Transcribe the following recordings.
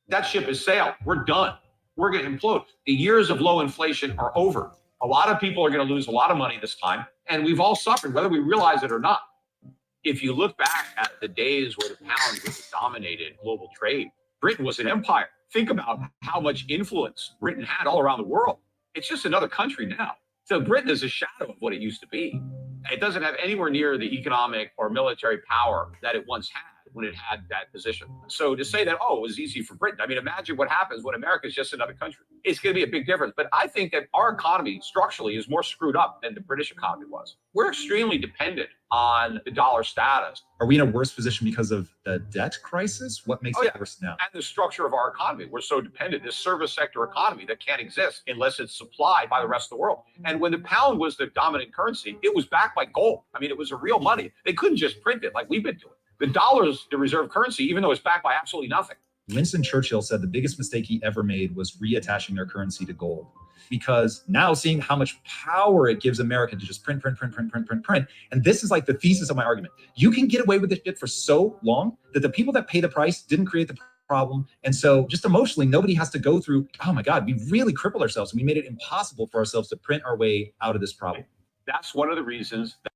That ship has sailed. We're done. We're going to implode. The years of low inflation are over. A lot of people are going to lose a lot of money this time, and we've all suffered, whether we realize it or not. If you look back at the days where the pound really dominated global trade, Britain was an empire. Think about how much influence Britain had all around the world. It's just another country now. So Britain is a shadow of what it used to be. It doesn't have anywhere near the economic or military power that it once had when it had that position. So to say that, oh, it was easy for Britain, I mean, imagine what happens when America is just another country. It's going to be a big difference. But I think that our economy structurally is more screwed up than the British economy was. We're extremely dependent on the dollar status. Are we in a worse position because of the debt crisis? What makes it worse now? And the structure of our economy. We're so dependent, this service sector economy that can't exist unless it's supplied by the rest of the world. And when the pound was the dominant currency, it was backed by gold. I mean, it was a real money. They couldn't just print it like we've been doing. The dollar is the reserve currency, even though it's backed by absolutely nothing. Winston Churchill said the biggest mistake he ever made was reattaching their currency to gold. Because now seeing how much power it gives America to just print. And this is like the thesis of my argument. You can get away with this shit for so long that the people that pay the price didn't create the problem. And so just emotionally, nobody has to go through, oh my God, we really crippled ourselves. And we made it impossible for ourselves to print our way out of this problem. That's one of the reasons that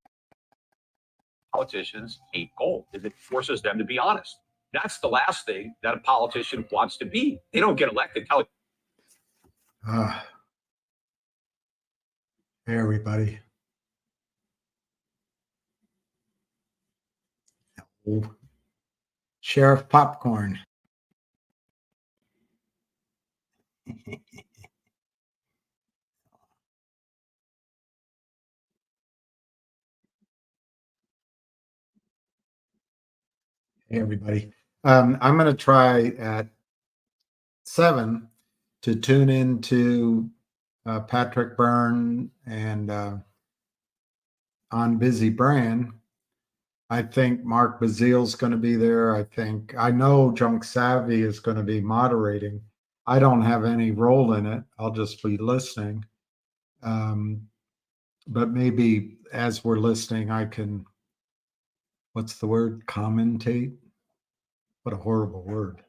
politicians hate gold, is it forces them to be honest. That's the last thing that a politician wants to be. They don't get elected. Hey, everybody. Sheriff Popcorn. Hey, everybody. I'm going to try at 7 to tune into Patrick Byrne and on Busy Brand. I think Mark Bazile's going to be there. I know Junk Savvy is going to be moderating. I don't have any role in it. I'll just be listening. But maybe as we're listening, I can, what's the word? Commentate? What a horrible word.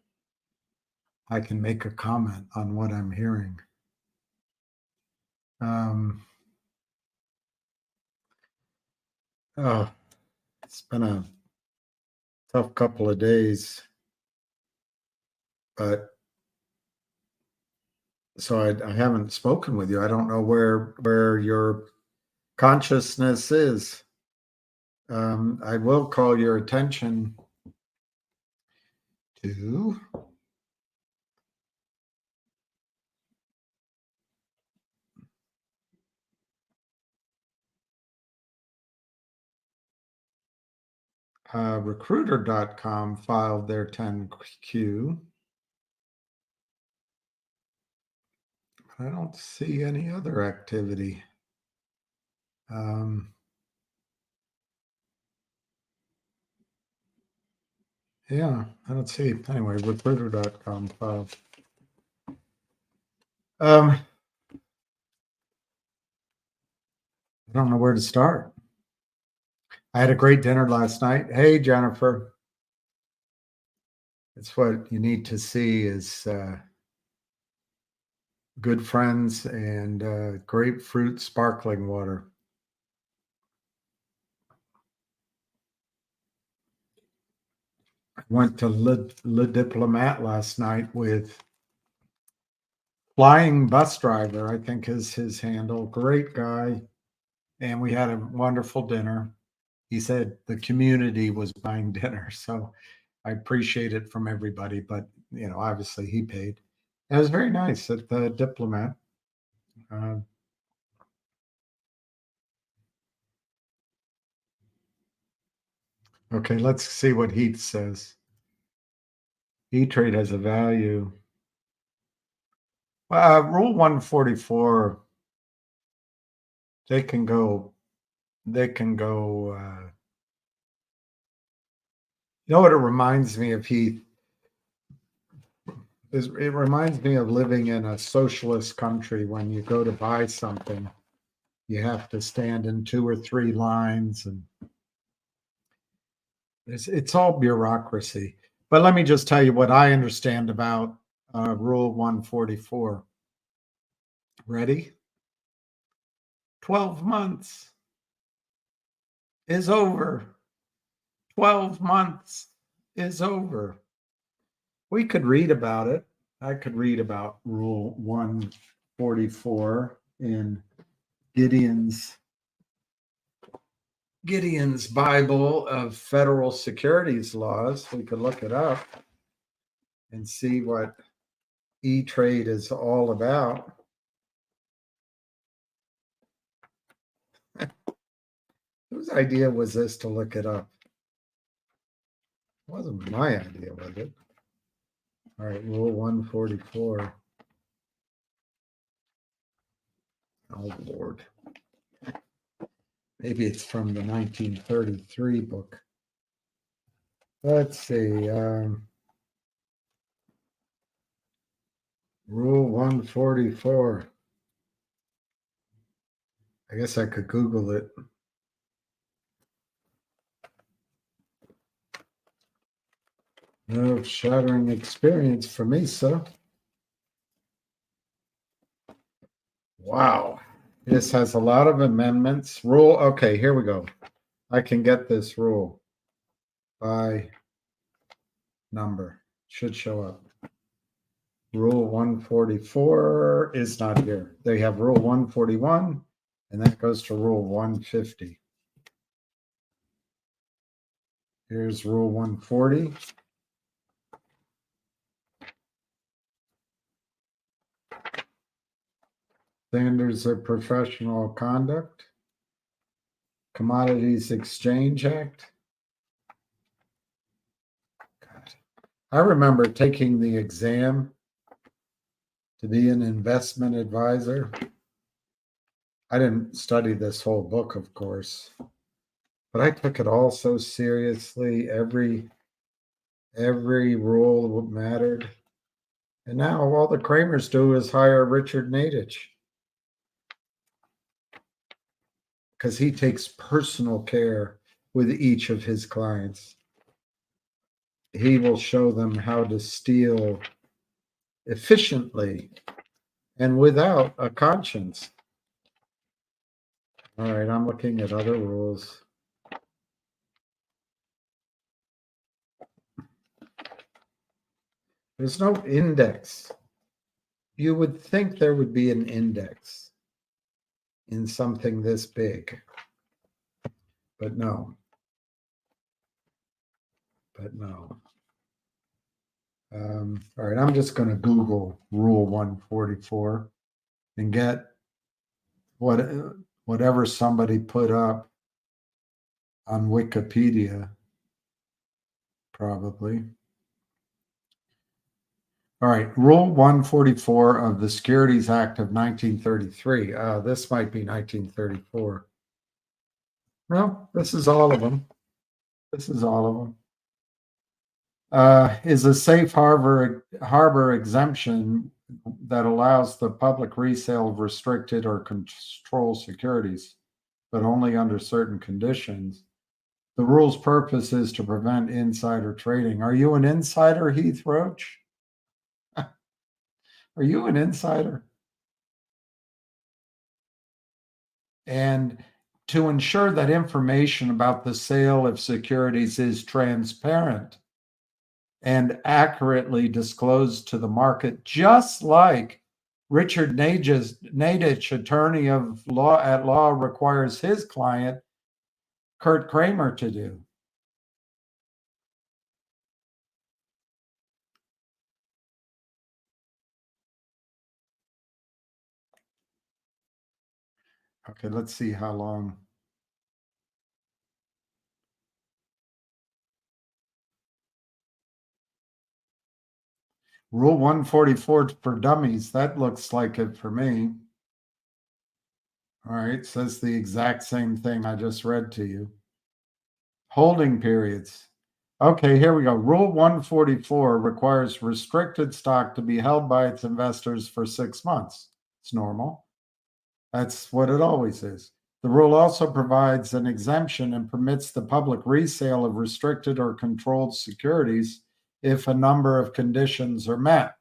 I can make a comment on what I'm hearing. It's been a tough couple of days, but so I haven't spoken with you. I don't know where your consciousness is. I will call your attention to recruiter.com filed their 10Q. I don't see any other activity. Yeah, I don't see. Anyway, recruiter.com filed. I don't know where to start. I had a great dinner last night. Hey, Jennifer. It's what you need to see is good friends and grapefruit sparkling water. I went to Le Diplomat last night with Flying Bus Driver, I think is his handle. Great guy. And we had a wonderful dinner. He said the community was buying dinner, so I appreciate it from everybody. But, you know, obviously he paid. It was very nice at the Diplomat. Okay, let's see what Heath says. E-Trade has a value. Rule 144, they can go, you know what it reminds me of, Heath? It reminds me of living in a socialist country. When you go to buy something, you have to stand in 2 or 3 lines, and it's all bureaucracy. But let me just tell you what I understand about Rule 144. Ready? 12 months is over. 12 months is over. We could read about it. I could read about Rule 144 in Gideon's Bible of Federal Securities Laws. We could look it up and see what E-Trade is all about. Whose idea was this to look it up? It wasn't my idea, was it? All right, Rule 144. Oh, Lord. Maybe it's from the 1933 book. Let's see. Rule 144. I guess I could Google it. No shattering experience for me, sir. Wow. This has a lot of amendments. Rule. Okay, here we go. I can get this rule by number. Should show up. Rule 144 is not here. They have Rule 141, and that goes to Rule 150. Here's Rule 140. Standards of Professional Conduct. Commodities Exchange Act. God. I remember taking the exam to be an investment advisor. I didn't study this whole book, of course, but I took it all so seriously. Every rule mattered. And now all the Kramers do is hire Richard Nadich, because he takes personal care with each of his clients. He will show them how to steal efficiently and without a conscience. All right, I'm looking at other rules. There's no index. You would think there would be an index in something this big, but no. All right, I'm just going to Google Rule 144 and get whatever somebody put up on Wikipedia, probably. All right, Rule 144 of the Securities Act of 1933. This might be 1934. No, this is all of them. This is all of them. Is a safe harbor exemption that allows the public resale of restricted or controlled securities, but only under certain conditions. The rule's purpose is to prevent insider trading. Are you an insider, Heath Roach? Are you an insider? And to ensure that information about the sale of securities is transparent and accurately disclosed to the market, just like Richard Nadich, attorney of law at law, requires his client, Kurt Kramer, to do. Okay, let's see how long. Rule 144 for dummies. That looks like it for me. All right, says the exact same thing I just read to you. Holding periods. Okay, here we go. Rule 144 requires restricted stock to be held by its investors for 6 months. It's normal. That's what it always is. The rule also provides an exemption and permits the public resale of restricted or controlled securities if a number of conditions are met.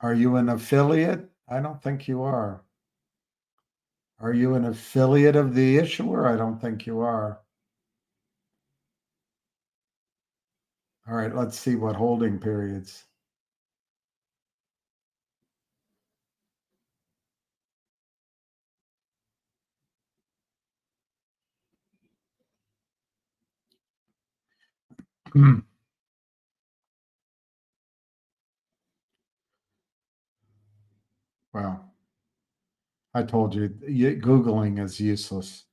Are you an affiliate? I don't think you are. Are you an affiliate of the issuer? I don't think you are. All right, let's see what holding periods. Well, I told you, Googling is useless.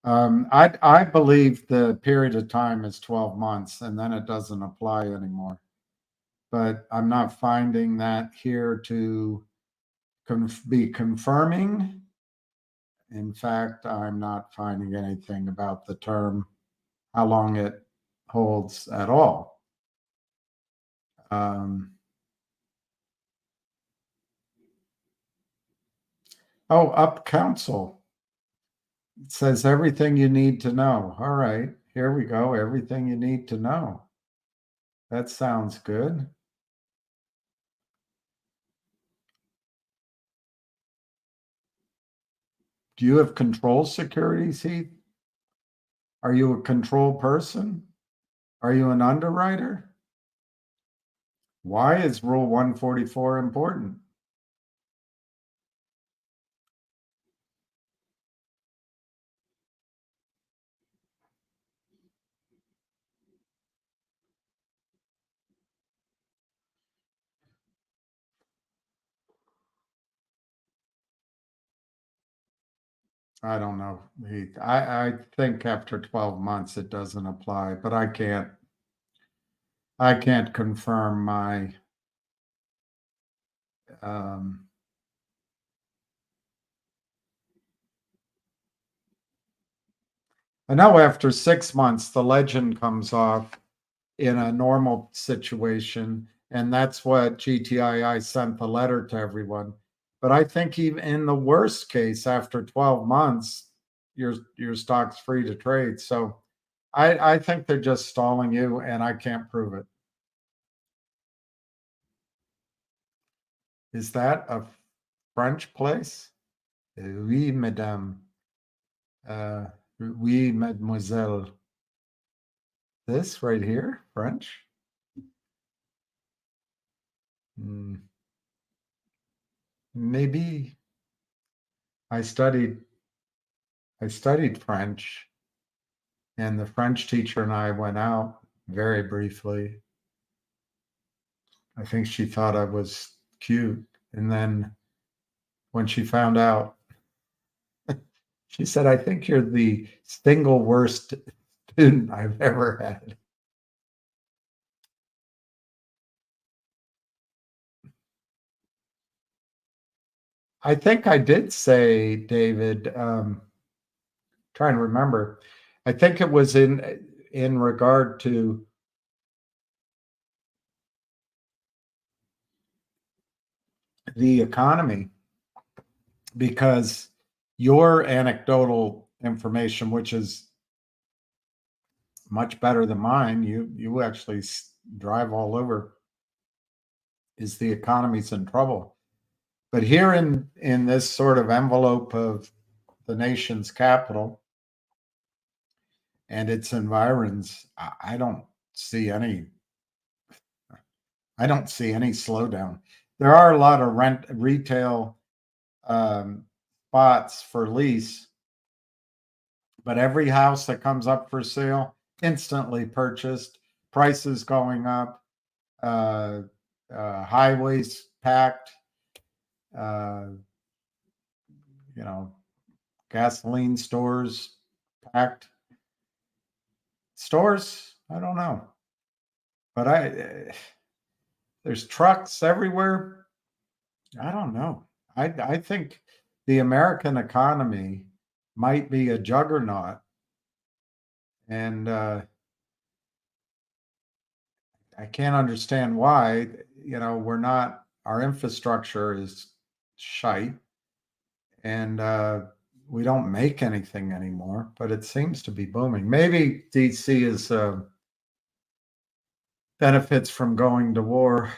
I believe the period of time is 12 months and then it doesn't apply anymore. But I'm not finding that here to be confirming. In fact, I'm not finding anything about the term, how long it holds at all. Up council. It says everything you need to know. All right, here we go. Everything you need to know. That sounds good. Do you have control securities, Heath? Are you a control person? Are you an underwriter? Why is Rule 144 important? I don't know, Heath. I think after 12 months it doesn't apply, but I can't confirm my I know after 6 months the legend comes off in a normal situation, and that's what GTII sent the letter to everyone. But I think even in the worst case, after 12 months, your stock's free to trade. So I think they're just stalling you, and I can't prove it. Is that a French place? Oui, madame. Oui, mademoiselle. This right here, French? Maybe I studied French, and the French teacher and I went out very briefly. I think she thought I was cute, and then when she found out, she said, "I think you're the single worst student I've ever had." I think I did say, David, trying to remember. I think it was in regard to the economy, because your anecdotal information, which is much better than mine, you actually drive all over, is the economy's in trouble. But here in this sort of envelope of the nation's capital and its environs, I don't see any slowdown. There are a lot of retail spots for lease, but every house that comes up for sale instantly purchased, prices going up, highways packed, gasoline stores packed. Stores, I don't know, but there's trucks everywhere. I don't know. I think the American economy might be a juggernaut, and I can't understand why. We're not. Our infrastructure is shite, and we don't make anything anymore. But it seems to be booming. Maybe DC is benefits from going to war.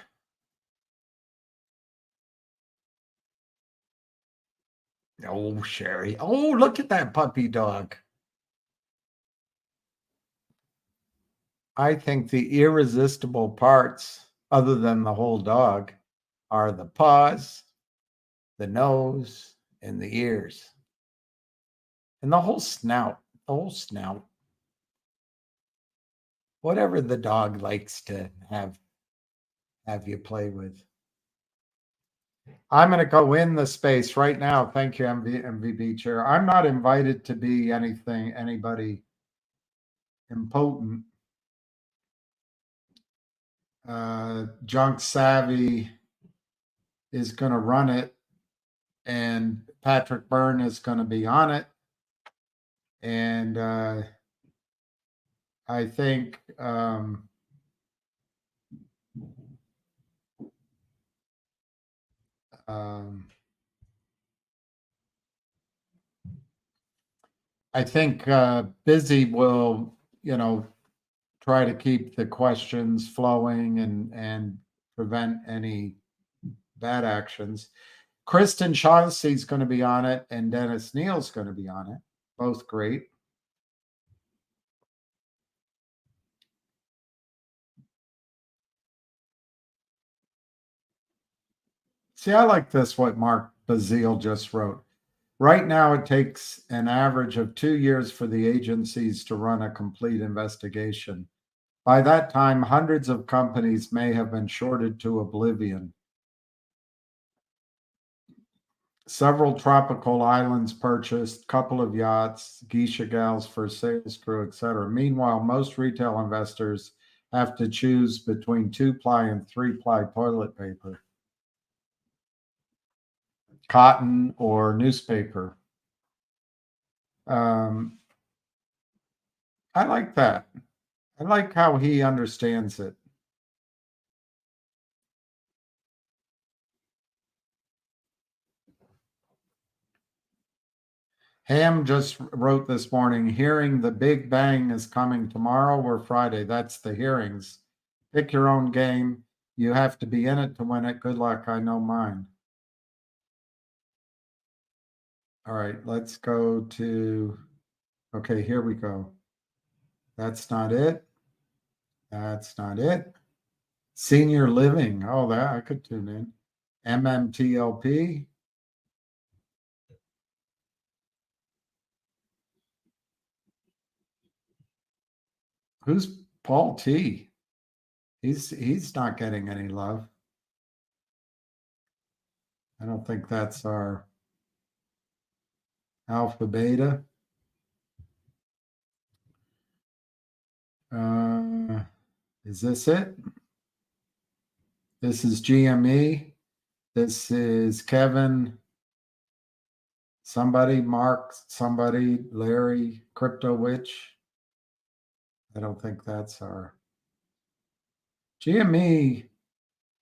Oh, Sherry. Oh, look at that puppy dog. I think the irresistible parts, other than the whole dog, are the paws, the nose, and the ears. And the whole snout. The whole snout. Whatever the dog likes to have you play with. I'm going to go in the space right now. Thank you, MVB chair. I'm not invited to be anybody impotent. Junk Savvy is going to run it, and Patrick Byrne is going to be on it. And I think Busy will, try to keep the questions flowing and prevent any bad actions. Kristen Shaughnessy is going to be on it, and Dennis Neal's going to be on it. Both great. See, I like this, what Mark Bazile just wrote. Right now, it takes an average of 2 years for the agencies to run a complete investigation. By that time, hundreds of companies may have been shorted to oblivion. Several tropical islands purchased, couple of yachts, geisha gals for sales crew, etc. Meanwhile, most retail investors have to choose between 2-ply and 3-ply toilet paper, cotton or newspaper. I like that. I like how he understands it. Ham just wrote this morning, hearing the Big Bang is coming tomorrow or Friday. That's the hearings. Pick your own game. You have to be in it to win it. Good luck. I know mine. All right, let's go to, okay, here we go. That's not it. That's not it. Senior living. Oh, that I could tune in. MMTLP. Who's Paul T? He's not getting any love. I don't think that's our alpha beta. Is this it? This is GME. This is Kevin. Somebody, Mark, somebody, Larry, Crypto Witch. I don't think that's our GME.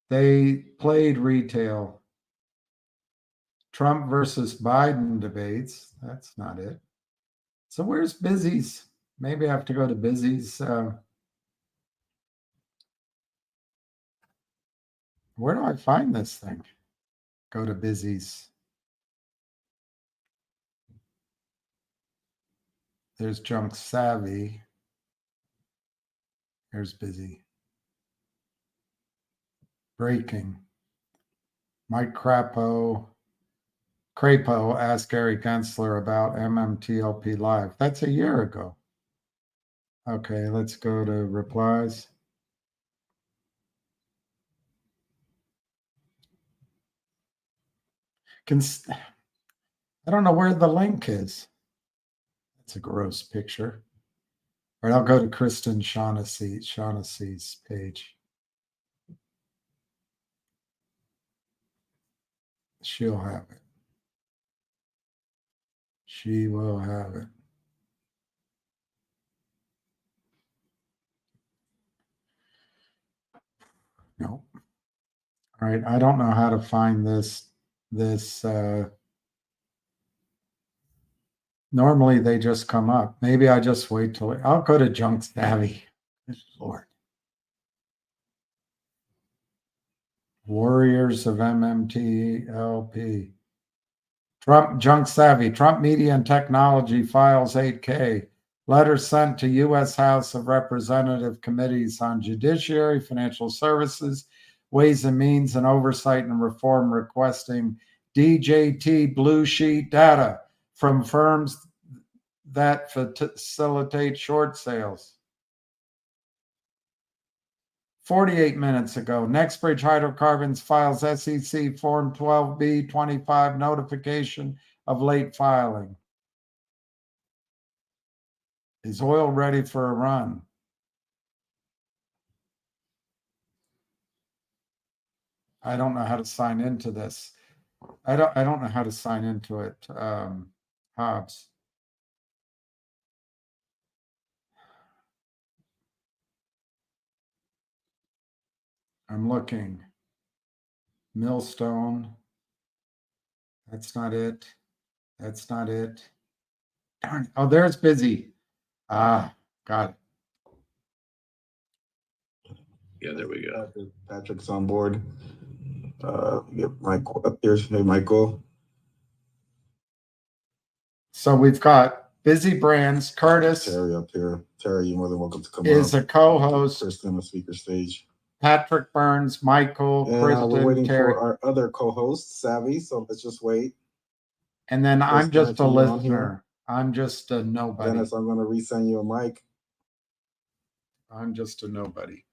They played retail. Trump versus Biden debates. That's not it. So where's Busy's? Maybe I have to go to Busy's. Where do I find this thing? Go to Busy's. There's Junk Savvy. Here's Busy. Breaking. Mike Crapo asked Gary Gensler about MMTLP Live. That's a year ago. Okay, let's go to replies. I don't know where the link is. That's a gross picture. All right, I'll go to Kristen Shaughnessy's page. She'll have it. She will have it. No. All right, I don't know how to find this. Normally they just come up. Maybe I just wait till I'll go to Junk Savvy. Good Lord. Warriors of MMTLP. Trump junk savvy. Trump Media and Technology files 8K. Letters sent to U.S. House of Representative committees on judiciary, financial services, ways and means, and oversight and reform requesting DJT blue sheet data from firms that facilitate short sales. 48 minutes ago, Nextbridge Hydrocarbons files SEC Form 12B25 notification of late filing. Is oil ready for a run? I don't know how to sign into this. I don't know how to sign into it. Hobbs. I'm looking. Millstone. That's not it. That's not it. Darn. Oh, there's busy. Ah, got it. Yeah, there we go. Patrick's on board. Get Michael up there. Hey, Michael. So we've got Busy Brands. Curtis Terry up here. Terry, you're more than welcome to come is up. a co-host. Kristen on the speaker stage. Patrick Burns, Michael, And we're Kristen, waiting Terry. for our other co-host, Savvy. So let's just wait. And then I'm Kristen, just a I see you on listener. here. I'm just a nobody. Dennis, I'm going to resend you a mic. I'm just a nobody.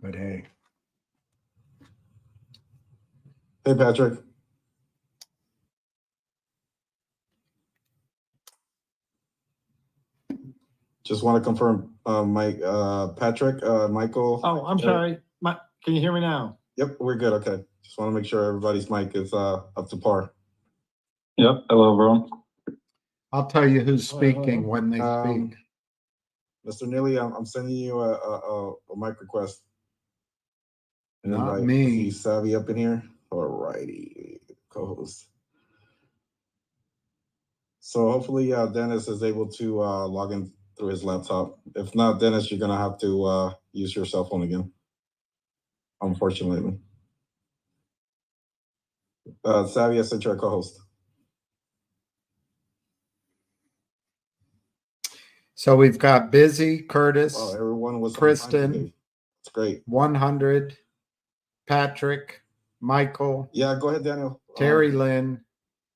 But hey, Hey, Patrick. Just want to confirm, Mike, Patrick, Michael. Oh, I'm sorry. Can you hear me now? Yep, we're good. Okay. Just want to make sure everybody's mic is up to par. Yep. Hello, everyone. I'll tell you who's speaking when they speak. Mr. Neely, I'm sending you a mic request. And Not invite. me. See Savvy up in here. All righty, co-host. So hopefully Dennis is able to log in through his laptop. If not, Dennis, you're gonna have to use your cell phone again. Unfortunately. Savvy, I sent you a co-host. So we've got Busy, Curtis, Wow, everyone was on time Kristen, today. It's great. 100, Patrick, Michael, Yeah, go ahead, Daniel. Terry Lynn.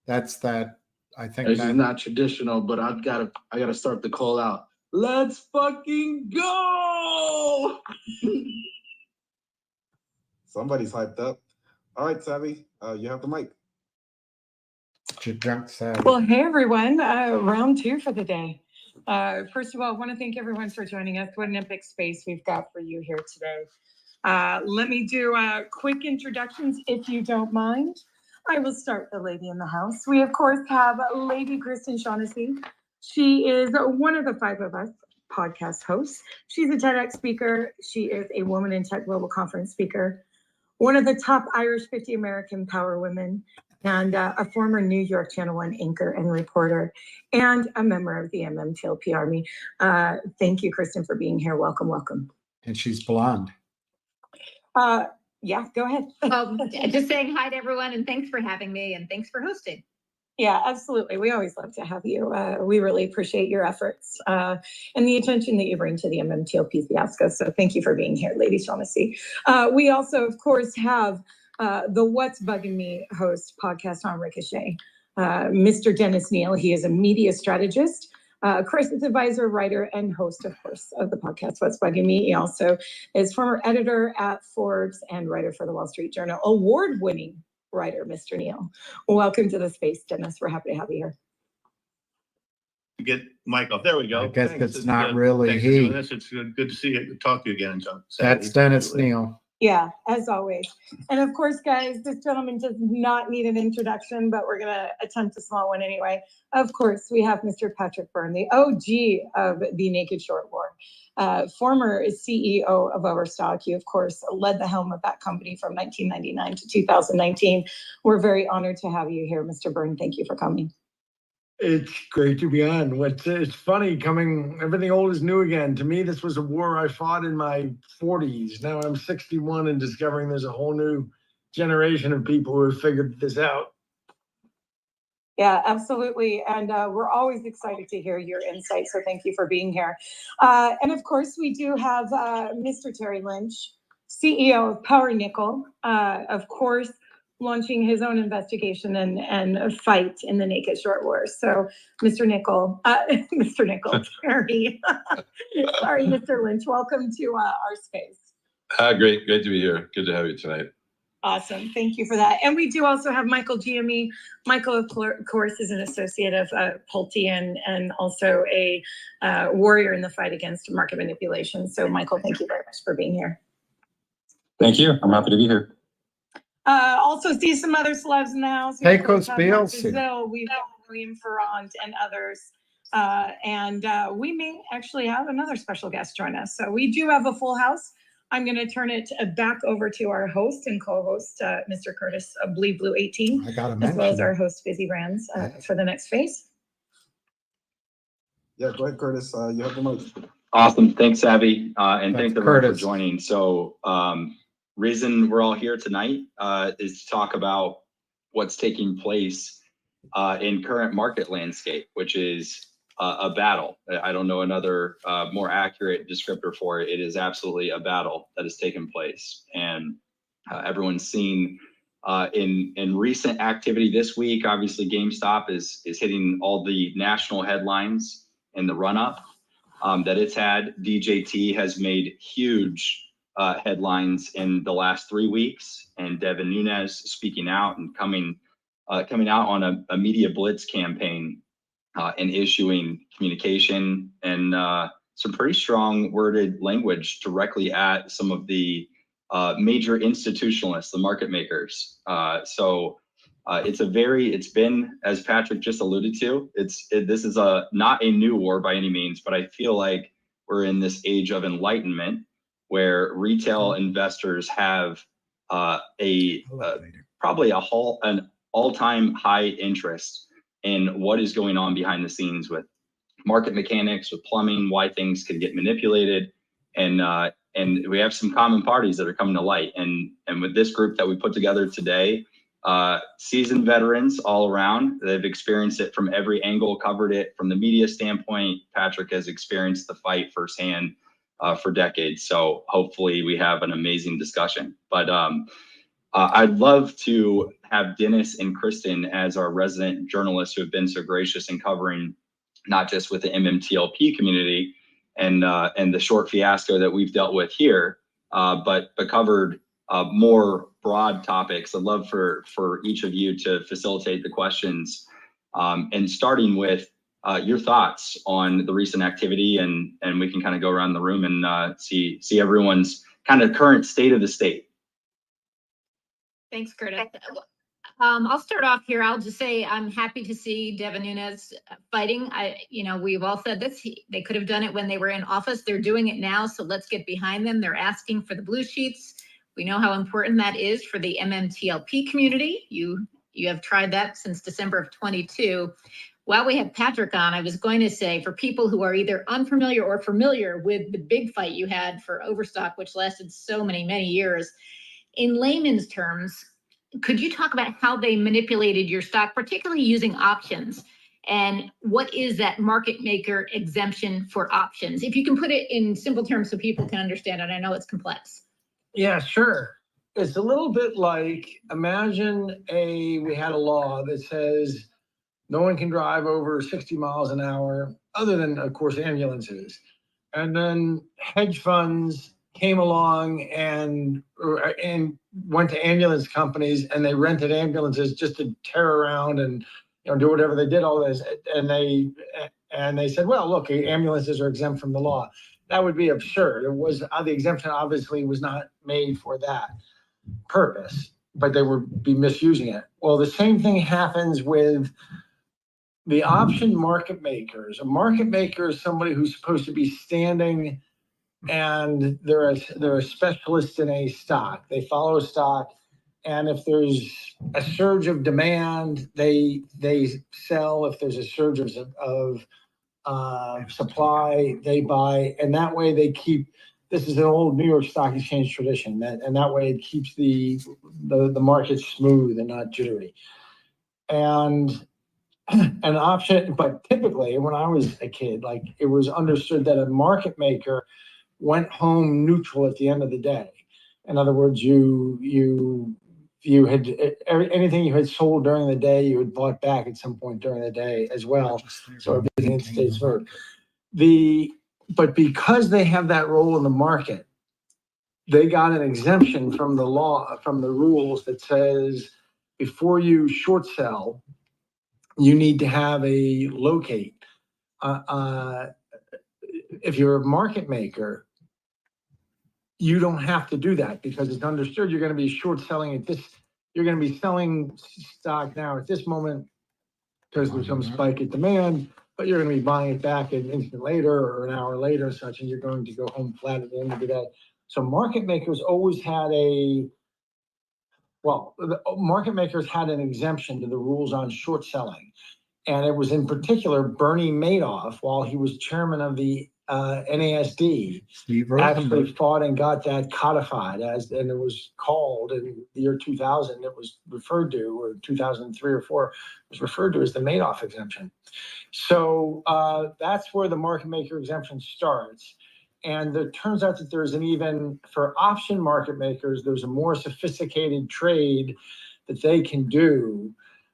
That's that. I think This is that not traditional, but I gotta start the call out. Let's fucking go! Somebody's hyped up. All right, Savvy, you have the mic. junk savvy. Well, hey, everyone. Round two for the day. First of all, I want to thank everyone for joining us. What an epic space we've got for you here today. Let me do quick introductions, if you don't mind. I will start with the lady in the house. We, of course, have Lady Kristen Shaughnessy. She is one of the five of us podcast hosts. She's a TEDx speaker. She is a Woman in Tech Global Conference speaker, one of the top Irish 50 American power women, and a former New York Channel 1 anchor and reporter, and a member of the MMTLP Army. Thank you, Kristen, for being here. Welcome, welcome. And she's blonde. Yeah, go ahead. Just saying hi to everyone, and thanks for having me, and thanks for hosting. Yeah, absolutely. We always love to have you. We really appreciate your efforts and the attention that you bring to the MMTLP fiasco. So thank you for being here, Lady Shaughnessy. We also, of course, have the What's Bugging Me host podcast on Ricochet, Mr. Dennis Neal. He is a media strategist, crisis advisor, writer, and host, of course, of the podcast What's Bugging Me. He also is former editor at Forbes and writer for the Wall Street Journal, award-winning writer, Mr. Neal. Welcome to the space, Dennis. We're happy to have you here. Get Mike off. There we go. I guess Thanks. it's not good. really Thanks for he. doing this. It's good to see you, talk to you again. John. That's Dennis Neal. Yeah, as always. And of course, guys, this gentleman does not need an introduction, but we're going to attempt a small one anyway. Of course, we have Mr. Patrick Byrne, the OG of the Naked Short War, former CEO of Overstock. You, of course, led the helm of that company from 1999 to 2019. We're very honored to have you here, Mr. Byrne. Thank you for coming. It's great to be on. It's funny coming, everything old is new again. To me, this was a war I fought in my 40s. Now I'm 61 and discovering there's a whole new generation of people who have figured this out. Yeah, absolutely. And we're always excited to hear your insights. So thank you for being here. And of course, we do have Mr. Terry Lynch, CEO of Power Nickel, of course, launching his own investigation and a fight in the Naked Short Wars. So Mr. Nickel, Terry, sorry, Mr. Lynch, welcome to our space. Great to be here. Good to have you tonight. Awesome. Thank you for that. And we do also have Michael GME. Michael, of course, is an associate of Pulte and also a warrior in the fight against market manipulation. So, Michael, thank you very much for being here. Thank you. I'm happy to be here. Also see some other celebs now. So Pecos Beals here. We've got William Ferrand and others. And we may actually have another special guest join us. So we do have a full house. I'm going to turn it back over to our host and co-host, Mr. Curtis of Bleed Blue 18, as well as our host, Busy Brands, for the next phase. Yeah, go ahead, Curtis. You have the mic. Awesome. Thanks, Abby. And Thanks, thanks everyone for Curtis. joining. So reason we're all here tonight is to talk about what's taking place in current market landscape, which is a battle. I don't know another more accurate descriptor for it. It is absolutely a battle that has taken place. And everyone's seen in recent activity this week, obviously GameStop is hitting all the national headlines in the run-up that it's had. DJT has made huge headlines in the last 3 weeks, and Devin Nunes speaking out and coming out on a media blitz campaign and issuing communication and some pretty strong worded language directly at some of the major institutionalists, the market makers. So it's been, as Patrick just alluded to, this is not a new war by any means, but I feel like we're in this age of enlightenment where retail investors have probably an all-time high interest in what is going on behind the scenes with market mechanics, with plumbing, why things could get manipulated, and we have some common parties that are coming to light. And with this group that we put together today, seasoned veterans all around, they've experienced it from every angle, covered it from the media standpoint. Patrick has experienced the fight firsthand for decades. So hopefully we have an amazing discussion. But I'd love to have Dennis and Kristen as our resident journalists who have been so gracious in covering not just with the MMTLP community and the short fiasco that we've dealt with here, but covered more broad topics. I'd love for each of you to facilitate the questions, and starting with your thoughts on the recent activity, and we can kind of go around the room and see everyone's kind of current state of the state. Thanks, Curtis. I'll start off here. I'll just say I'm happy to see Devin Nunes fighting. We've all said this. They could have done it when they were in office. They're doing it now, so let's get behind them. They're asking for the blue sheets. We know how important that is for the MMTLP community. You have tried that since December of 22. While we have Patrick on, I was going to say, for people who are either unfamiliar or familiar with the big fight you had for Overstock, which lasted so many years, in layman's terms, could you talk about how they manipulated your stock, particularly using options? And what is that market maker exemption for options? If you can put it in simple terms so people can understand it. I know it's complex. Yeah, sure. It's a little bit like, imagine we had a law that says no one can drive over 60 miles an hour, other than, of course, ambulances. And then hedge funds came along and went to ambulance companies, and they rented ambulances just to tear around and do whatever they did. All this, and they said, well, look, ambulances are exempt from the law. That would be absurd. It was the exemption obviously was not made for that purpose, but they would be misusing it. Well, the same thing happens with the option market makers. A market maker is somebody who's supposed to be standing, and they're a specialist in a stock. They follow a stock, And if there's a surge of demand, they sell. If there's a surge of supply, they buy. And that way they keep, this is an old New York Stock Exchange tradition, and that way it keeps the market smooth and not jittery. And an option, but typically when I was a kid, like it was understood that a market maker went home neutral at the end of the day. In other words, you had anything you had sold during the day, you had bought back at some point during the day as well. So everything stays smooth. But because they have that role in the market, they got an exemption from the law, from the rules that says before you short sell, you need to have a locate. If you're a market maker, you don't have to do that because it's understood you're going to be short selling at this. You're going to be selling stock now at this moment because there's some spike in demand, but you're going to be buying it back an instant later or an hour later, and such, and you're going to go home flat at the end of the day. So market makers always had market makers had an exemption to the rules on short selling. And it was in particular Bernie Madoff, while he was chairman of the NASD, actually fought and got that codified and it was called in the year 2000, it was referred to, or 2003 or 4, was referred to as the Madoff exemption. So that's where the market maker exemption starts. And it turns out that there's for option market makers, there's a more sophisticated trade that they can do,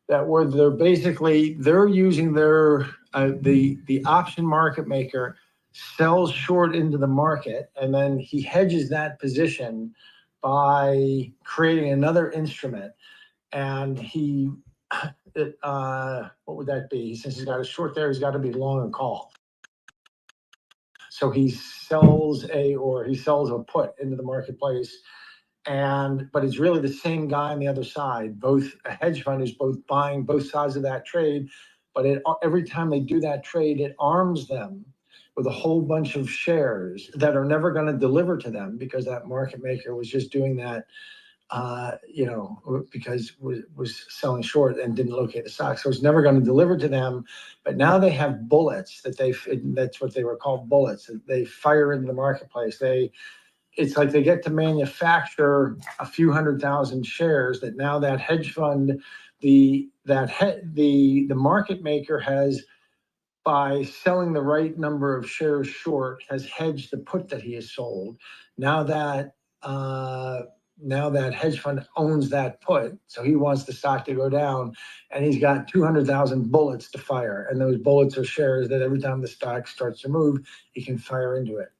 that where they're using the option market maker sells short into the market, and then he hedges that position by creating another instrument. And what would that be? Since he's got a short there, he's got to be long a call. So he sells a put into the marketplace. But it's really the same guy on the other side. A hedge fund is both buying both sides of that trade, but every time they do that trade, it arms them with a whole bunch of shares that are never going to deliver to them because that market maker was just doing that, because was selling short and didn't locate the stock. So it's never going to deliver to them. But now they have bullets that's what they were called, bullets, that they fire into the marketplace. It's like they get to manufacture a few 100,000 shares that now that hedge fund, the market maker has, by selling the right number of shares short, has hedged the put that he has sold. Now that hedge fund owns that put, so he wants the stock to go down, and he's got 200,000 bullets to fire, and those bullets are shares that every time the stock starts to move, he can fire into it.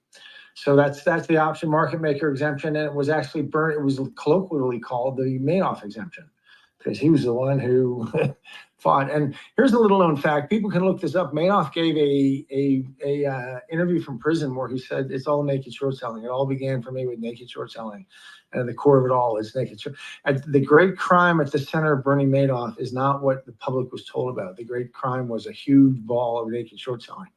So that's the option market maker exemption, and it was actually it was colloquially called the Madoff exemption because he was the one who fought. And here's a little known fact: people can look this up. Madoff gave a interview from prison where he said it's all naked short selling. It all began for me with naked short selling, and the core of it all is naked short. And the great crime at the center of Bernie Madoff is not what the public was told about. The great crime was a huge ball of naked short selling.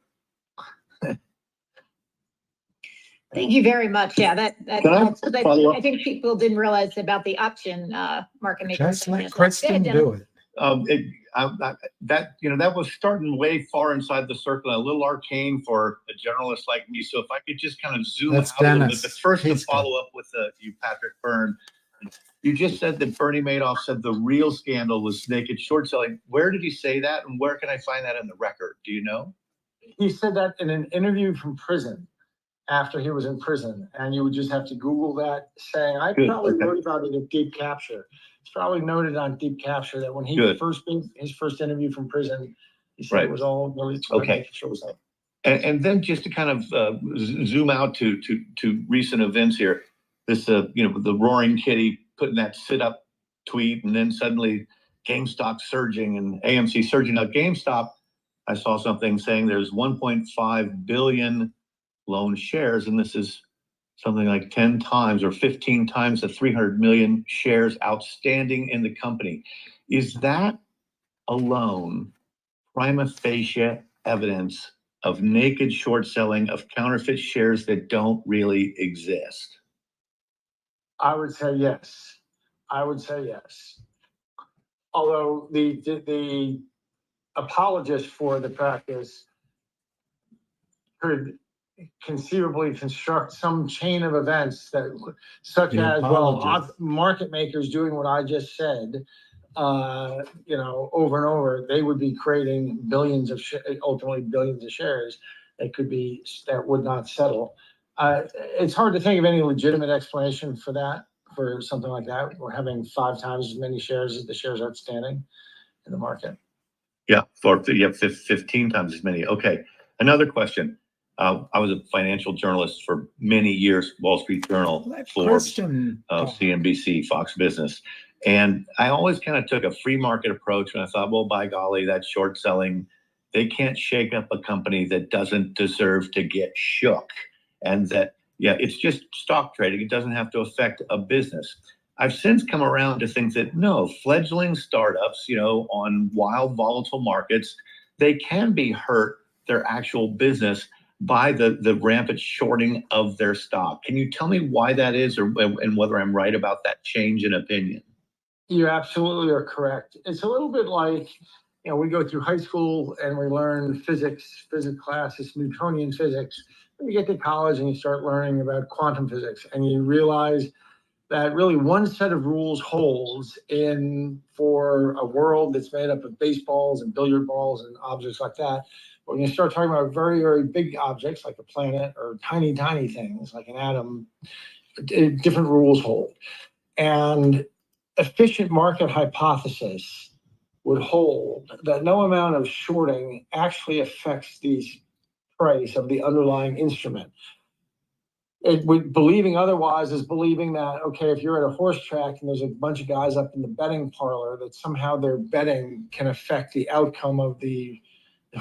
Thank you very much. Yeah, I I think people didn't realize about the option market maker. Just let Kristen do it. That was starting way far inside the circle, a little arcane for a generalist like me. So if I could just kind of zoom That's out a little bit, Dennis. but first to He's follow up with you, Patrick Byrne. You just said that Bernie Madoff said the real scandal was naked short selling. Where did he say that, and where can I find that in the record? Do you know? He said that in an interview from prison, after he was in prison, and you would just have to Google that saying. I probably wrote about it at Deep Capture. It's probably noted on Deep Capture that when he his first interview from prison, he said it was all really okay. And then just to kind of zoom out to recent events here, this the roaring kitty putting that sit up tweet, and then suddenly GameStop surging and AMC surging. Now GameStop, I saw something saying there's 1.5 billion loan shares, and this is something like 10 times or 15 times the 300 million shares outstanding in the company. Is that alone prima facie evidence of naked short selling of counterfeit shares that don't really exist? I would say yes. I would say yes. Although the apologist for the practice could conceivably construct some chain of events that, such The as, well, apologist. market makers doing what I just said, over and over, they would be creating billions of, ultimately billions of shares that would not settle. It's hard to think of any legitimate explanation for that, for something like that. We're having 5 times as many shares as the shares outstanding in the market. Yeah, you have 15 times as many. Okay, another question. I was a financial journalist for many years, Wall Street Journal, Forbes, CNBC, Fox Business. And I always kind of took a free market approach, and I thought, well, by golly, that's short selling. They can't shake up a company that doesn't deserve to get shook. And that, yeah, it's just stock trading. It doesn't have to affect a business. I've since come around to think that no, fledgling startups, on wild, volatile markets, they can be hurt, their actual business, by the rampant shorting of their stock. Can you tell me why that is, and whether I'm right about that change in opinion? You absolutely are correct. It's a little bit like, we go through high school and we learn physics classes, Newtonian physics. Then you get to college and you start learning about quantum physics, and you realize that really one set of rules holds for a world that's made up of baseballs and billiard balls and objects like that. When you start talking about very, very big objects like a planet, or tiny, tiny things like an atom, different rules hold. And efficient market hypothesis would hold that no amount of shorting actually affects the price of the underlying instrument. Believing otherwise is believing that, okay, if you're at a horse track and there's a bunch of guys up in the betting parlor, that somehow their betting can affect the outcome of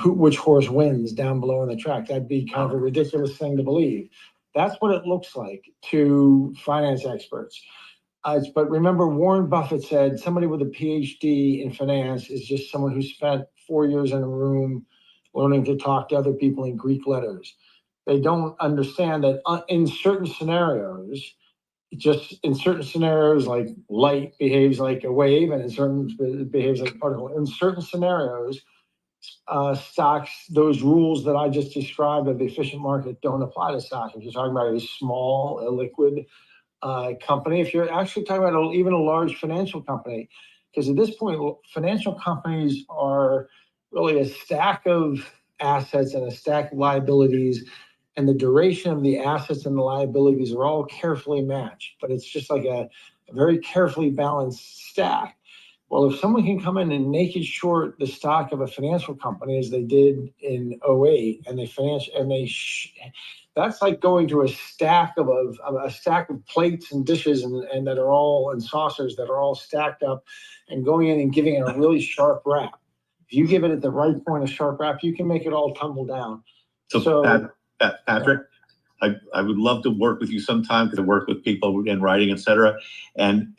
which horse wins down below on the track. That'd be kind of a ridiculous thing to believe. That's what it looks like to finance experts. But remember, Warren Buffett said somebody with a PhD in finance is just someone who spent 4 years in a room learning to talk to other people in Greek letters. They don't understand that in certain scenarios, like light behaves like a wave, and in certain it behaves like a particle. In certain scenarios, stocks, those rules that I just described of the efficient market don't apply to stocks. If you're talking about a small, illiquid company, if you're actually talking about even a large financial company, because at this point, financial companies are really a stack of assets and a stack of liabilities, and the duration of the assets and the liabilities are all carefully matched, but it's just like a very carefully balanced stack. Well, if someone can come in and naked short the stock of a financial company, as they did in 2008, that's like going to a stack of plates and dishes and that are all, and saucers that are all stacked up, and going in and giving it a really sharp wrap. If you give it at the right point a sharp wrap, you can make it all tumble down. So Patrick, I would love to work with you sometime, because I work with people in writing, et cetera. And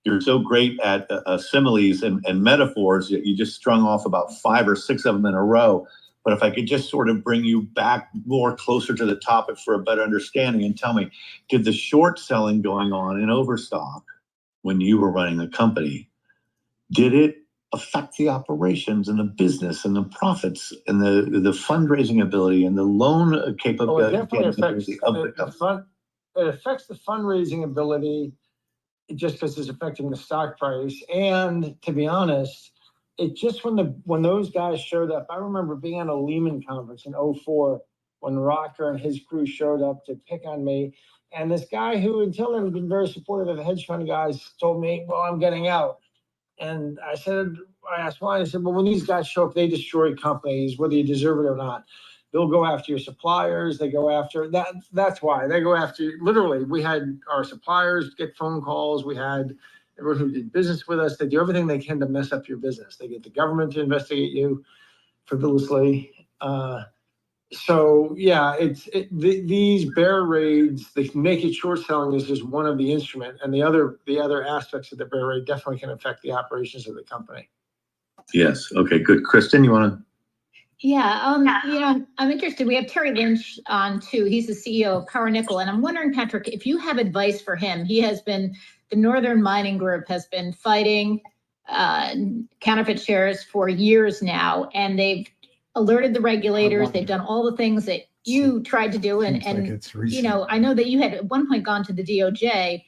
you're so great at similes and metaphors that you just strung off about 5 or 6 of them in a row. But if I could just sort of bring you back more closer to the topic for a better understanding, and tell me, did the short selling going on in Overstock when you were running the company, did it affect the operations and the business and the profits and the fundraising ability and the loan capability? It definitely affects it affects the fundraising ability, just because it's affecting the stock price. And to be honest, it just, when those guys showed up, I remember being at a Lehman conference in 2004 when Rocker and his crew showed up to pick on me. And this guy who until then had been very supportive of the hedge fund guys told me, well, I'm getting out. And I asked why. I said, well, when these guys show up, they destroy companies, whether you deserve it or not. They'll go after your suppliers. They go after that. That's why they go after, literally, we had our suppliers get phone calls. We had everyone who did business with us. They do everything they can to mess up your business. They get the government to investigate you frivolously. So yeah, these bear raids, the naked short selling is just one of the instrument, and the other aspects of the bear raid definitely can affect the operations of the company. Yes. Okay, good. Kristen, you want to? Yeah, I'm interested. We have Terry Lynch on too. He's the CEO of Power Nickel, and I'm wondering, Patrick, if you have advice for him. He has been the Northern Mining Group has been fighting counterfeit shares for years now, and they've alerted the regulators. They've done all the things that you tried to do. You know, I know that you had at one point gone to the DOJ.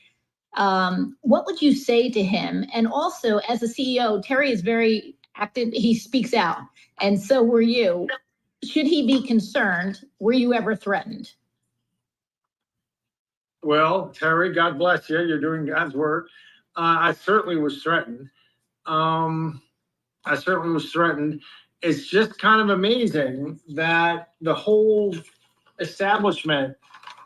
What would you say to him? And also, as a CEO, Terry is very active. He speaks out, and so were you. Should he be concerned? Were you ever threatened? Well, Terry, God bless you. You're doing God's work. I certainly was threatened. It's just kind of amazing that the whole establishment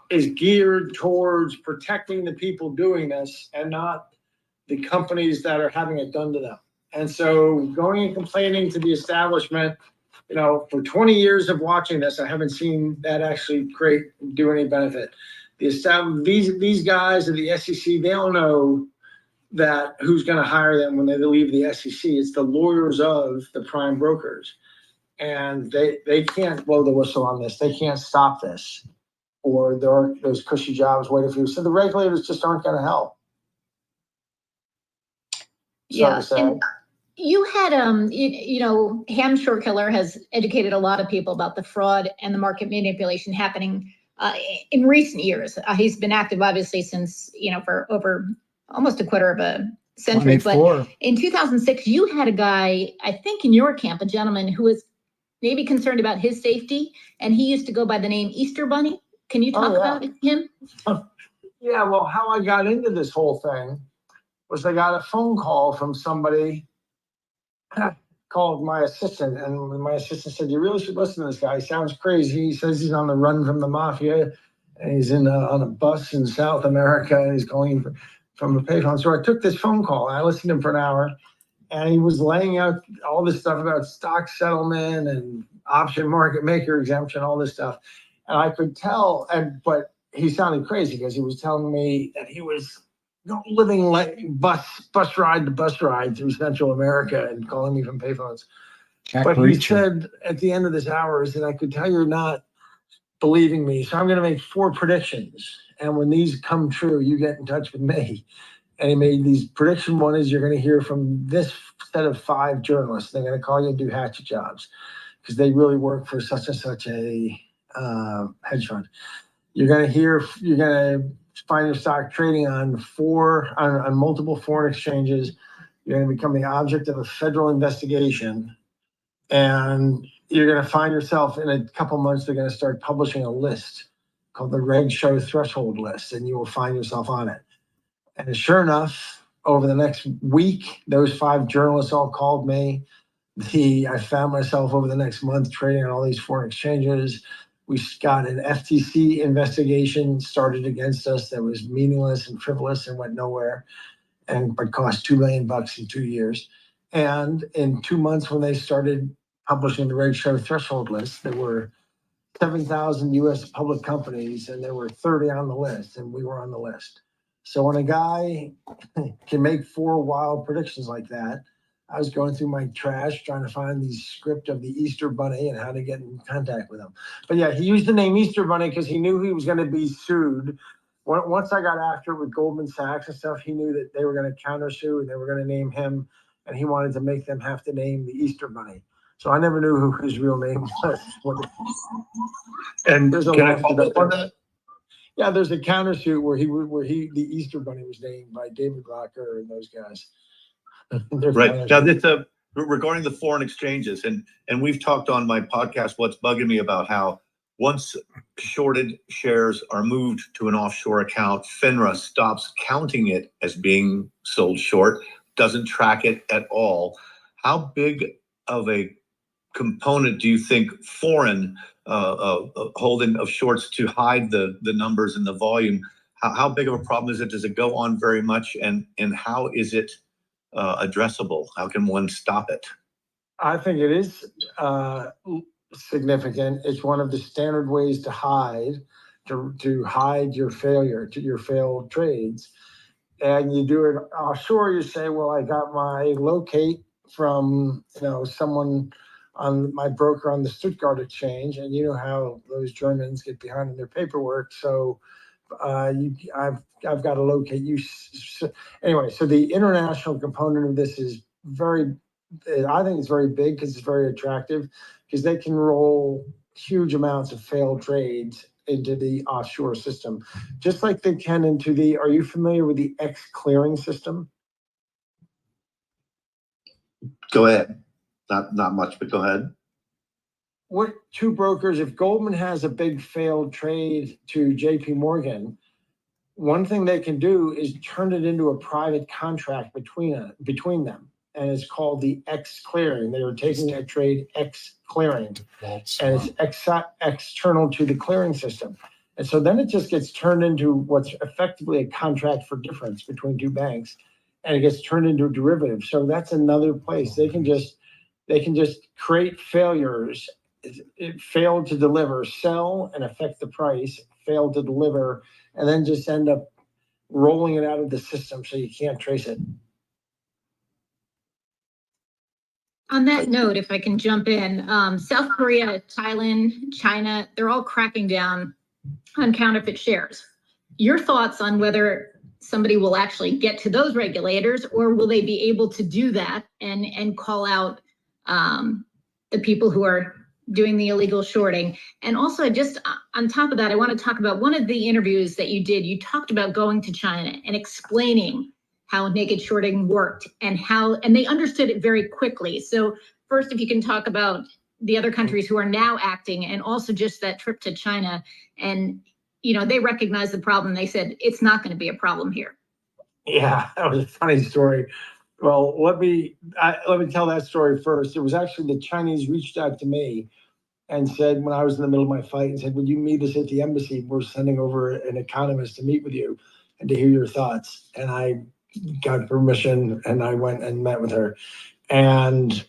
is geared towards protecting the people doing this and not the companies that are having it done to them. And so going and complaining to the establishment, you know, for 20 years of watching this, I haven't seen that actually do any benefit. These guys at the SEC, they don't know that who's going to hire them when they leave the SEC. It's the lawyers of the prime brokers. And they can't blow the whistle on this. They can't stop this. Or there are those cushy jobs waiting for you. So the regulators just aren't going to help. Yeah. And you had, you know, Ham Short Killer has educated a lot of people about the fraud and the market manipulation happening in recent years. He's been active, obviously, since, you know, for over almost a quarter of a century. 24. But in 2006, you had a guy, I think in your camp, a gentleman who was maybe concerned about his safety, and he used to go by the name Easter Bunny. Can you talk about him? Yeah, well, how I got into this whole thing was I got a phone call from somebody, called my assistant, and my assistant said, "You really should listen to this guy. He sounds crazy. He says he's on the run from the mafia, and he's on a bus in South America, and he's calling from a payphone." So I took this phone call, and I listened to him for an hour, and he was laying out all this stuff about stock settlement and option market maker exemption, all this stuff. And I could tell, but he sounded crazy because he was telling me that he was living like bus ride to bus ride through Central America and calling me from payphones. But he said at the end of this hour, he said, "I could tell you're not believing me. So I'm going to make 4 predictions. And when these come true, you get in touch with me." And he made these prediction. One is you're going to hear from this set of 5 journalists. They're going to call you and do hatchet jobs because they really work for such and such a hedge fund. You're going to find your stock trading on multiple foreign exchanges. You're going to become the object of a federal investigation. And you're going to find yourself in a couple months, they're going to start publishing a list called the Reg Show Threshold List, and you will find yourself on it. And sure enough, over the next week, those 5 journalists all called me. I found myself over the next month trading on all these foreign exchanges. We got an FTC investigation started against us that was meaningless and frivolous and went nowhere, but cost $2 million in 2 years. And in 2 months, when they started publishing the Reg Show Threshold List, there were 7,000 U.S. public companies, and there were 30 on the list, and we were on the list. So when a guy can make 4 wild predictions like that, I was going through my trash trying to find the script of the Easter Bunny and how to get in contact with him. But yeah, he used the name Easter Bunny because he knew he was going to be sued. Once I got after it with Goldman Sachs and stuff, he knew that they were going to countersue and they were going to name him, and he wanted to make them have to name the Easter Bunny. So I never knew who his real name was. And there's a lot of that. Yeah, there's a countersuit where the Easter Bunny was named by David Rocker and those guys. Right. Now, this, regarding the foreign exchanges, and we've talked on my podcast, what's bugging me about how once shorted shares are moved to an offshore account, FINRA stops counting it as being sold short, doesn't track it at all. How big of a component do you think foreign holding of shorts to hide the numbers and the volume, how big of a problem is it? Does it go on very much? And how is it addressable? How can one stop it? I think it is significant. It's one of the standard ways to hide your failure, to your failed trades. And you do it offshore. You say, well, I got my locate from someone on my broker on the Stuttgart exchange, and you know how those Germans get behind in their paperwork. So I've got to locate you. Anyway, so the international component of this is I think it's very big because it's very attractive because they can roll huge amounts of failed trades into the offshore system, just like they can into are you familiar with the X clearing system? Go ahead. Not much, but go ahead. What two brokers, if Goldman has a big failed trade to JP Morgan, one thing they can do is turn it into a private contract between them. And it's called the X clearing. They are taking a trade X clearing, and it's external to the clearing system. And so then it just gets turned into what's effectively a contract for difference between two banks, and it gets turned into a derivative. So that's another place they can just create failures. It failed to deliver, sell and affect the price, failed to deliver, and then just end up rolling it out of the system so you can't trace it. On that note, if I can jump in, South Korea, Thailand, China, they're all cracking down on counterfeit shares. Your thoughts on whether somebody will actually get to those regulators, or will they be able to do that and call out the people who are doing the illegal shorting? And also, just on top of that, I want to talk about one of the interviews that you did. You talked about going to China and explaining how naked shorting worked and they understood it very quickly. So first, if you can talk about the other countries who are now acting, and also just that trip to China, and they recognized the problem. They said it's not going to be a problem here. Yeah, that was a funny story. Well, let me tell that story first. It was actually the Chinese reached out to me and said, when I was in the middle of my fight, and said, would you meet us at the embassy? We're sending over an economist to meet with you and to hear your thoughts. And I got permission and I went and met with her. And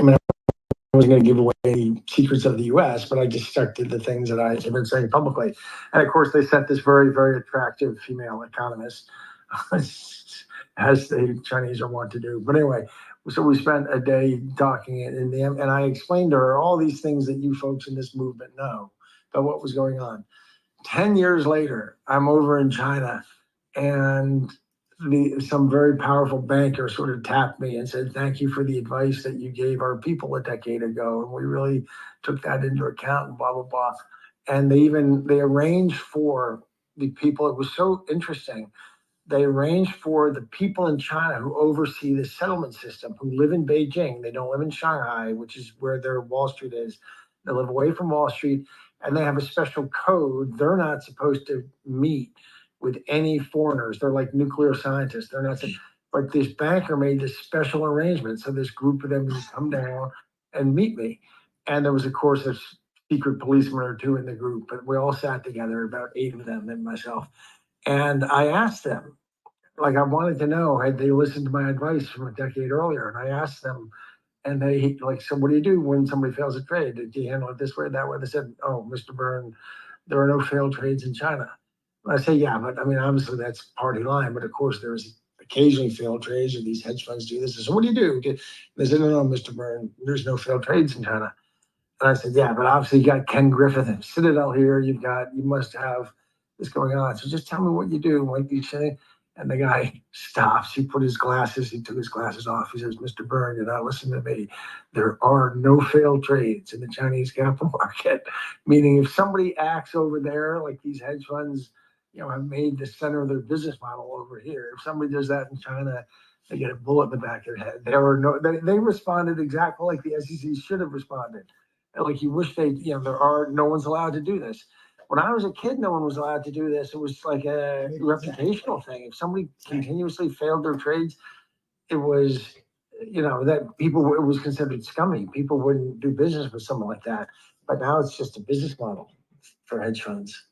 I mean, I wasn't going to give away any secrets of the US, but I just stuck to the things that I had been saying publicly. And of course, they sent this very, very attractive female economist, as the Chinese are wont to do. But anyway, so we spent a day talking, and I explained to her all these things that you folks in this movement know about what was going on. 10 years later, I'm over in China, and some very powerful banker sort of tapped me and said, thank you for the advice that you gave our people a decade ago. And we really took that into account and blah, blah, blah. And they arranged for the people. It was so interesting. They arranged for the people in China who oversee the settlement system, who live in Beijing. They don't live in Shanghai, which is where their Wall Street is. They live away from Wall Street, and they have a special code. They're not supposed to meet with any foreigners. They're like nuclear scientists. They're not, but this banker made this special arrangement. So this group of them would come down and meet me. And there was, of course, a secret policeman or two in the group, but we all sat together, about 8 of them and myself. And I asked them, I wanted to know, had they listened to my advice from a decade earlier? And I asked them, and they so what do you do when somebody fails a trade? Do you handle it this way, that way? They said, oh, Mr. Byrne, there are no failed trades in China. I say, yeah, but I mean, obviously that's party line, but of course there's occasionally failed trades, or these hedge funds do this. So what do you do? They said, no, Mr. Byrne, there's no failed trades in China. And I said, yeah, but obviously you got Ken Griffith and Citadel here. You must have this going on. So just tell me what you do. What you say? And the guy stops. He took his glasses off. He says, Mr. Byrne, you're not listening to me. There are no failed trades in the Chinese capital market. Meaning if somebody acts over there, like these hedge funds, have made the center of their business model over here. If somebody does that in China, they get a bullet in the back of their head. They responded exactly like the SEC should have responded. Like you wish no one's allowed to do this. When I was a kid, no one was allowed to do this. It was like a reputational thing. If somebody continuously failed their trades, it was, that people, it was considered scummy. People wouldn't do business with someone like that. But now it's just a business model for hedge funds.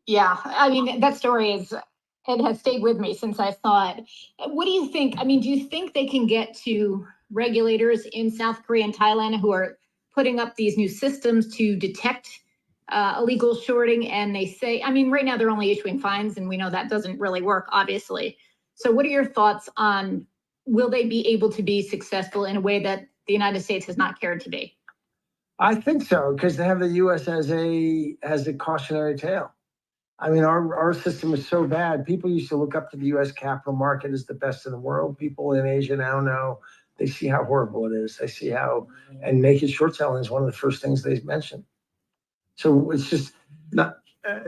Yeah, I mean, that story it has stayed with me since I saw it. What do you think? I mean, do you think they can get to regulators in South Korea and Thailand who are putting up these new systems to detect illegal shorting? And they say, I mean, right now they're only issuing fines, and we know that doesn't really work, obviously. So what are your thoughts on, will they be able to be successful in a way that the United States has not cared to be? I think so, because they have the US as a cautionary tale. I mean, our system is so bad. People used to look up to the US capital market as the best in the world. People in Asia now know, they see how horrible it is. They see how, and naked short selling is one of the first things they mention. So it's just not,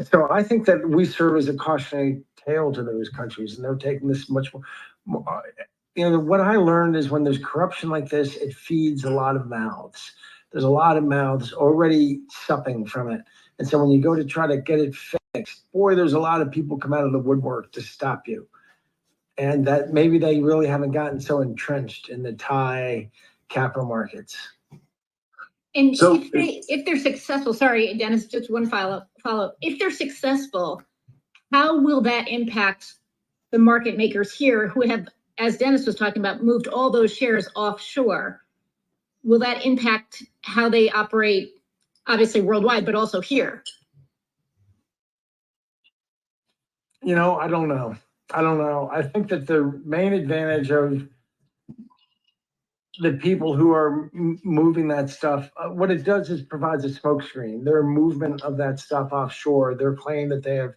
so I think that we serve as a cautionary tale to those countries, and they're taking this much more, what I learned is when there's corruption like this, it feeds a lot of mouths. There's a lot of mouths already supping from it. And so when you go to try to get it fixed, boy, there's a lot of people come out of the woodwork to stop you. And that maybe they really haven't gotten so entrenched in the Thai capital markets. And So- if they're successful, sorry, Dennis, just one follow-up. If they're successful, how will that impact the market makers here who have, as Dennis was talking about, moved all those shares offshore? Will that impact how they operate, obviously worldwide, but also here? I don't know. I think that the main advantage of the people who are moving that stuff, what it does is provides a smokescreen. Their movement of that stuff offshore, they're claiming that they have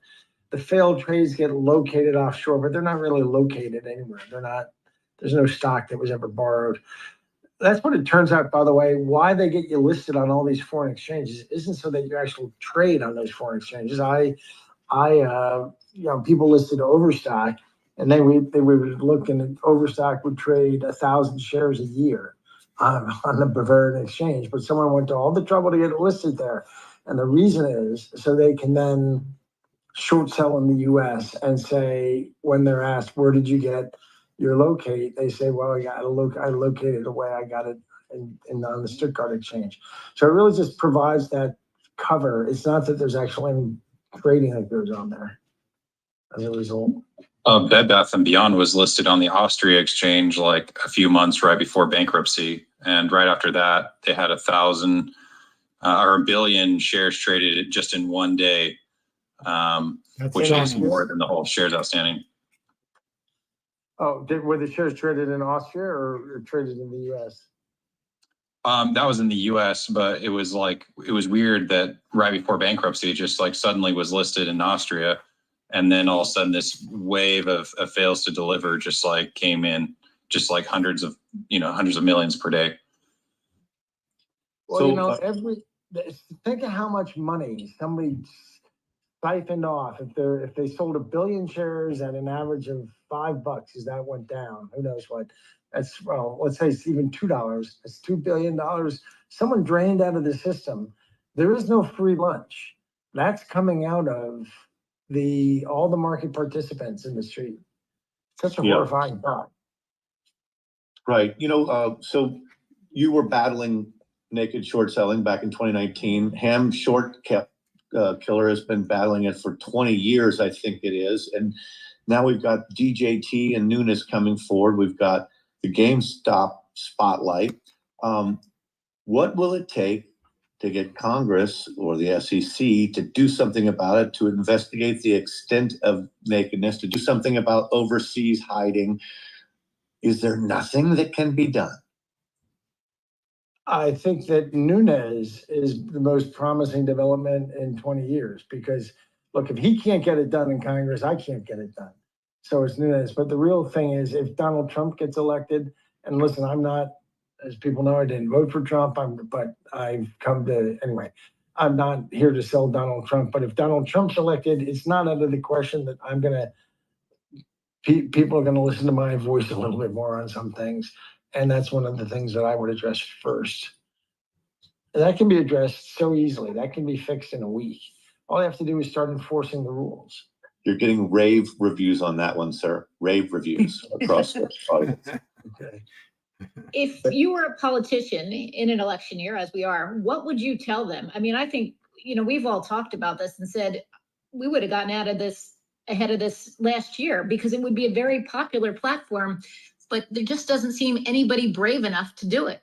the failed trades get located offshore, but they're not really located anywhere. There's no stock that was ever borrowed. That's what it turns out, by the way, why they get you listed on all these foreign exchanges isn't so that you actually trade on those foreign exchanges. People listed Overstock, and they would look, and Overstock would trade 1,000 shares a year on the Bavarian exchange, but someone went to all the trouble to get it listed there. And the reason is so they can then short sell in the US and say, when they're asked, where did you get your locate? They say, well, I located the way I got it on the Stuttgart exchange. So it really just provides that cover. It's not that there's actually any trading that goes on there as a result. Bed Bath & Beyond was listed on the Austria exchange like a few months right before bankruptcy. And right after that, they had 1,000 or 1 billion shares traded just in one day, which is more than the whole shares outstanding. Oh, were the shares traded in Austria or traded in the US? That was in the US, but it was weird that right before bankruptcy, it just like suddenly was listed in Austria. And then all of a sudden this wave of fails to deliver just like came in, just like hundreds of millions per day. Well, think of how much money somebody siphoned off. If they sold 1 billion shares at an average of $5 as that went down, who knows what? That's, well, let's say it's even $2. It's $2 billion. Someone drained out of the system. There is no free lunch. That's coming out of all the market participants in the street. Such a horrifying thought. Right. So you were battling naked short selling back in 2019. Ham short killer has been battling it for 20 years, I think it is. And now we've got DJT and Nunes coming forward. We've got the GameStop spotlight. What will it take to get Congress or the SEC to do something about it, to investigate the extent of nakedness, to do something about overseas hiding? Is there nothing that can be done? I think that Nunes is the most promising development in 20 years because, look, if he can't get it done in Congress, I can't get it done. So it's Nunes. But the real thing is if Donald Trump gets elected, and listen, I'm not, as people know, I didn't vote for Trump, but I've come to, anyway, I'm not here to sell Donald Trump. But if Donald Trump's elected, it's not out of the question that people are going to listen to my voice a little bit more on some things. And that's one of the things that I would address first. And that can be addressed so easily. That can be fixed in a week. All you have to do is start enforcing the rules. You're getting rave reviews on that one, sir. Rave reviews across the audience. Okay. If you were a politician in an election year, as we are, what would you tell them? I mean, I think, we've all talked about this and said we would have gotten out of this ahead of this last year because it would be a very popular platform, but there just doesn't seem anybody brave enough to do it.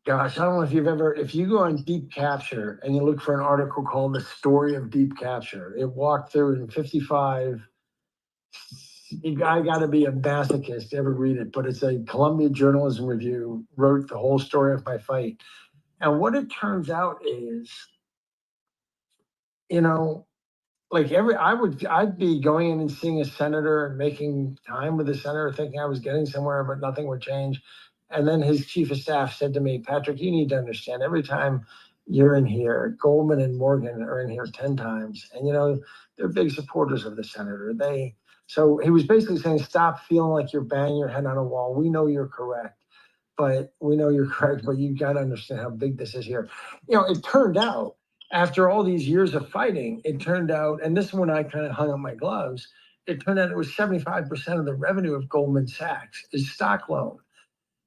Gosh, I don't know if you go on Deep Capture and you look for an article called The Story of Deep Capture, it walked through in 55 you gotta be a masochist to ever read it, but it's a Columbia Journalism Review wrote the whole story of my fight. And what it turns out is, you know, like I'd be going in and seeing a senator and making time with the senator, thinking I was getting somewhere, but nothing would change. And then his chief of staff said to me, Patrick, you need to understand, every time you're in here, Goldman and Morgan are in here 10 times. And, you know, they're big supporters of the senator. So he was basically saying, stop feeling like you're banging your head on a wall. We know you're correct, but you got to understand how big this is here. You know, it turned out, after all these years of fighting, it turned out, and this is when I kind of hung up my gloves, it turned out it was 75% of the revenue of Goldman Sachs is stock loan.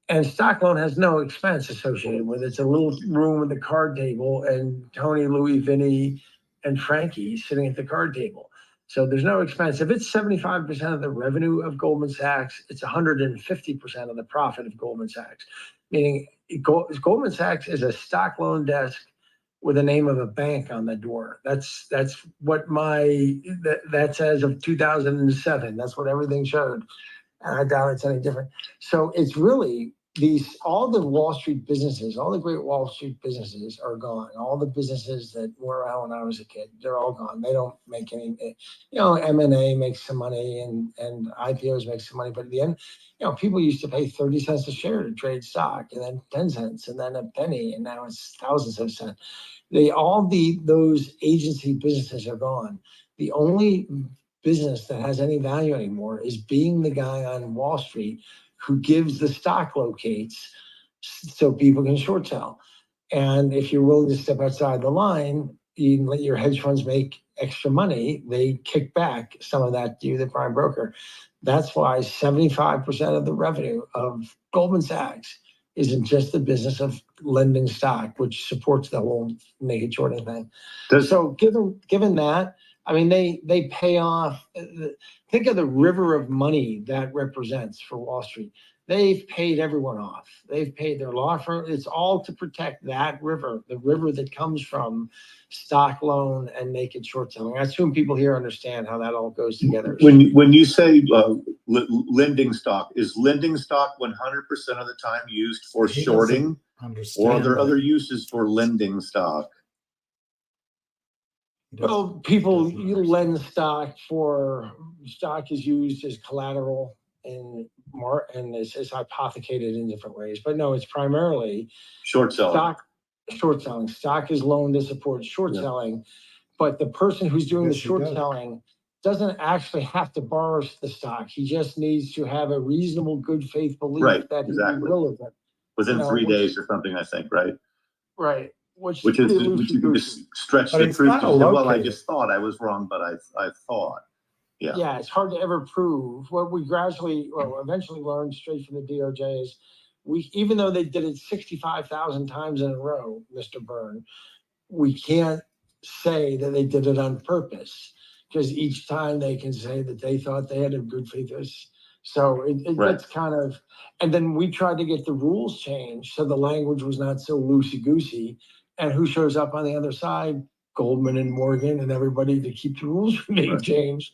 And stock loan has no expense associated with it. It's a little room with a card table and Tony, Louie, Vinny, and Frankie sitting at the card table. So there's no expense. If it's 75% of the revenue of Goldman Sachs, it's 150% of the profit of Goldman Sachs. Meaning Goldman Sachs is a stock loan desk with the name of a bank on the door. That's what that's as of 2007. That's what everything showed. And I doubt it's any different. So it's really all the Wall Street businesses, all the great Wall Street businesses are gone. All the businesses that were around when I was a kid, they're all gone. They don't make any, you know, M&A makes some money and IPOs make some money. But at the end, you know, people used to pay 30 cents a share to trade stock, and then 10 cents, and then a penny, and now it's thousands of cents. Those agency businesses are gone. The only business that has any value anymore is being the guy on Wall Street who gives the stock locates so people can short sell. And if you're willing to step outside the line, you let your hedge funds make extra money, they kick back some of that to you, the prime broker. That's why 75% of the revenue of Goldman Sachs is in just the business of lending stock, which supports the whole naked shorting thing. So given that, I mean, they pay off. Think of the river of money that represents for Wall Street. They've paid everyone off. They've paid their law firm. It's all to protect that river, the river that comes from stock loan and naked short selling. I assume people here understand how that all goes together. When you say lending stock, is lending stock 100% of the time used for shorting, or are there other uses for lending stock? Well, you lend stock stock is used as collateral and it's hypothecated in different ways. But no, it's primarily short selling. Short selling. Stock is loaned to support short selling, but the person who's doing the short selling doesn't actually have to borrow the stock. He just needs to have a reasonable good faith belief that he's relevant. Within 3 days or something, I think, right? Right. Which you can just stretch the truth. Well, I just thought I was wrong, but I thought. Yeah, it's hard to ever prove. What we eventually learned straight from the DOJ is even though they did it 65,000 times in a row, Mr. Byrne, we can't say that they did it on purpose, because each time they can say that they thought they had a good faith. So it's kind of, and then we tried to get the rules changed so the language was not so loosey-goosey. And who shows up on the other side? Goldman and Morgan and everybody to keep the rules from being changed.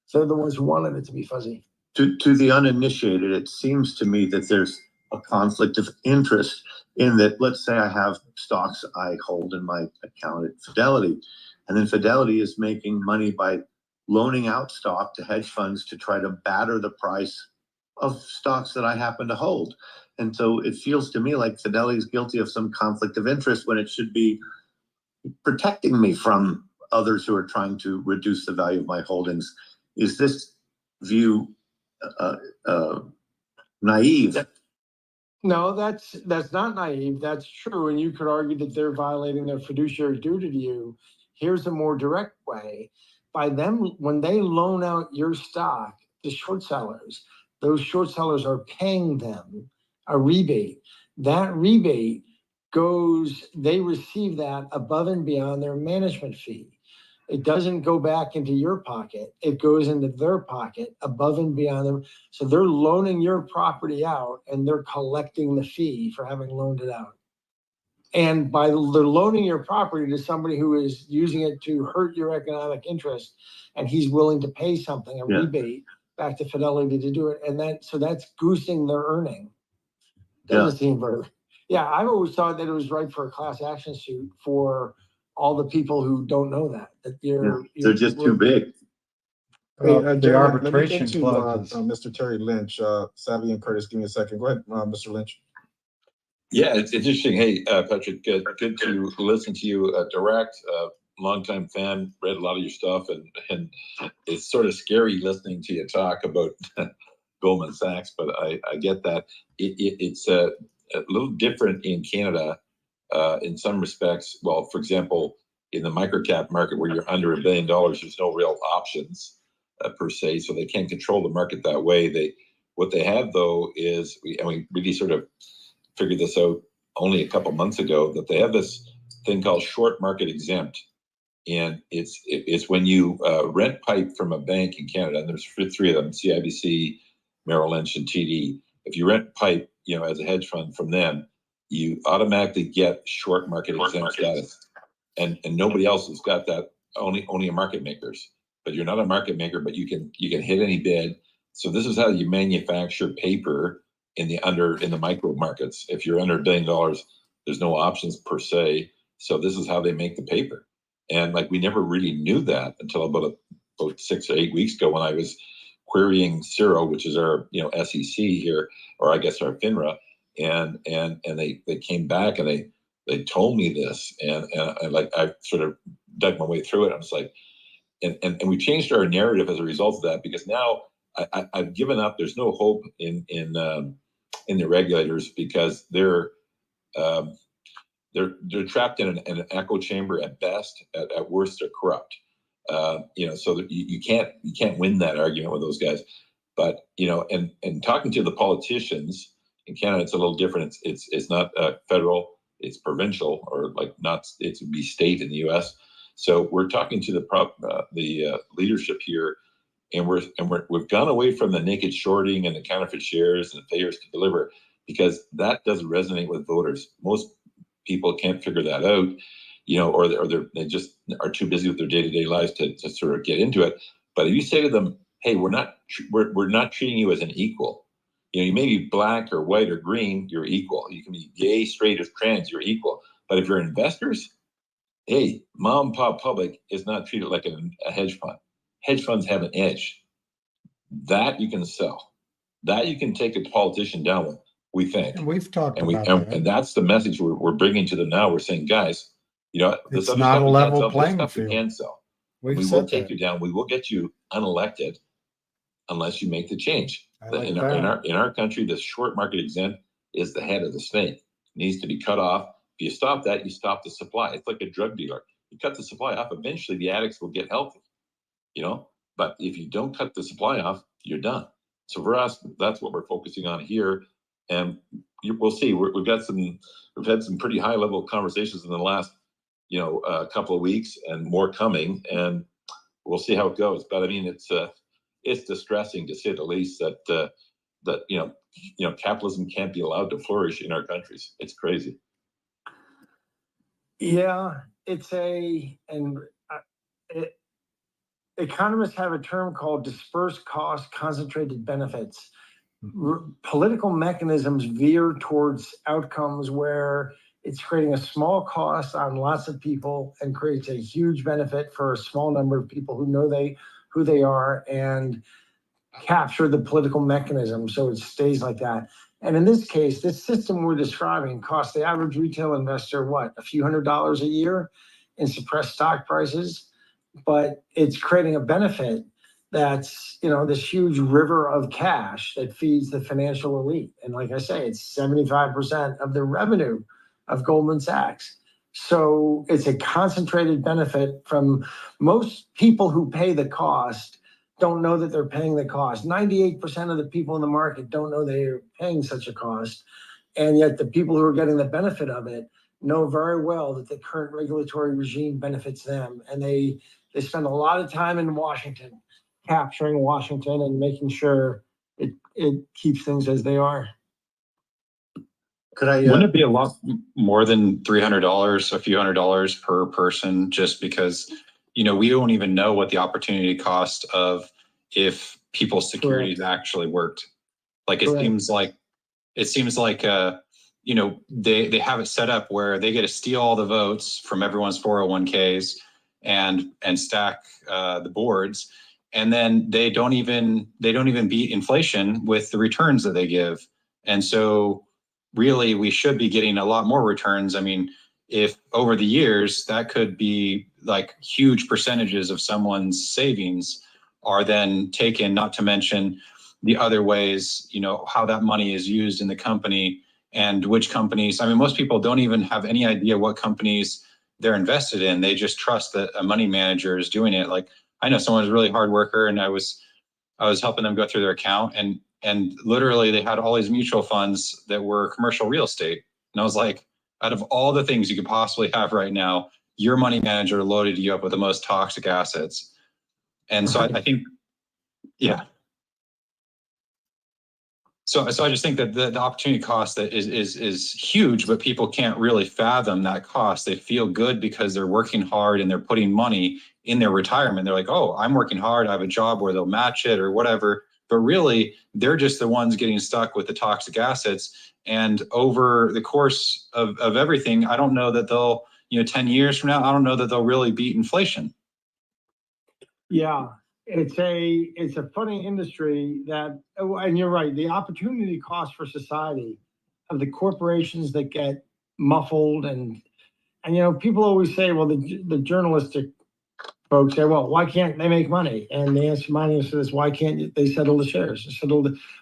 So they're the ones who wanted it to be fuzzy. To the uninitiated, it seems to me that there's a conflict of interest in that. Let's say I have stocks I hold in my account at Fidelity, and then Fidelity is making money by loaning out stock to hedge funds to try to batter the price of stocks that I happen to hold. And so it feels to me like Fidelity is guilty of some conflict of interest when it should be protecting me from others who are trying to reduce the value of my holdings. Is this view naive? No, that's not naive. That's true. And you could argue that they're violating their fiduciary duty to you. Here's a more direct way. When they loan out your stock to short sellers, those short sellers are paying them a rebate. That rebate they receive that above and beyond their management fee. It doesn't go back into your pocket. It goes into their pocket above and beyond them. So they're loaning your property out and they're collecting the fee for having loaned it out. And by loaning your property to somebody who is using it to hurt your economic interest, and he's willing to pay something, a rebate, back to Fidelity to do it. And so that's goosing their earning. Doesn't seem very, I've always thought that it was right for a class action suit for all the people who don't know that They're just too big. The arbitration let me clauses. Mr. Terry Lynch, Savvy and Curtis, give me a second. Go ahead, Mr. Lynch. Yeah, it's interesting. Hey, Patrick, good to listen to you direct. Longtime fan, read a lot of your stuff, and it's sort of scary listening to you talk about Goldman Sachs, but I get that. It's a little different in Canada in some respects. Well, for example, in the microcap market where you're under $1 billion, there's no real options per se, so they can't control the market that way. What they have though is we really sort of figured this out only a couple months ago, that they have this thing called short market exempt, and it's when you rent pipe from a bank in Canada, and there's three of them: CIBC, Merrill Lynch, and TD. If you rent pipe, as a hedge fund from them, you automatically get short market exempt status, and nobody else has got that. Only market makers. But you're not a market maker, but you can hit any bid. So this is how you manufacture paper in the micro markets. If you're under $1 billion, there's no options per se. So this is how they make the paper. And we never really knew that until about 6 or 8 weeks ago when I was querying Ciro, which is our SEC here, or I guess our FINRA, and they came back and they told me this, and I sort of dug my way through it. I was like, and we changed our narrative as a result of that, because now I've given up. There's no hope in the regulators, because they're trapped in an echo chamber at best. At worst, they're corrupt. So that you can't win that argument with those guys. But and talking to the politicians in Canada, it's a little different. It's not federal. It's provincial, or it would be state in the U.S. So we're talking to the leadership here, and we've gone away from the naked shorting and the counterfeit shares and the failures to deliver, because that doesn't resonate with voters. Most people can't figure that out, or they just are too busy with their day-to-day lives to sort of get into it. But if you say to them, "Hey, we're not treating you as an equal. You may be black or white or green, you're equal. You can be gay, straight, or trans, you're equal. But if you're investors, hey, mom and pop public is not treated like a hedge fund. Hedge funds have an edge. That you can sell. That you can take a politician down with, we think. And we've talked about that. And that's the message we're bringing to them now. We're saying, guys, this it's other not stuff a we level can't sell, playing this stuff field. we can sell. We will take you down. We will get you unelected unless you make the change. In our country, the short market exempt is the head of the snake. It needs to be cut off. If you stop that, you stop the supply. It's like a drug dealer. You cut the supply off, eventually the addicts will get healthy, But if you don't cut the supply off, you're done. So for us, that's what we're focusing on here. And we'll see. We've had some pretty high level conversations in the last, couple of weeks, and more coming, and we'll see how it goes. But I mean, it's distressing, to say the least, that capitalism can't be allowed to flourish in our countries. It's crazy. Yeah, economists have a term called dispersed cost, concentrated benefits. Political mechanisms veer towards outcomes where it's creating a small cost on lots of people and creates a huge benefit for a small number of people who know who they are and capture the political mechanism, so it stays like that. And in this case, this system we're describing costs the average retail investor, a few $100s a year in suppressed stock prices, but it's creating a benefit that's, this huge river of cash that feeds the financial elite. And like I say, it's 75% of the revenue of Goldman Sachs. So it's a concentrated benefit from most people who pay the cost. Don't know that they're paying the cost. 98% of the people in the market don't know they're paying such a cost. And yet the people who are getting the benefit of it know very well that the current regulatory regime benefits them. And they spend a lot of time in Washington, capturing Washington and making sure it keeps things as they are. Wouldn't it be a lot more than $300, a few $100s per person, just because, we don't even know what the opportunity cost of if people's securities actually worked. Like it seems like you know, they have it set up where they get to steal all the votes from everyone's 401ks and stack the boards, and then they don't even beat inflation with the returns that they give. And so really we should be getting a lot more returns. I mean, if over the years that could be like huge percentages of someone's savings are then taken, not to mention the other ways, you know, how that money is used in the company and which companies. I mean, most people don't even have any idea what companies they're invested in. They just trust that a money manager is doing it. Like I know someone who's a really hard worker, and I was helping them go through their account, and literally they had all these mutual funds that were commercial real estate. And I was like, out of all the things you could possibly have right now, your money manager loaded you up with the most toxic assets. And so I think, yeah. So I just think that the opportunity cost that is huge, but people can't really fathom that cost. They feel good because they're working hard and they're putting money in their retirement. They're like, oh, I'm working hard. I have a job where they'll match it or whatever. But really, they're just the ones getting stuck with the toxic assets. And over the course of everything, I don't know that they'll, 10 years from now, I don't know that they'll really beat inflation. Yeah. It's a funny industry that, and you're right, the opportunity cost for society of the corporations that get muffled and people always say, well, the journalistic folks say, well, why can't they make money? And my answer is, why can't they settle the shares?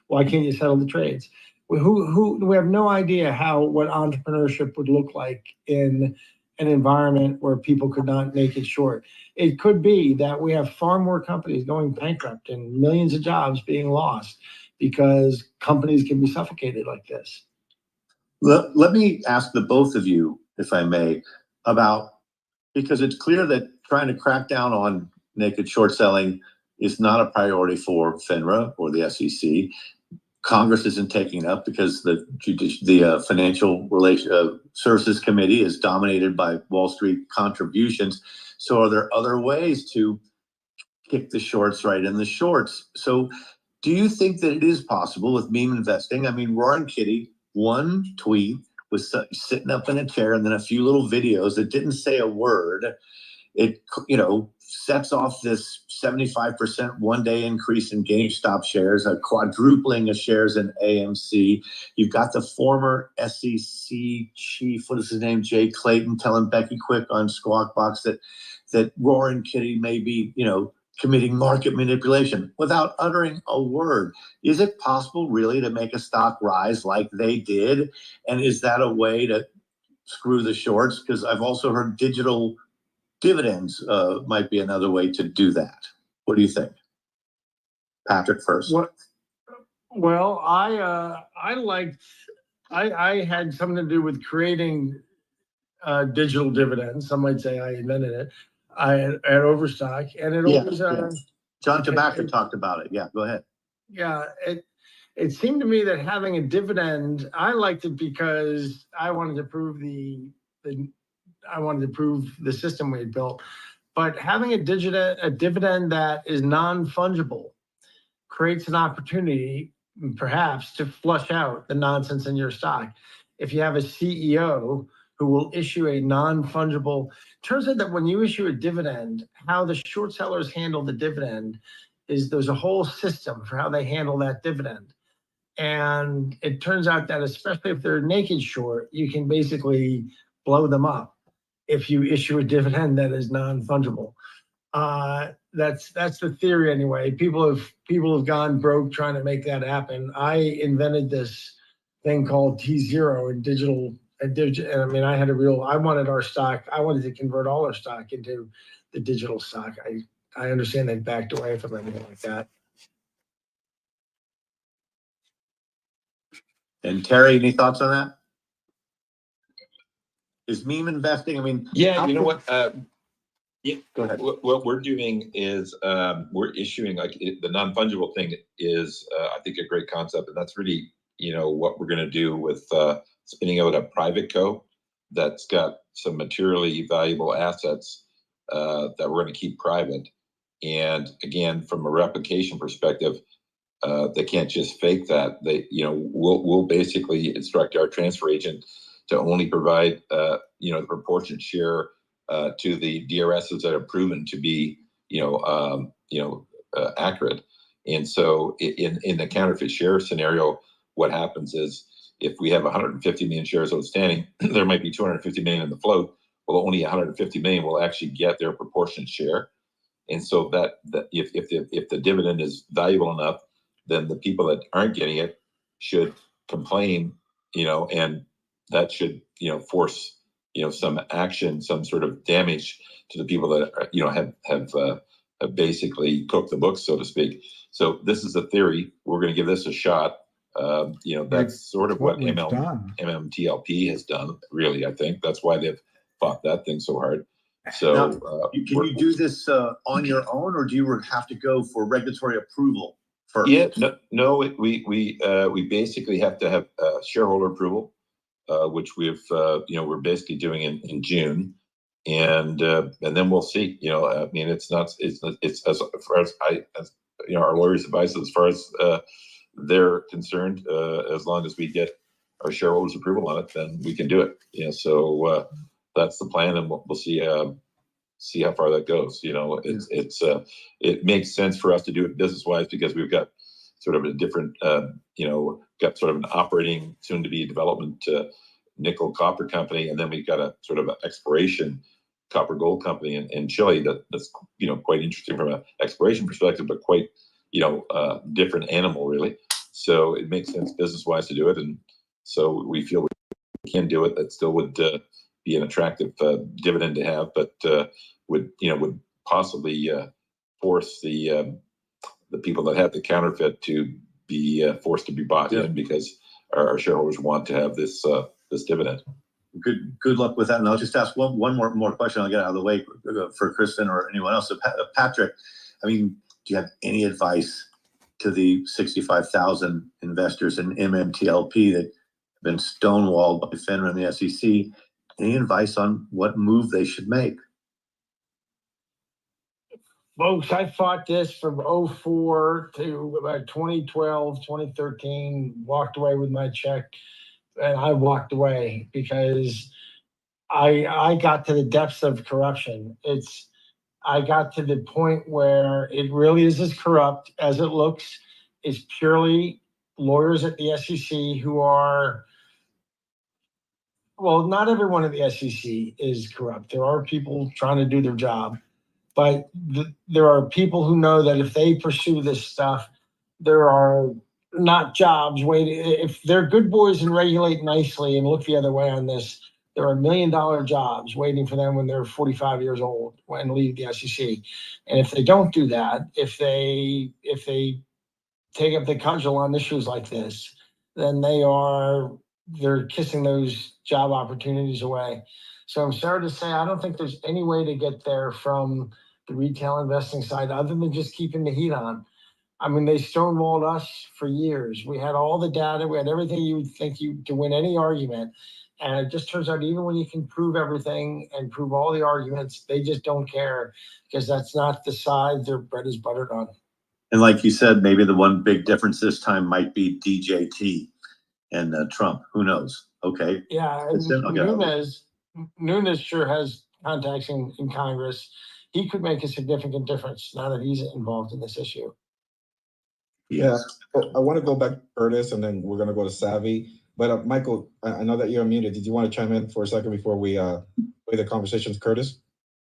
Why can't you settle the trades? We have no idea what entrepreneurship would look like in an environment where people could not make it short. It could be that we have far more companies going bankrupt and millions of jobs being lost because companies can be suffocated like this. Let me ask the both of you, if I may, because it's clear that trying to crack down on naked short selling is not a priority for FINRA or the SEC. Congress isn't taking it up because the Financial Services Committee is dominated by Wall Street contributions. So are there other ways to kick the shorts right in the shorts? So do you think that it is possible with meme investing? I mean, Roaring Kitty, one tweet was sitting up in a chair and then a few little videos that didn't say a word. It, sets off this 75% one-day increase in GameStop shares, a quadrupling of shares in AMC. You've got the former SEC chief, what is his name, Jay Clayton, telling Becky Quick on Squawk Box that Roaring Kitty may be, committing market manipulation without uttering a word. Is it possible really to make a stock rise like they did? And is that a way to screw the shorts? Because I've also heard digital dividends might be another way to do that. What do you think? Patrick first. Well, I had something to do with creating digital dividends. Some might say I invented it. At Overstock, and it always. John Tobacco talked about it. Yeah, go ahead. Yeah, it seemed to me that having a dividend, I liked it because I wanted to prove the system we had built. But having a dividend that is non-fungible creates an opportunity, perhaps, to flush out the nonsense in your stock. If you have a CEO who will issue a non-fungible, turns out that when you issue a dividend, how the short sellers handle the dividend is there's a whole system for how they handle that dividend. And it turns out that especially if they're naked short, you can basically blow them up if you issue a dividend that is non-fungible. That's the theory anyway. People have gone broke trying to make that happen. I invented this thing called T0 in digital. I mean, I wanted our stock. I wanted to convert all our stock into the digital stock. I understand they backed away from anything like that. And Terry, any thoughts on that? Is meme investing? I mean, yeah, you know what? Yeah, go ahead. What we're doing is we're issuing the non-fungible thing is I think a great concept, and that's really what we're going to do with spinning out a private co that's got some materially valuable assets that we're going to keep private. And again, from a replication perspective, they can't just fake that. We'll basically instruct our transfer agent to only provide, the proportionate share to the DRSs that are proven to be, accurate. And so in the counterfeit share scenario, what happens is if we have 150 million shares outstanding, there might be 250 million in the float. Well, only 150 million will actually get their proportionate share. And so that if the dividend is valuable enough, then the people that aren't getting it should complain, and that should, force, some action, some sort of damage to the people that are, have basically cooked the books, so to speak. So this is a theory. We're going to give this a shot. That's sort of what we've done. MMTLP has done. Really, I think that's why they've fought that thing so hard. So Now, can you do this on your own, or do you have to go for regulatory approval first? Yeah, no, we basically have to have shareholder approval, which we're basically doing in June, and then we'll see. I mean, it's as far as our lawyers' advice, as far as they're concerned, as long as we get our shareholders' approval on it, then we can do it. So that's the plan, and we'll see how far that goes. It makes sense for us to do it business-wise because we've got sort of a different, got sort of an operating, soon-to-be development nickel copper company, and then we've got a sort of an exploration copper gold company in Chile that's quite interesting from an exploration perspective, but quite different animal really. So it makes sense business-wise to do it, and so we feel we can do it. That still would be an attractive dividend to have, but would possibly force the people that have the counterfeit to be forced to be bought in because our shareholders want to have this dividend. Good luck with that. And I'll just ask one more question. I'll get out of the way for Kristen or anyone else. So Patrick, I mean, do you have any advice to the 65,000 investors in MMTLP that have been stonewalled by FINRA and the SEC? Any advice on what move they should make? Folks, I fought this from 2004 to about 2012, 2013, walked away with my check, and I walked away because I got to the depths of corruption. I got to the point where it really is as corrupt as it looks. It's purely lawyers at the SEC who are, well, not everyone at the SEC is corrupt. There are people trying to do their job, but there are people who know that if they pursue this stuff, there are not jobs waiting. If they're good boys and regulate nicely and look the other way on this, there are $1 million jobs waiting for them when they're 45 years old and leave the SEC. And if they don't do that, if they take up the cudgel on issues like this, then they're kissing those job opportunities away. So I'm sorry to say, I don't think there's any way to get there from the retail investing side other than just keeping the heat on. I mean, they stonewalled us for years. We had all the data. We had everything you would think to win any argument. And it just turns out even when you can prove everything and prove all the arguments, they just don't care because that's not the side their bread is buttered on. And like you said, maybe the one big difference this time might be DJT and Trump. Who knows? Okay. Yeah, and Nunes sure has contacts in Congress. He could make a significant difference now that he's involved in this issue. Yeah, I want to go back to Curtis, and then we're going to go to Savvy. But Michael, I know that you're muted. Did you want to chime in for a second before we play the conversation with Curtis?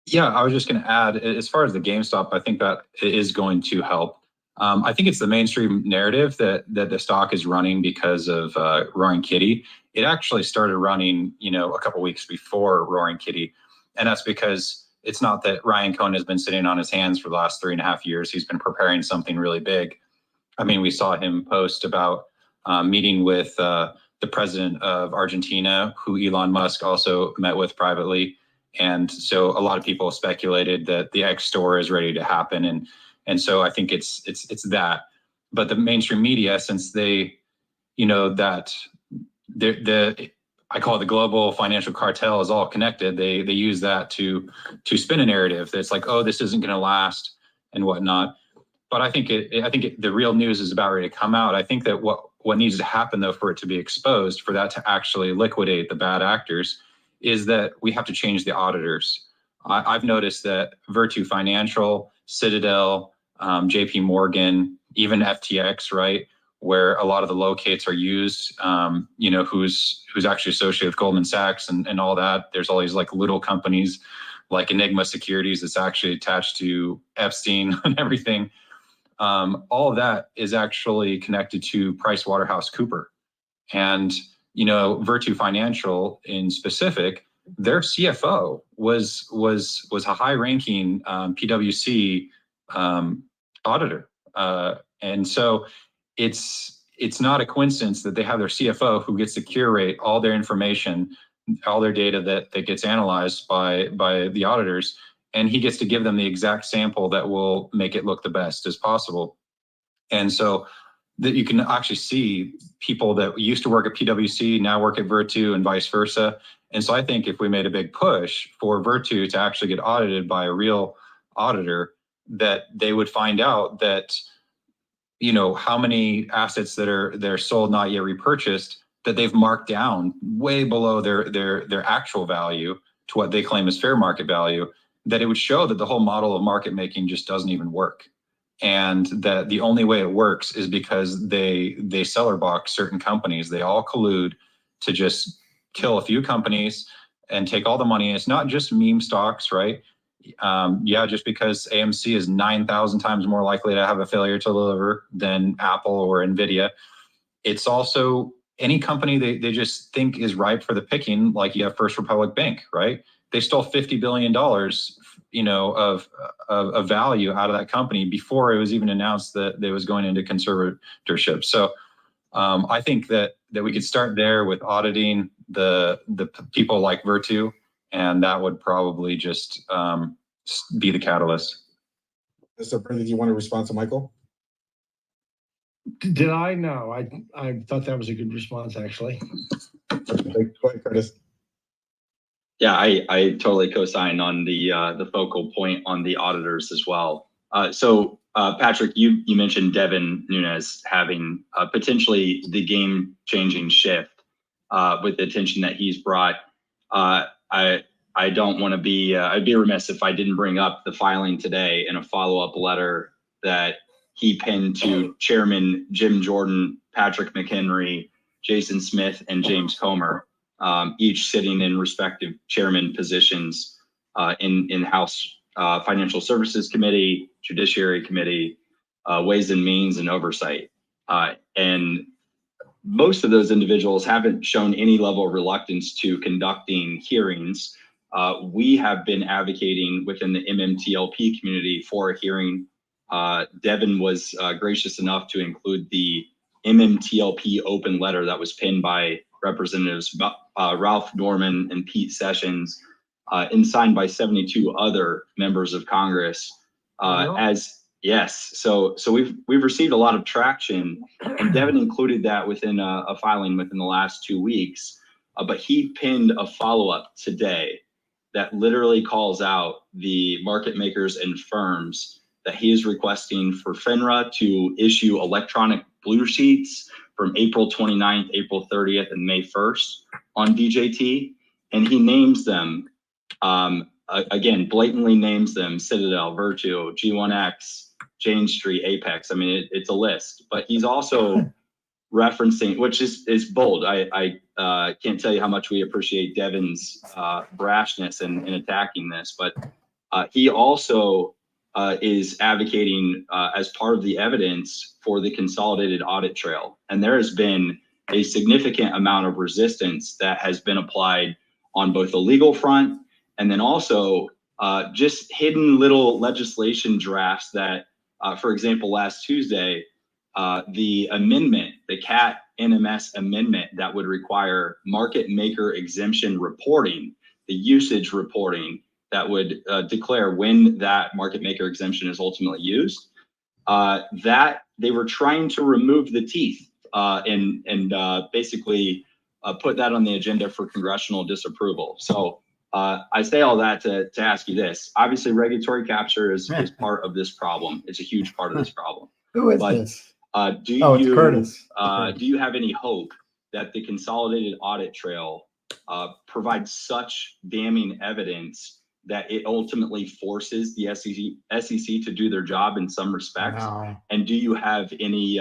Yeah, I was just going to add, as far as the GameStop, I think that is going to help. I think it's the mainstream narrative that the stock is running because of Roaring Kitty. It actually started running, a couple weeks before Roaring Kitty, and that's because it's not that Ryan Cohn has been sitting on his hands for the last 3.5 years. He's been preparing something really big. I mean, we saw him post about meeting with the president of Argentina, who Elon Musk also met with privately. And so a lot of people speculated that the X store is ready to happen. And so I think it's that. But the mainstream media, since they, that I call it the global financial cartel is all connected. They use that to spin a narrative that's like, oh, this isn't going to last. and whatnot. But I think the real news is about ready to come out. I think that what needs to happen though for it to be exposed, for that to actually liquidate the bad actors, is that we have to change the auditors. I've noticed that Virtu Financial, Citadel, JP Morgan, even FTX, right, where a lot of the locates are used, who's actually associated with Goldman Sachs and all that. There's all these like little companies like Enigma Securities that's actually attached to Epstein and everything. All of that is actually connected to PricewaterhouseCoopers. And, Virtu Financial in specific, their CFO was a high-ranking PwC auditor. And so it's not a coincidence that they have their CFO who gets to curate all their information, all their data that gets analyzed by the auditors, and he gets to give them the exact sample that will make it look the best as possible. And so that you can actually see people that used to work at PwC now work at Virtu and vice versa. And so I think if we made a big push for Virtu to actually get audited by a real auditor, that they would find out that, how many assets that are sold, not yet repurchased, that they've marked down way below their actual value to what they claim is fair market value, that it would show that the whole model of market making just doesn't even work. And that the only way it works is because they seller box certain companies. They all collude to just kill a few companies and take all the money. It's not just meme stocks, right? Just because AMC is 9,000 times more likely to have a failure to deliver than Apple or Nvidia. It's also any company they just think is ripe for the picking, like you have First Republic Bank, right? They stole $50 billion, of value out of that company before it was even announced that they was going into conservatorship. So I think that we could start there with auditing the people like Virtu, and that would probably just be the catalyst. Mr. Byrne, did you want to respond to Michael? Did I? No, I thought that was a good response, actually. Okay, go ahead, Curtis. Yeah, I totally co-sign on the focal point on the auditors as well. So Patrick, you mentioned Devin Nunes having potentially the game-changing shift with the attention that he's brought. I don't want to be, I'd be remiss if I didn't bring up the filing today in a follow-up letter that he penned to Chairman Jim Jordan, Patrick McHenry, Jason Smith, and James Comer, each sitting in respective chairman positions in House Financial Services Committee, Judiciary Committee, Ways and Means, and Oversight. And most of those individuals haven't shown any level of reluctance to conducting hearings. We have been advocating within the MMTLP community for a hearing. Devin was gracious enough to include the MMTLP open letter that was penned by Representatives Ralph Norman and Pete Sessions and signed by 72 other members of Congress. So we've received a lot of traction, and Devin included that within a filing within the last 2 weeks. But he pinned a follow-up today that literally calls out the market makers and firms that he is requesting for FINRA to issue electronic blue sheets from April 29th, April 30th, and May 1st on DJT. And he names them, again, blatantly names them: Citadel, Virtu, G1X, Jane Street, Apex. I mean, it's a list, but he's also referencing, which is bold. I can't tell you how much we appreciate Devin's brashness in attacking this, but he also is advocating as part of the evidence for the consolidated audit trail. And there has been a significant amount of resistance that has been applied on both the legal front and then also just hidden little legislation drafts that, for example, last Tuesday, the amendment, the CAT NMS amendment that would require market maker exemption reporting, the usage reporting that would declare when that market maker exemption is ultimately used, that they were trying to remove the teeth and basically put that on the agenda for congressional disapproval. So I say all that to ask you this. Obviously, regulatory capture is part of this problem. It's a huge part of this problem. Who is But, this? Do It's Curtis. do you have any hope that the consolidated audit trail provides such damning evidence that it ultimately forces the SEC to do their job in some respects? No. And do you have any,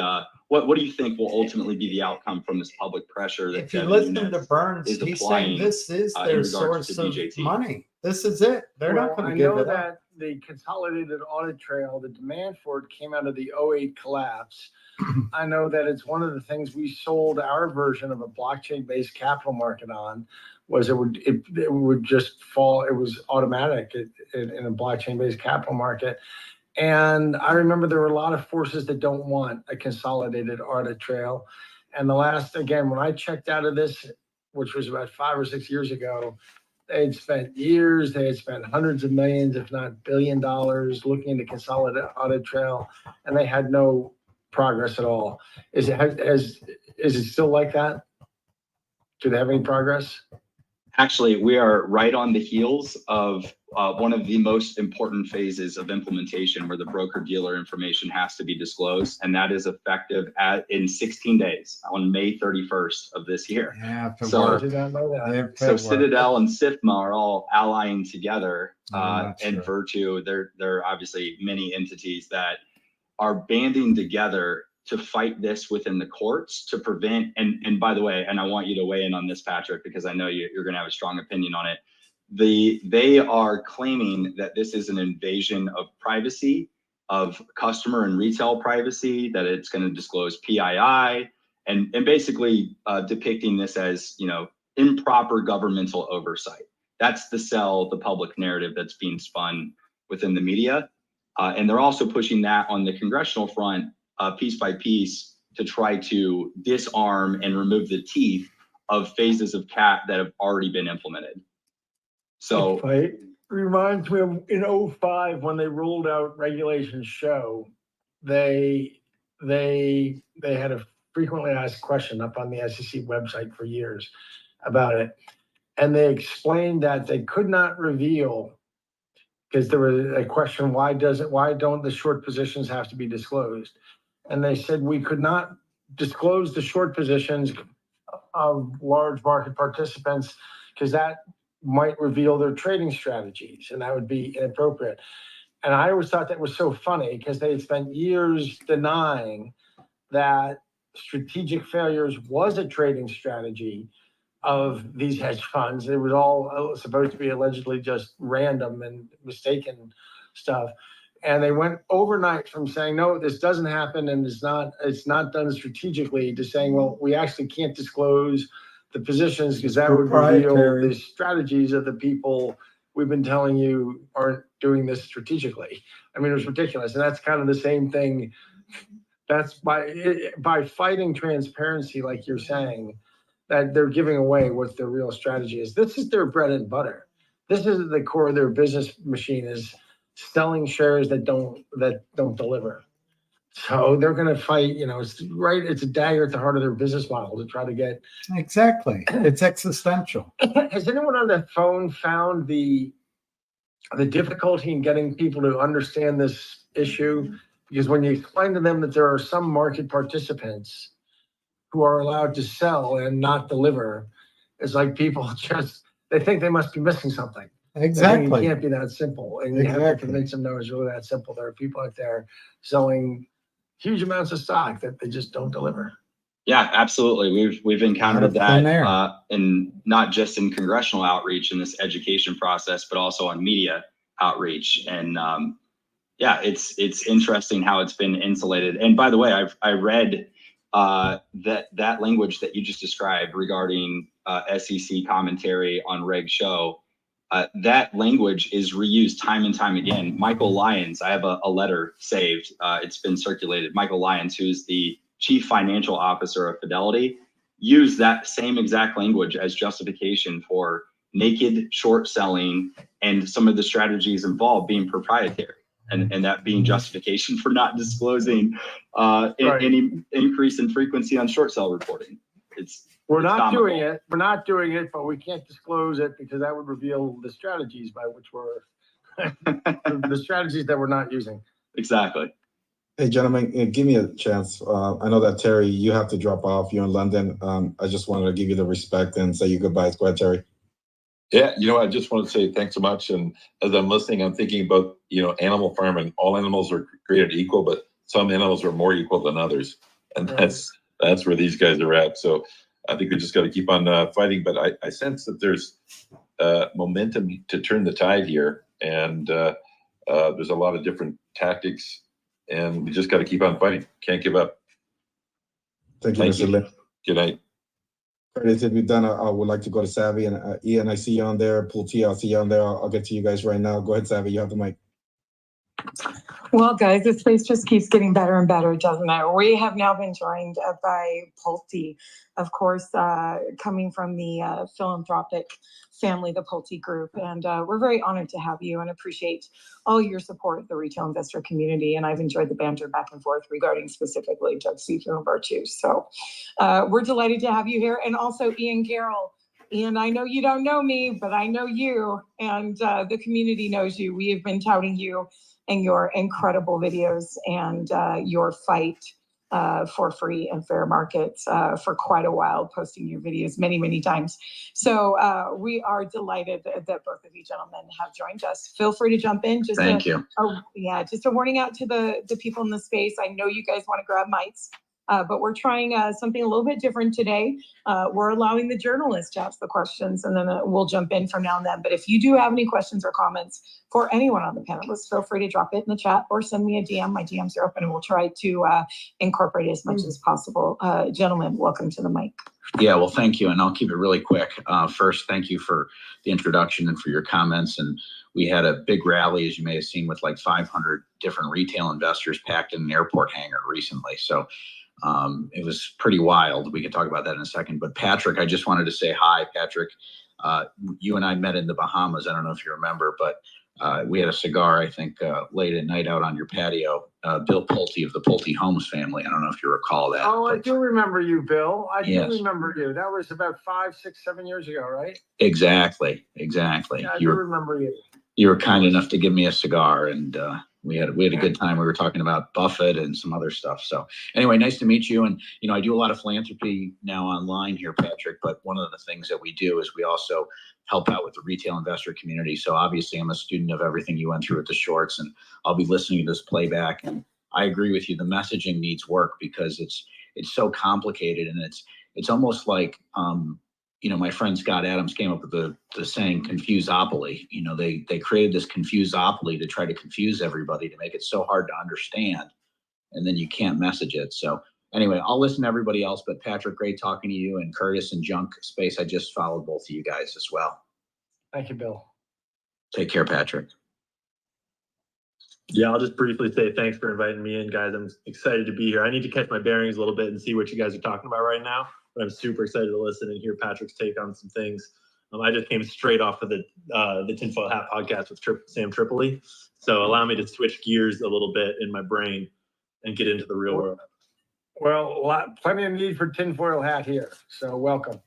what do you think will ultimately be the outcome from this public pressure that If you Devin listen Nunes to Burns, is he's applying, saying this is in their regards source to of DJT? money. This is it. They're not Well, going I to give know it up. that the consolidated audit trail, the demand for it came out of the '08 collapse. I know that it's one of the things we sold our version of a blockchain-based capital market on, was it would just fall. It was automatic in a blockchain-based capital market. And I remember there were a lot of forces that don't want a consolidated audit trail. And the last, again, when I checked out of this, which was about 5 or 6 years ago, they had spent years, they had spent hundreds of millions, if not $1 billion, looking into consolidated audit trail, and they had no progress at all. Is it still like that? Do they have any progress? Actually, we are right on the heels of one of the most important phases of implementation, where the broker-dealer information has to be disclosed, and that is effective in 16 days on May 31st of this year. Yeah, if it So- works. I did not know that. If So it Citadel works. and SIFMA are all allying together, I'm not and sure. Virtue. There are obviously many entities that are banding together to fight this within the courts to prevent. And by the way, and I want you to weigh in on this, Patrick, because I know you're going to have a strong opinion on it. They are claiming that this is an invasion of privacy, of customer and retail privacy, that it's going to disclose PII, and basically depicting this as, improper governmental oversight. That's the public narrative that's being spun within the media. And they're also pushing that on the congressional front, piece by piece, to try to disarm and remove the teeth of phases of CAT that have already been implemented. So It reminds me of in '05 when they rolled out Regulations Show, they had a frequently asked question up on the SEC website for years about it. And they explained that they could not reveal, because there was a question, why don't the short positions have to be disclosed? And they said, we could not disclose the short positions of large market participants because that might reveal their trading strategies, and that would be inappropriate. And I always thought that was so funny, because they had spent years denying that strategic failures was a trading strategy of these hedge funds. It was all supposed to be allegedly just random and mistaken stuff. And they went overnight from saying, no, this doesn't happen and it's not done strategically, to saying, well, we actually can't disclose the positions because that would reveal the strategies of the people we've been telling you aren't doing this strategically. I mean, it was ridiculous. And that's kind of the same thing. That's by fighting transparency, like you're saying, that they're giving away what their real strategy is. This is their bread and butter. This is the core of their business machine, is selling shares that don't deliver. So they're going to fight, it's a dagger at the heart of their business model to try to get. Exactly. It's existential. Has anyone on the phone found the difficulty in getting people to understand this issue? Because when you explain to them that there are some market participants who are allowed to sell and not deliver, it's like people they think they must be missing something. Exactly. It can't be that simple. And you have to convince them, no, it's really that simple. There are people out there selling huge amounts of stock that they just don't deliver. yeah, absolutely. We've encountered that, and not just in congressional outreach in this education process, but also on media outreach. And yeah, it's interesting how it's been insulated. And by the way, I read that language that you just described regarding SEC commentary on Reg Show. That language is reused time and time again. Michael Lyons, I have a letter saved. It's been circulated. Michael Lyons, who's the chief financial officer of Fidelity, used that same exact language as justification for naked short selling and some of the strategies involved being proprietary, and that being justification for not disclosing any increase in frequency on short sell reporting. We're It's not doing comical. it. We're not doing it, but we can't disclose it because that would reveal the strategies by which we're the strategies that we're not using. Exactly. Hey, gentlemen, give me a chance. I know that Terry, you have to drop off. You're in London. I just wanted to give you the respect and say your goodbyes. Go ahead, Terry. Yeah, I just want to say thanks so much. And as I'm listening, I'm thinking about, Animal Farm, and all animals are created equal, but some animals are more equal than others. And that's where these guys are at. So I think we just got to keep on fighting. But I sense that there's momentum to turn the tide here. And there's a lot of different tactics, and we just got to keep on fighting. Can't give up. Thank you, Mr. Lynn. Good night. Curtis, if we've done, I would like to go to Savvy, and Ian, I see you on there. Pool T, I'll see you on there. I'll get to you guys right now. Go ahead, Savvy, you have the mic. Well, guys, this space just keeps getting better and better, doesn't it? We have now been joined by Pulte, of course, coming from the philanthropic family, the Pulte Group. And we're very honored to have you and appreciate all your support of the retail investor community. And I've enjoyed the banter back and forth regarding specifically Doug Seafood and Virtue. So we're delighted to have you here. And also Ian Carroll. Ian, I know you don't know me, but I know you, and the community knows you. We have been touting you and your incredible videos and your fight for free and fair markets for quite a while, posting your videos many, many times. So we are delighted that both of you gentlemen have joined us. Feel free to jump in. Thank you. Just a warning out to the people in the space. I know you guys want to grab mics. But we're trying something a little bit different today. We're allowing the journalists to ask the questions, and then we'll jump in from now and then. But if you do have any questions or comments for anyone on the panelists, feel free to drop it in the chat or send me a DM. My DMs are open, and we'll try to incorporate as much as possible. Gentlemen, welcome to the mic. Yeah, well, thank you. And I'll keep it really quick. First, thank you for the introduction and for your comments. And we had a big rally, as you may have seen, with like 500 different retail investors packed in an airport hangar recently. So it was pretty wild. We can talk about that in a second. But Patrick, I just wanted to say hi, Patrick. You and I met in the Bahamas. I don't know if you remember, but we had a cigar, I think, late at night out on your patio. Bill Pulte of the Pulte Homes family. I don't know if you recall that. Oh, I do remember you, Bill. I Yes. do remember you. That was about 5, 6, 7 years ago, right? Exactly. Yeah, I do remember you. You were kind enough to give me a cigar, and we had a good time. We were talking about Buffett and some other stuff. So anyway, nice to meet you. And I do a lot of philanthropy now online here, Patrick. But one of the things that we do is we also help out with the retail investor community. So obviously, I'm a student of everything you went through with the shorts, and I'll be listening to this playback. And I agree with you. The messaging needs work because it's so complicated, and it's almost like my friend Scott Adams came up with the saying confusopoly. They created this confusopoly to try to confuse everybody, to make it so hard to understand, and then you can't message it. So anyway, I'll listen to everybody else, but Patrick, great talking to you, and Curtis and Junk Space. I just followed both of you guys as well. Thank you, Bill. Take care, Patrick. Yeah, I'll just briefly say thanks for inviting me in, guys. I'm excited to be here. I need to catch my bearings a little bit and see what you guys are talking about right now. But I'm super excited to listen and hear Patrick's take on some things. I just came straight off of the Tinfoil Hat podcast with Sam Tripoli. So allow me to switch gears a little bit in my brain and get into the real world. Well, plenty of need for tinfoil hat here. So welcome.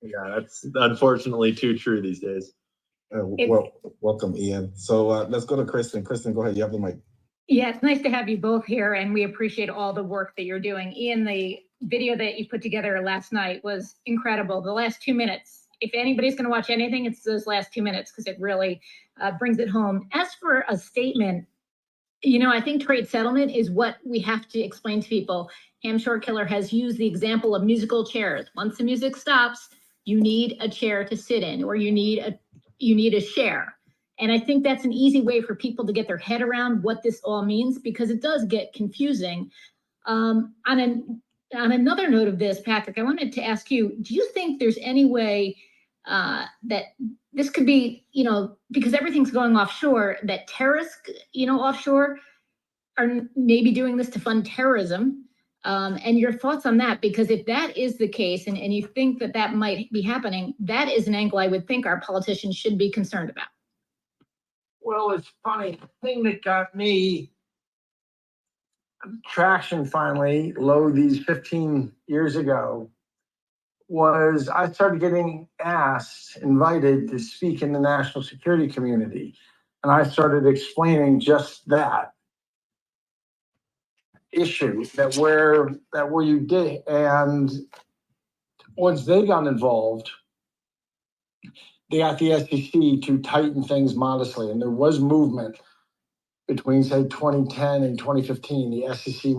Yeah, that's unfortunately too true these days. Welcome, Ian. So let's go to Kristen. Kristen, go ahead. You have the mic. Yeah, it's nice to have you both here, and we appreciate all the work that you're doing. Ian, the video that you put together last night was incredible. The last 2 minutes, if anybody's going to watch anything, it's those last 2 minutes because it really brings it home. As for a statement, I think trade settlement is what we have to explain to people. Ham Short Killer has used the example of musical chairs. Once the music stops, you need a chair to sit in, or you need a share. And I think that's an easy way for people to get their head around what this all means, because it does get confusing. On another note of this, Patrick, I wanted to ask you, do you think there's any way that this could be, because everything's going offshore, that terrorists, offshore are maybe doing this to fund terrorism? And your thoughts on that? Because if that is the case, and you think that might be happening, that is an angle I would think our politicians should be concerned about. Well, it's funny. The thing that got me traction finally, these 15 years ago, was I started getting invited to speak in the national security community. And I started explaining just that issue that where you did. And once they got involved, they got the SEC to tighten things modestly. And there was movement between, say, 2010 and 2015. The SEC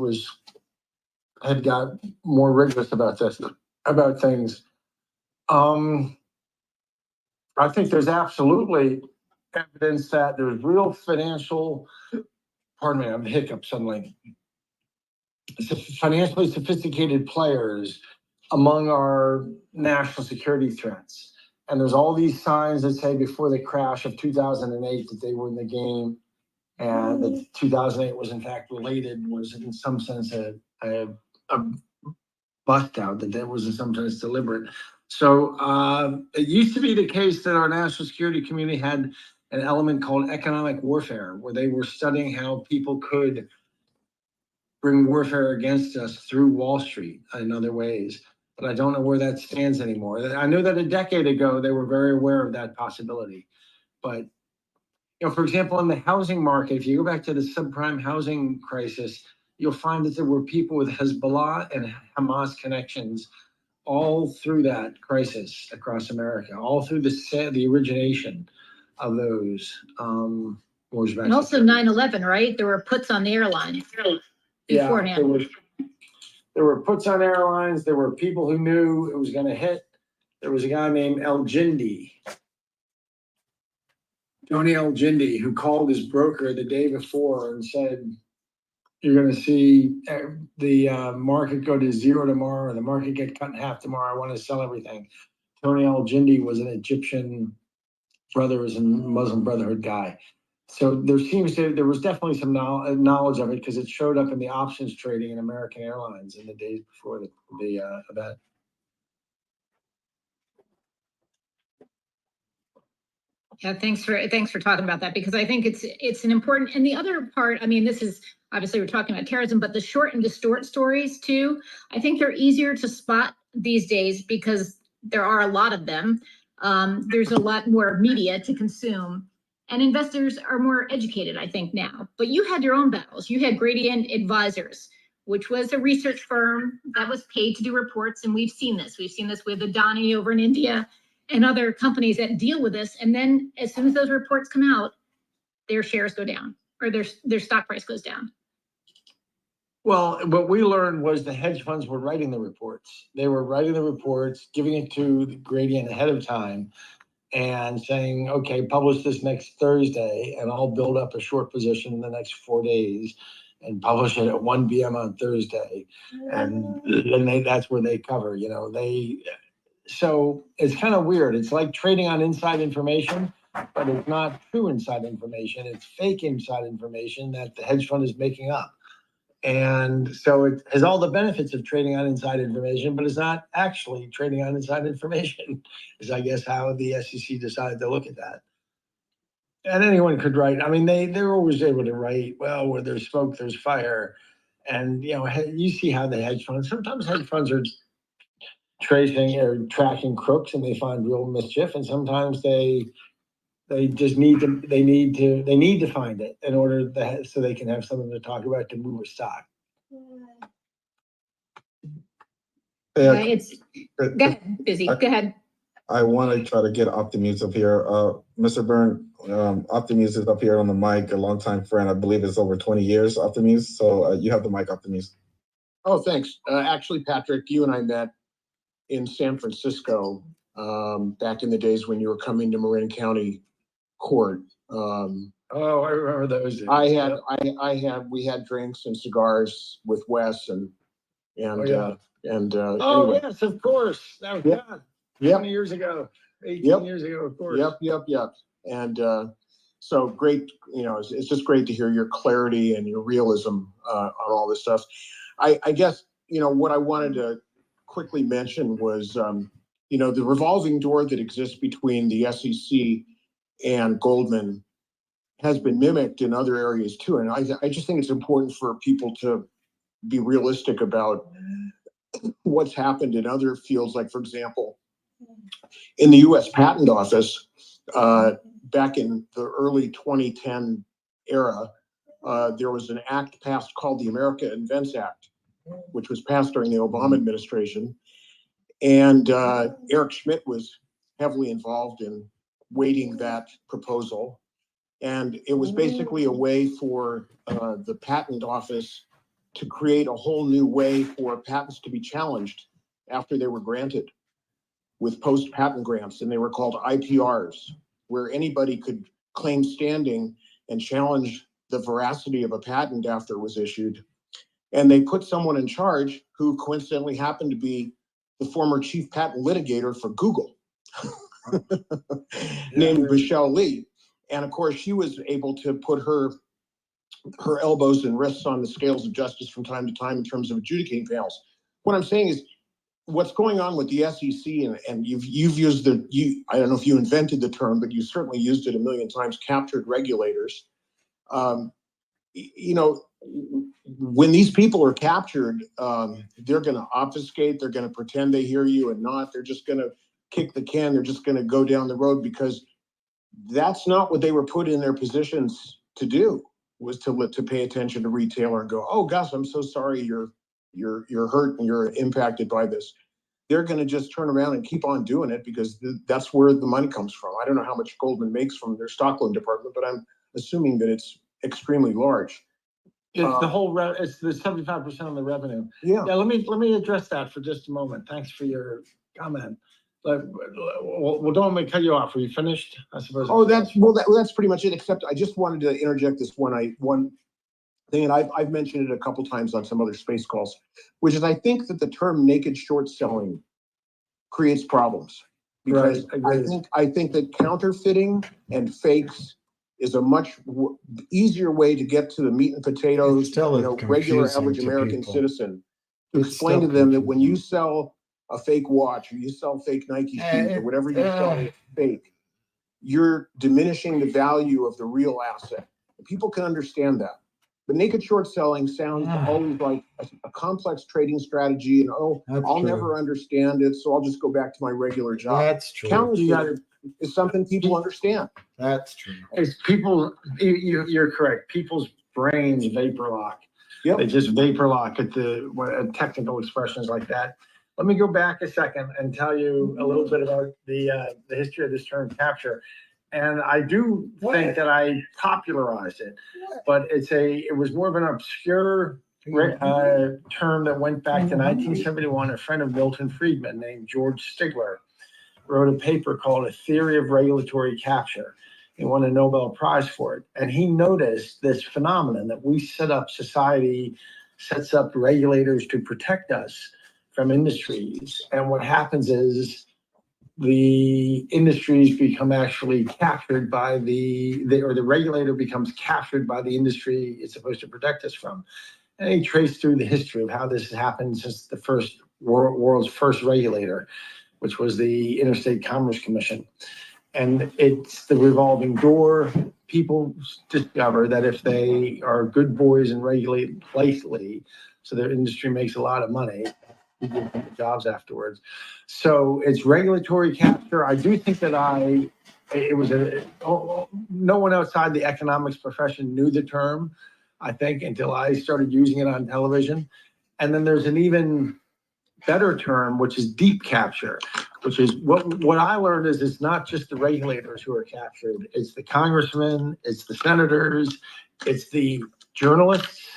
had got more rigorous about things. I think there's absolutely evidence that there's real financial, pardon me, I'm hiccup suddenly. Financially sophisticated players among our national security threats. And there's all these signs that say before the crash of 2008 that they were in the game, and that 2008 was in fact related, was in some sense a bust out, that was in some sense deliberate. So it used to be the case that our national security community had an element called economic warfare, where they were studying how people could bring warfare against us through Wall Street in other ways. But I don't know where that stands anymore. I know that a decade ago, they were very aware of that possibility. But, for example, in the housing market, if you go back to the subprime housing crisis, you'll find that there were people with Hezbollah and Hamas connections all through that crisis across America, all through the origination of those wars. And also 9/11, right? There were puts on the airlines beforehand. Yeah, there were puts on airlines. There were people who knew it was going to hit. There was a guy named Tony El Jindy, who called his broker the day before and said, you're going to see the market go to zero tomorrow, the market get cut in half tomorrow. I want to sell everything. Tony El Jindy was an Egyptian Brothers and Muslim Brotherhood guy. So there was definitely some knowledge of it because it showed up in the options trading in American Airlines in the days before the event. Yeah, thanks for talking about that, because I think it's an important, and the other part, I mean, this is obviously we're talking about terrorism, but the short and distort stories too, I think they're easier to spot these days because there are a lot of them. There's a lot more media to consume, and investors are more educated, I think, now. But you had your own battles. You had Gradient Advisors, which was a research firm that was paid to do reports, and we've seen this. We've seen this with Adani over in India and other companies that deal with this. And then as soon as those reports come out, their shares go down, or their stock price goes down. Well, what we learned was the hedge funds were writing the reports. They were writing the reports, giving it to the Gradient ahead of time and saying, okay, publish this next Thursday and I'll build up a short position in the next 4 days and publish it at 1 p.m. on Thursday. And then that's where they cover, so it's kind of weird. It's like trading on inside information, but it's not true inside information. It's fake inside information that the hedge fund is making up. And so it has all the benefits of trading on inside information, but it's not actually trading on inside information, is I guess how the SEC decided to look at that. And anyone could write. I mean, they're always able to write, well, where there's smoke, there's fire. And, you see how the hedge funds, sometimes hedge funds are tracing or tracking crooks and they find real mischief. And sometimes they just need to find it in order so they can have something to talk about to move a stock. Go ahead, Busy. Go ahead. I want to try to get Optimus up here. Mr. Byrne, Optimus is up here on the mic, a longtime friend. I believe it's over 20 years, Optimus. So you have the mic, Optimus. Oh, thanks. Actually, Patrick, you and I met in San Francisco back in the days when you were coming to Marin County Court. I remember those days. We had drinks and cigars with Wes anyway. Yes, of course. That was 20 years ago, 18 years ago, of course. Yep. And so great, it's just great to hear your clarity and your realism on all this stuff. I guess, what I wanted to quickly mention was, the revolving door that exists between the SEC and Goldman has been mimicked in other areas too. And I just think it's important for people to be realistic about what's happened in other fields, like, for example, in the US Patent Office, back in the early 2010 era, there was an act passed called the America Invents Act, which was passed during the Obama administration. And Eric Schmidt was heavily involved in weighting that proposal. And it was basically a way for the patent office to create a whole new way for patents to be challenged after they were granted with post-patent grants, and they were called IPRs, where anybody could claim standing and challenge the veracity of a patent after it was issued. And they put someone in charge who coincidentally happened to be the former chief patent litigator for Google, named Michelle Lee. And of course, she was able to put her elbows and wrists on the scales of justice from time to time in terms of adjudicating panels. What I'm saying is, what's going on with the SEC, and you've used I don't know if you invented the term, but you certainly used it a million times, captured regulators. You know, when these people are captured, they're going to obfuscate, they're going to pretend they hear you and not, they're just going to kick the can, they're just going to go down the road, because that's not what they were put in their positions to do, was to pay attention to retailer and go, oh gosh, I'm so sorry you're hurt and you're impacted by this. They're going to just turn around and keep on doing it because that's where the money comes from. I don't know how much Goldman makes from their stock loan department, but I'm assuming that it's extremely large. It's the whole, it's the 75% of the revenue. Yeah. Yeah, let me address that for just a moment. Thanks for your comment. But, well, don't let me cut you off. Are you finished? I suppose. Oh, that's pretty much it, except I just wanted to interject this one thing, and I've mentioned it a couple times on some other space calls, which is I think that the term naked short selling creates problems, because I think that counterfeiting and fakes is a much easier way to get to the meat and potatoes, regular average American citizen, to explain to them that when you sell a fake watch or you sell fake Nike shoes or whatever you sell fake, you're diminishing the value of the real asset. People can understand that. But naked short selling sounds always like a complex trading strategy, and I'll never understand it, so I'll just go back to my regular job. That's true. Counterfeit is something people understand. That's true. It's people, you're correct. People's brains vapor lock. Yep. They just vapor lock at technical expressions like that. Let me go back a second and tell you a little bit about the history of this term capture. And I do think that I popularized it, but it was more of an obscure term that went back to 1971. A friend of Milton Friedman named George Stigler wrote a paper called A Theory of Regulatory Capture. He won a Nobel Prize for it. And he noticed this phenomenon that we society sets up regulators to protect us from industries. And what happens is the industries become actually captured by the regulator becomes captured by the industry it's supposed to protect us from. And he traced through the history of how this has happened since the world's first regulator, which was the Interstate Commerce Commission. And it's the revolving door. People discover that if they are good boys and regulate politely, so their industry makes a lot of money, you give them the jobs afterwards. So it's regulatory capture. I do think that no one outside the economics profession knew the term, I think, until I started using it on television. And then there's an even better term, which is deep capture, which is what I learned is it's not just the regulators who are captured. It's the congressmen, it's the senators, it's the journalists,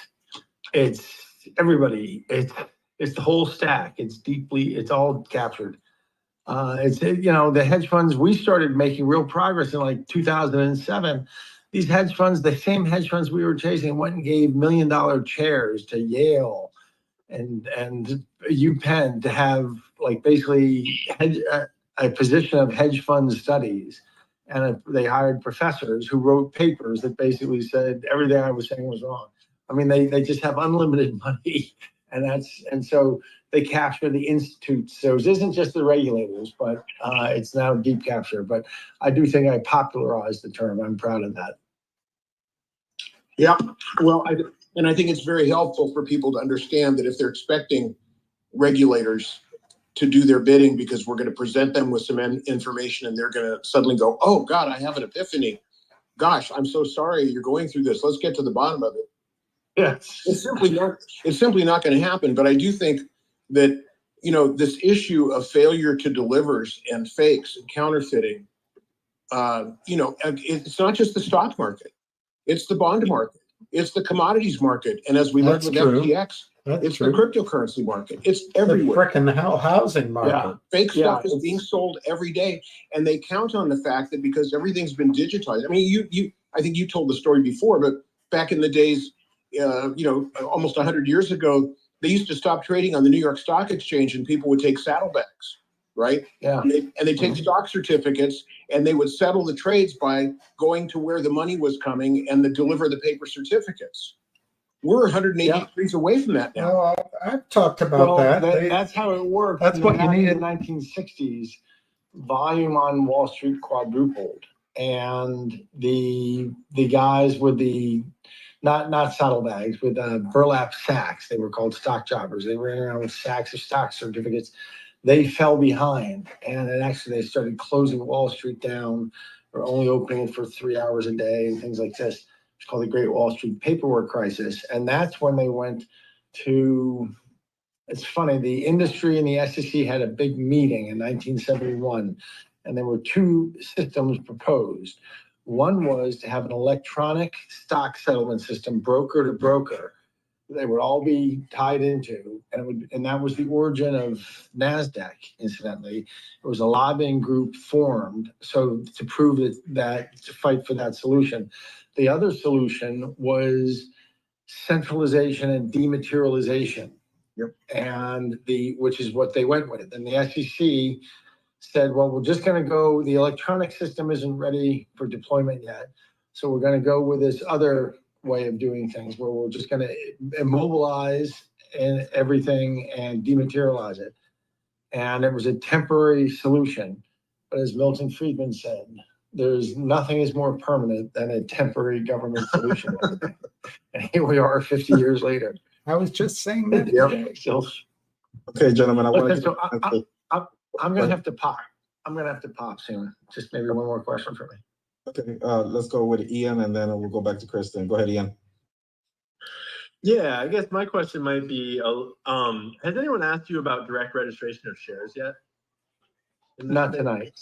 it's everybody. It's the whole stack. It's all captured. The hedge funds, we started making real progress in like 2007. These hedge funds, the same hedge funds we were chasing, went and gave $1 million chairs to Yale and UPenn to have like basically a position of hedge fund studies. And they hired professors who wrote papers that basically said everything I was saying was wrong. I mean, they just have unlimited money. And so they capture the institutes. So it isn't just the regulators, but it's now deep capture. But I do think I popularized the term. I'm proud of that. Yeah, well, I think it's very helpful for people to understand that if they're expecting regulators to do their bidding, because we're going to present them with some information and they're going to suddenly go, oh God, I have an epiphany. Gosh, I'm so sorry you're going through this. Let's get to the bottom of it. Yes. It's simply not going to happen. But I do think that, you know, this issue of failure to delivers and fakes and counterfeiting, you know, it's not just the stock market. It's the bond market. It's the commodities market. And as we learned with FTX, it's the cryptocurrency market. It's everywhere. The frickin' housing market. Fake stuff is being sold every day. And they count on the fact that because everything's been digitized. I mean, I think you told the story before, but back in the days, you know, almost 100 years ago, they used to stop trading on the New York Stock Exchange and people would take saddlebags, right? Yeah. And they take stock certificates and they would settle the trades by going to where the money was coming and deliver the paper certificates. We're 180 degrees away from that now. Well, I've talked about that. That's how it worked. That's what you needed. In the 1960s, volume on Wall Street quadrupled, and the guys with the not saddlebags, with burlap sacks, they were called stock jobbers. They ran around with sacks of stock certificates. They fell behind, and then actually they started closing Wall Street down, or only opening it for 3 hours a day and things like this. It's called the Great Wall Street Paperwork Crisis. And that's when they went to, it's funny, the industry and the SEC had a big meeting in 1971, and there were two systems proposed. One was to have an electronic stock settlement system, broker to broker. They would all be tied into, and that was the origin of NASDAQ, incidentally. It was a lobbying group formed to prove that to fight for that solution. The other solution was centralization and dematerialization. And which is what they went with. And the SEC said, well, we're just going to go, the electronic system isn't ready for deployment yet. So we're going to go with this other way of doing things, where we're just going to immobilize everything and dematerialize it. And it was a temporary solution. But as Milton Friedman said, there's nothing is more permanent than a temporary government solution. And here we are 50 years later. I was just saying that. Okay, gentlemen, I'm going to have to pop. I'm going to have to pop soon. Just maybe one more question for me. Okay, let's go with Ian, and then we'll go back to Kristen. Go ahead, Ian. Yeah, I guess my question might be, has anyone asked you about direct registration of shares yet? Not tonight.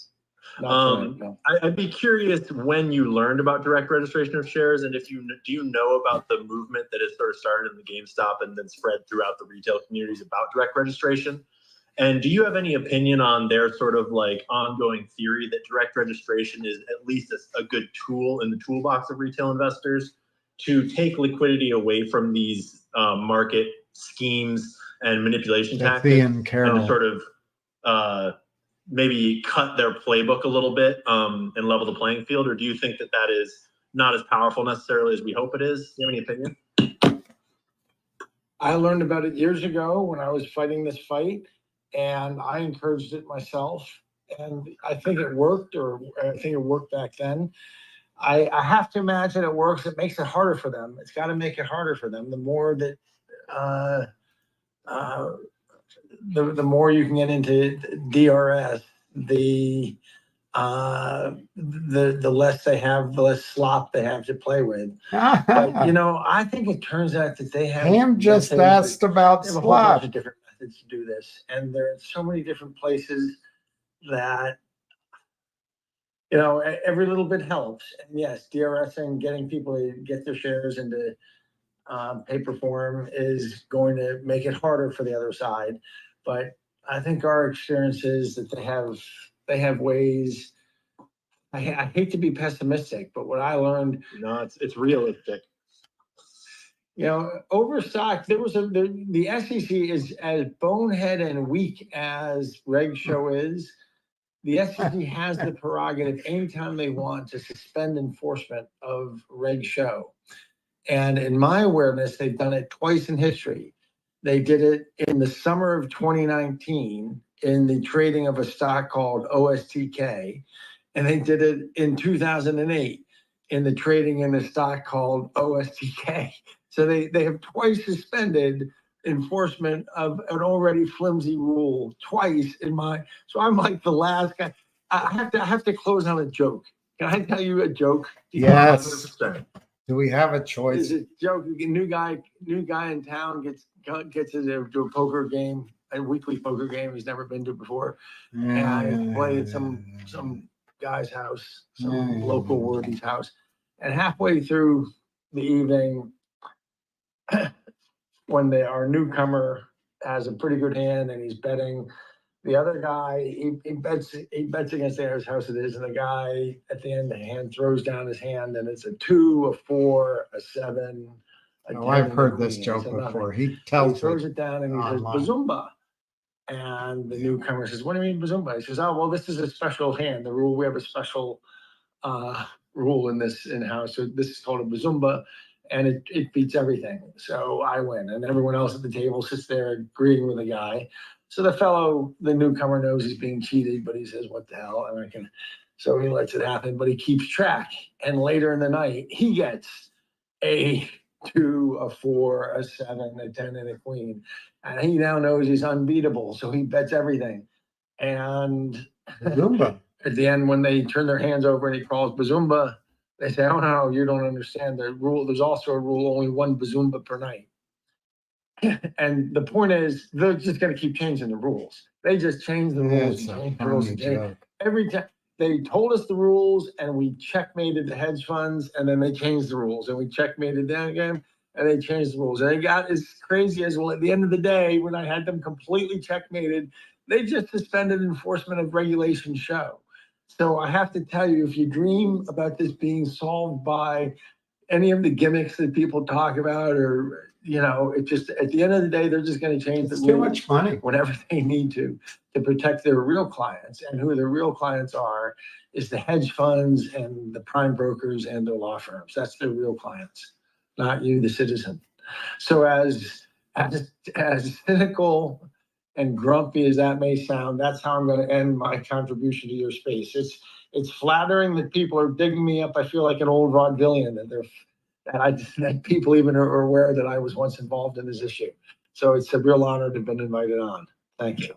No. I'd be curious when you learned about direct registration of shares, and do you know about the movement that has sort of started in the GameStop and then spread throughout the retail communities about direct registration? And do you have any opinion on their sort of like ongoing theory that direct registration is at least a good tool in the toolbox of retail investors to take liquidity away from these market schemes and manipulation tactics, and to sort of maybe cut their playbook a little bit and level the playing field? Or do you think that that is not as powerful necessarily as we hope it is? Do you have any opinion? I learned about it years ago when I was fighting this fight, and I encouraged it myself. And I think it worked, or I think it worked back then. I have to imagine it works. It makes it harder for them. It's got to make it harder for them. The more that the more you can get into DRS, the less they have, the less slop they have to play with. But, you know, I think it turns out that they have. Ham just asked about they have a whole bunch slop. of different methods to do this, and there are so many different places that, you know, every little bit helps. And yes, DRSing, getting people to get their shares into paper form is going to make it harder for the other side. But I think our experience is that they have ways. I hate to be pessimistic, but what I learned. No, it's realistic. You know, overstock, the SEC is as bonehead and weak as Reg Show is. The SEC has the prerogative anytime they want to suspend enforcement of Reg Show. And in my awareness, they've done it twice in history. They did it in the summer of 2019 in the trading of a stock called OSTK. And they did it in 2008 in the trading in a stock called OSTK. So they have twice suspended enforcement of an already flimsy rule twice so I'm like the last guy. I have to close on a joke. Can I tell you a joke? Yes. 100%. Do we have a Is choice? a joke. A new guy in town gets to a poker game, a weekly poker game he's never been to before. And I play at some guy's house, some local worthy's house. And halfway through the evening, when our newcomer has a pretty good hand and he's betting, the other guy, he bets against the house it is, and the guy at the end of the hand throws down his hand, and it's a 2, a 4, a 7. Oh, I've heard this joke before. He tells throws it down and he says, online. Bazumba. And the newcomer says, what do you mean Bazumba? He says, oh, well, this is a special hand. The rule, we have a special rule in the house. So this is called a Bazumba, and it beats everything. So I win, and everyone else at the table sits there agreeing with the guy. So the newcomer knows he's being cheated, but he says, what the hell? So he lets it happen, but he keeps track. And later in the night, he gets a 2, a 4, a 7, a 10, and a queen. And he now knows he's unbeatable. So he bets everything. And Bazumba. at the end, when they turn their hands over and he calls Bazumba, they say, oh no, you don't understand the rule. There's also a rule, only 1 Bazumba per night. And the point is, they're just going to keep changing the rules. They just change the rules. Every time they told us the rules, and we checkmated the hedge funds, and then they changed the rules, and we checkmated them again, and they changed the rules. And they got as crazy as, well, at the end of the day, when I had them completely checkmated, they just suspended enforcement of regulation show. So I have to tell you, if you dream about this being solved by any of the gimmicks that people talk about, or, it just, at the end of the day, they're just going to change the rules. Too much money. Whenever they need to protect their real clients. And who their real clients are is the hedge funds and the prime brokers and their law firms. That's their real clients, not you, the citizen. So as cynical and grumpy as that may sound, that's how I'm going to end my contribution to your space. It's flattering that people are digging me up. I feel like an old vaudevillian, that people even are aware that I was once involved in this issue. So it's a real honor to have been invited on. Thank you.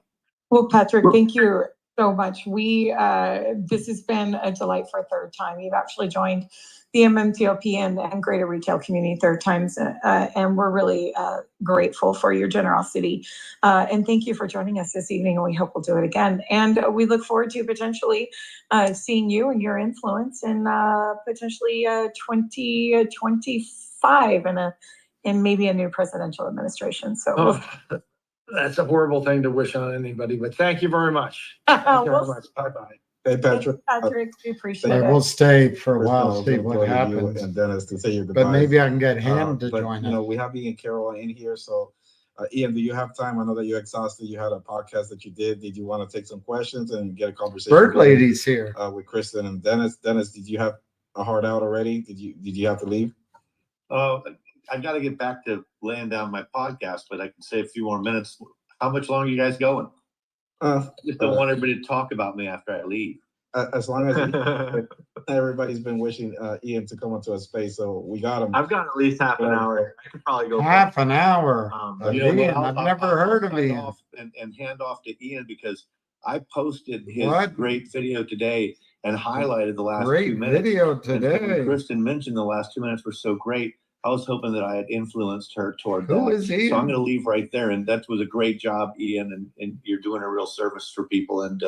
Well, Patrick, thank you so much. This has been a delight for a third time. You've actually joined the MMTLP and greater retail community third times, and we're really grateful for your generosity. And thank you for joining us this evening, and we hope we'll do it again. And we look forward to potentially seeing you and your influence in potentially 2025 in maybe a new presidential administration. So that's a horrible thing to wish on anybody, but thank you very much. Thank you very much. Bye-bye. Hey, Patrick. Patrick, we appreciate it. We'll stay for a First, while, I was see gonna what go to you happens. And Dennis to say your goodbyes. But maybe I can get him to But, join you know, us. we have Ian Carroll in here, so Ian, do you have time? I know that you're exhausted. You had a podcast that you did. Did you want to take some questions and get a conversation? Bird Lady's here. With Kristen and Dennis. Dennis, did you have a hard out already? Did you have to leave? I got to get back to laying down my podcast, but I can say a few more minutes. How much longer are you guys going? Just don't want everybody to talk about me after I leave. As long as everybody's been wishing Ian to come onto a space, so we got him. I've got at least half an hour. I could probably go Half an hour. Ian, I've never heard of Ian. And hand off to Ian, because I posted his great video today and highlighted the last 2 minutes. Great video And today. Kristen mentioned the last 2 minutes were so great. I was hoping that I had influenced her toward Who that. is Ian? So I'm going to leave right there. And that was a great job, Ian. And you're doing a real service for people. And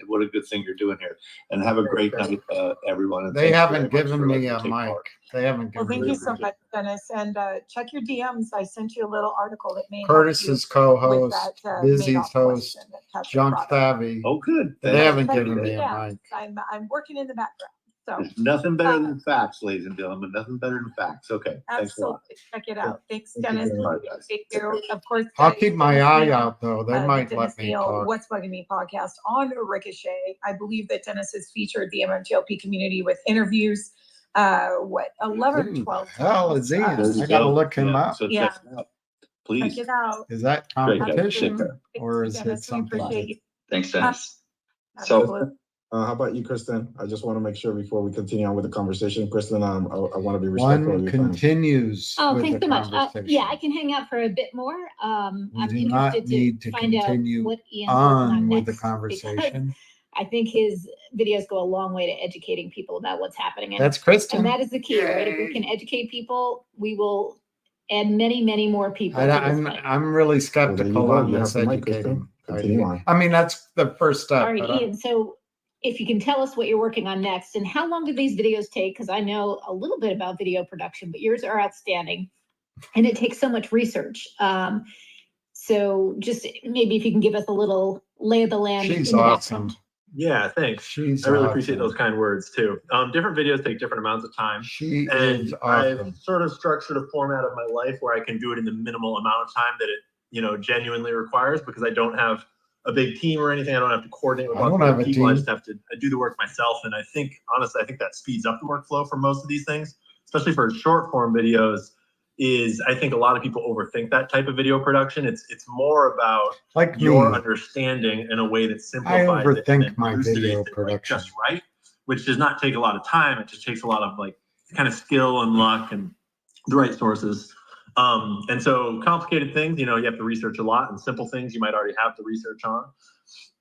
what a good thing you're doing here. And have a great night, everyone. And They thanks haven't very much given for me letting a take mic. part. They haven't Well, given thank me you so much, Dennis. And check your DMs. I sent you a little article that may help Curtis's you co-host, with that, Lizzie's Madoff host, question that Patrick Junk brought up. Thavy. Oh, good. They haven't Check given your me a DMs. mic. I'm working in the background. So There's nothing better than facts, ladies and gentlemen. Nothing better than facts. Okay. Thanks a lot. absolutely, check it out. Thanks, Thank you Dennis. very much, guys. Thank you. Of course, I'll keep my Dennis eye Neal, out though. They the might Dennis let me Neal talk. What's Bugging Me podcast on Ricochet. I believe that Dennis has featured the MMTLP community with interviews. 11 or 12 Hell is Ian? There you I gotta go. look him Yeah, up. So Yeah. check it out. Please. Check it out. Is that Great, guys. Take competition care. or is Dennis, it we something? appreciate you. Thanks, Dennis. So Absolutely. How about you, Kristen? I just want to make sure before we continue on with the conversation, Kristen, I want to be respectful of One your time. continues Oh, with thanks the so much. conversation. Yeah, I can hang out for a bit more. I'm We do not interested need to to find out continue what Ian's working on on with the next, because conversation. I think his videos go a long way to educating people about what's happening. And, That's Kristen. and that is the key, right? If we can educate people, we will add many, many more people. to this fight. I'm really Well, skeptical there you go. on You this have the mic, educating Kristen. Continue idea. on. I mean, that's the first step. All right, but Ian, so if you can tell us what you're working on next and how long do these videos take? Because I know a little bit about video production, but yours are outstanding and it takes so much research. So just maybe if you can give us a little lay of the land. She's in the awesome. background. Yeah, thanks. She's I really awesome. appreciate those kind words too. Different videos take different amounts of time. She And is awesome. I've sort of structured a format of my life where I can do it in the minimal amount of time that it, genuinely requires, because I don't have a big team or anything. I don't have to coordinate with I lots don't of have other a people. I team. just have to do the work myself. And I think, honestly, I think that speeds up the workflow for most of these things, especially for short form videos. I think a lot of people overthink that type of video production. It's more about Like your me. understanding in a way that I simplifies it and overthink then my elucidates video it, production. just right, which does not take a lot of time. It just takes a lot of kind of skill and luck and the right sources. And so complicated things, you have to research a lot, and simple things you might already have the research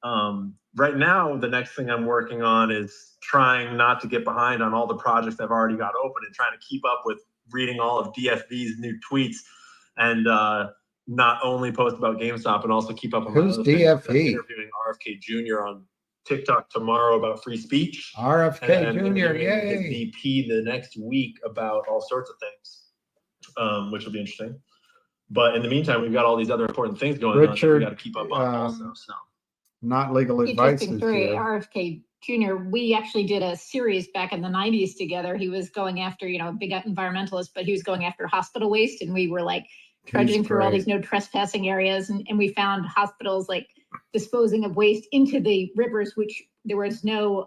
on. Right now, the next thing I'm working on is trying not to get behind on all the projects I've already got open and trying to keep up with reading all of DFV's new tweets and not only post about GameStop and also keep up on Who's my other things. I'm DFV? interviewing RFK Jr. on TikTok tomorrow about free speech. RFK And I'm Jr. interviewing his Yay. VP the next week about all sorts of things, which will be interesting. But in the meantime, we've got all these other important things going on that we Richard, got to keep up on also. So Not legal advice Interesting is story. here. RFK Jr. We actually did a series back in the 90s together. He was going after, big environmentalist, but he was going after hospital waste. And we were trudging through all great. these no trespassing areas. And we found hospitals disposing of waste into the rivers, which there was no,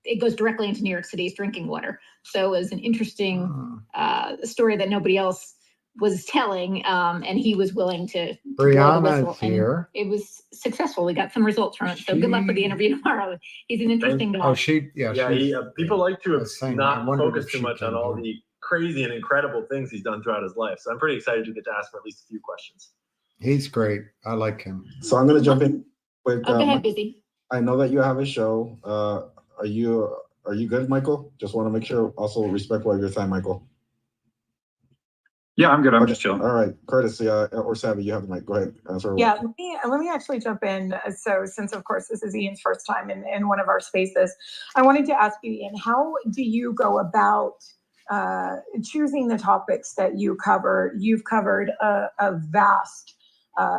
it goes directly into New York City's drinking water. So it was an interesting story that nobody else was telling, and he was willing to blow the Brianna whistle, is here. and it was successful. We got some results from it. So good luck with the interview tomorrow. He's an interesting guy. Oh, she's people like to was saying, not I wondered focus if too she much on came all here. the crazy and incredible things he's done throughout his life. So I'm pretty excited to get to ask him at least a few questions. He's great. I like him. So I'm going to jump in with. Go ahead, Busy. I know that you have a show. Are you good, Michael? Just want to make sure. Also respectful of your time, Michael. Yeah, I'm good. I'm Okay. just chilling. All right, Curtis, or Savvy, you have the mic. Go ahead. Answer. Yeah, let me actually jump in. So since of course this is Ian's first time in one of our spaces, I wanted to ask you, Ian, how do you go about choosing the topics that you cover? You've covered a vast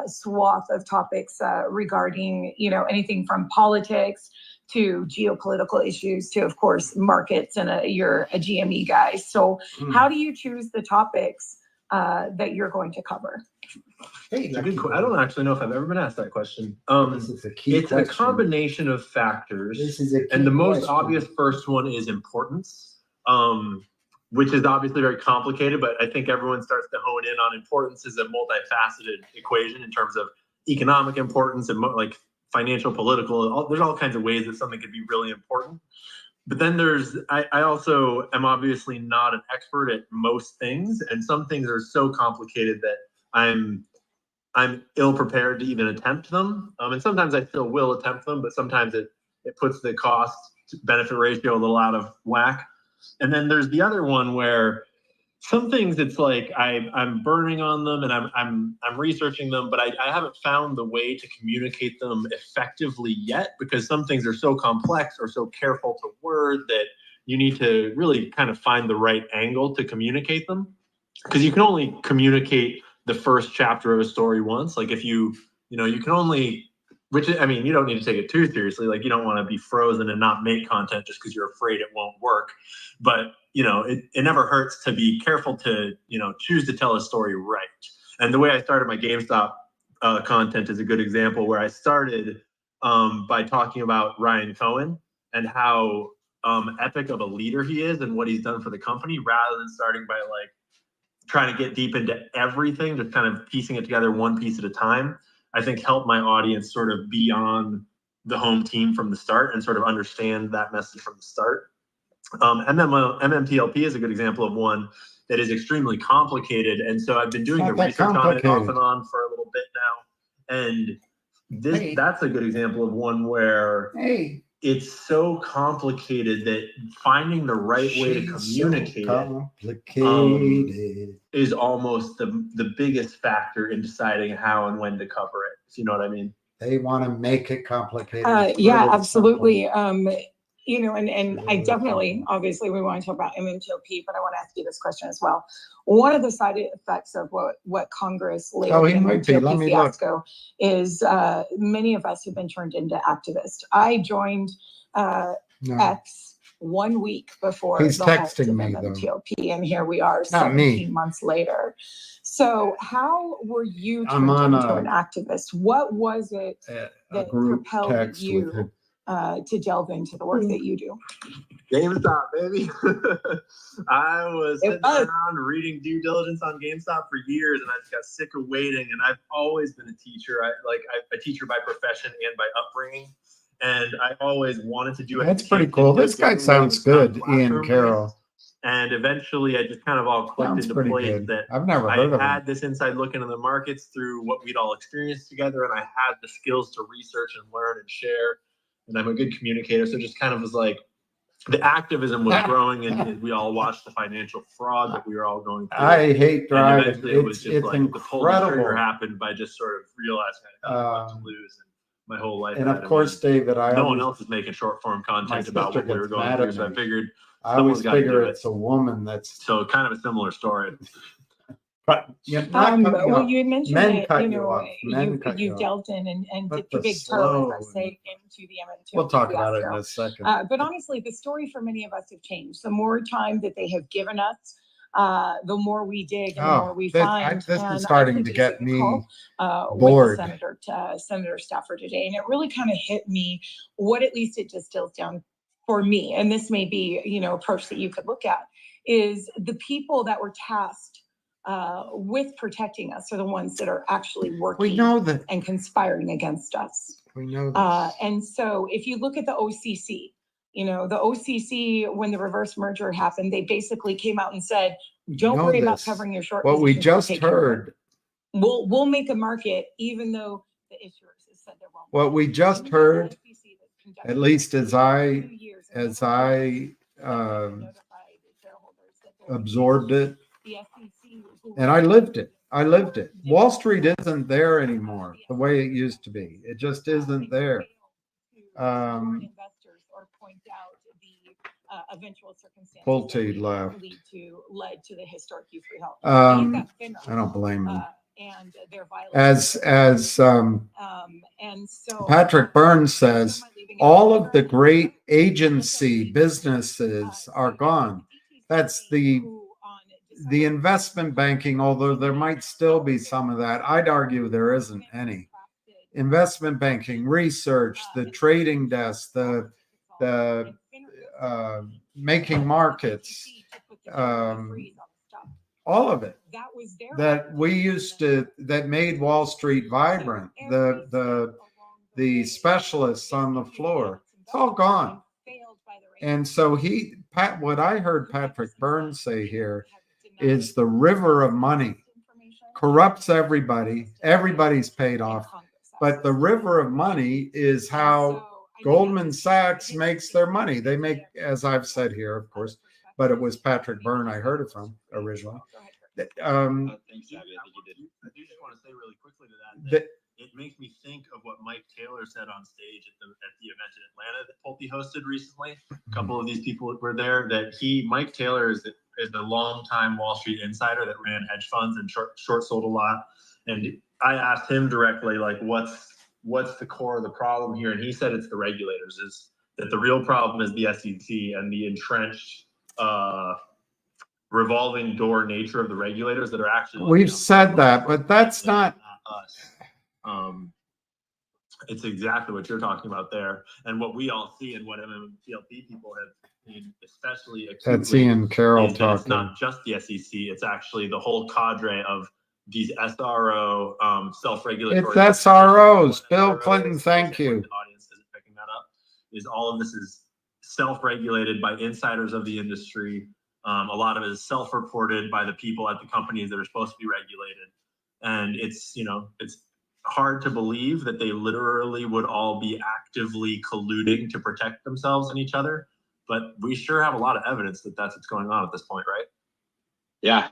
swath of topics regarding, anything from politics to geopolitical issues to, of course, markets, and you're a GME guy. So how do you choose the topics that you're going to cover? Hey, I don't actually know if I've ever been asked that question. This is a key It's question. a combination of factors. This is a key And the most question. obvious first one is importance, which is obviously very complicated, but I think everyone starts to hone in on importance as a multifaceted equation in terms of economic importance and financial, political. There's all kinds of ways that something could be really important. But then I also am obviously not an expert at most things, and some things are so complicated that I'm ill prepared to even attempt them. And sometimes I still will attempt them, but sometimes it puts the cost benefit ratio a little out of whack. And then there's the other one where some things it's I'm burning on them and I'm researching them, but I haven't found the way to communicate them effectively yet, because some things are so complex or so careful to word that you need to really kind of find the right angle to communicate them. Because you can only communicate the first chapter of a story once. If you can only, which I mean, you don't need to take it too seriously. You don't want to be frozen and not make content just because you're afraid it won't work. But it never hurts to be careful to choose to tell a story right. And the way I started my GameStop content is a good example, where I started by talking about Ryan Cohen and how epic of a leader he is and what he's done for the company, rather than starting by trying to get deep into everything, just kind of piecing it together one piece at a time. I think help my audience sort of be on the home team from the start and sort of understand that message from the start. MMTLP is a good example of one that is extremely complicated. And so I've been doing the research on it off and on for a little bit now. And that's a good example of one where it's so complicated that finding the right way to communicate is almost the biggest factor in deciding how and when to cover it. If you know what I mean? They want to make it complicated. Yeah, absolutely. You know, and I definitely, obviously, we want to talk about MMTLP, but I want to ask you this question as well. One of the side effects of what Congress labeled MMTLP fiasco is many of us have been turned into activists. I joined X 1 week before He's the halt texting of me, MMTLP, and here we are 17 months later. So how were you turned into an activist? What was it that propelled you to delve into the work that you do? GameStop, baby. I was sitting around reading due diligence on GameStop for years, and I just got sick of waiting. And I've always been a teacher. I'm a teacher by profession and by upbringing, and I always wanted to do it. That's pretty cool. This guy sounds good, Ian Carroll. And eventually, I just kind of all clicked into place that I've never heard of had this inside look into the markets through what we'd all experienced together, and I had the skills to research and learn and share. And I'm a good communicator, so just kind of was like, the activism was growing, and we all watched the financial fraud that we were all going through. I hate driving. And eventually, it was just like the pull the trigger happened by just sort of realizing I had nothing left to lose. And my whole life. And of course, David, no one else is making short form content about what we were going through, so I figured. I always figure it's a woman that's so kind of a similar story. But well, you had mentioned that you off. delved in and did the big toe, as I say, into the MMTLP. We'll talk about it in a second. But honestly, the story for many of us have changed. The more time that they have given us, the more we dig and the more we find. This is starting to get me bored. With Senator Stafford today, and it really kind of hit me what at least it distills down for me. And this may be, approach that you could look at is the people that were tasked with protecting us are the ones that are actually working and conspiring against us. We know that. And so if you look at the OCC, the OCC, when the reverse merger happened, they basically came out and said, don't worry about covering your short What we just heard. We'll make a market, even though the issuers have said they won't. What we just heard, at least as I absorbed it, and I lived it. Wall Street isn't there anymore the way it used to be. It just isn't there. Pulte left. Led to the historic U3 health. I don't blame him. And their as Patrick Byrne says, all of the great agency businesses are gone. That's the investment banking, although there might still be some of that. I'd argue there isn't any. Investment banking, research, the trading desk, the making markets, all of it that we used to, that made Wall Street vibrant, the specialists on the floor, it's all gone. And so what I heard Patrick Byrne say here is the river of money corrupts everybody. Everybody's paid off, but the river of money is how Goldman Sachs makes their money. They make, as I've said here, of course, but it was Patrick Byrne I heard it from originally. Thanks, Abby. I think you did. I do just want to say really quickly to that it makes me think of what Mike Taylor said on stage at the event in Atlanta that Pulte hosted recently. A couple of these people were there. Mike Taylor is a longtime Wall Street insider that ran hedge funds and short sold a lot. And I asked him directly, like, what's the core of the problem here? And he said it's the regulators. Is that the real problem is the SEC and the entrenched revolving door nature of the regulators that are actually. We've said that, but that's not us. It's exactly what you're talking about there, and what we all see, and what MMTLP people have seen, especially that's Ian Carroll talking. It's not just the SEC; it's actually the whole cadre of these SRO self-regulatory. It's SROs. Bill Clinton, thank you. up, is all of this is self-regulated by insiders of the industry. A lot of it is self-reported by the people at the companies that are supposed to be regulated. And it's, it's hard to believe that they literally would all be actively colluding to protect themselves and each other. But we sure have a lot of evidence that that's what's going on at this point, right? Yeah,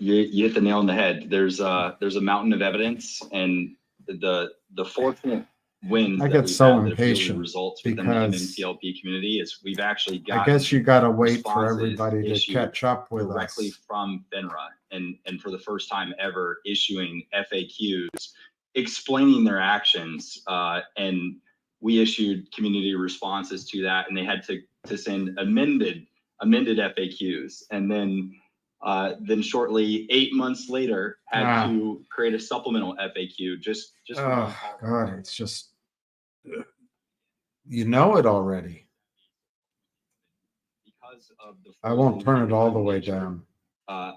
you hit the nail on the head. There's a mountain of evidence, and the fortunate wins I that get we've so had that have yielded impatient results within the because MMTLP community is we've actually got. I guess you got to wait for responses everybody to issued catch up with directly us. from FINRA, and for the first time ever issuing FAQs explaining their actions, and we issued community responses to that, and they had to send amended FAQs, and then shortly 8 months later had to create a supplemental FAQ just for Oh God, it's just, you know it already. because of the I won't turn it all the way down.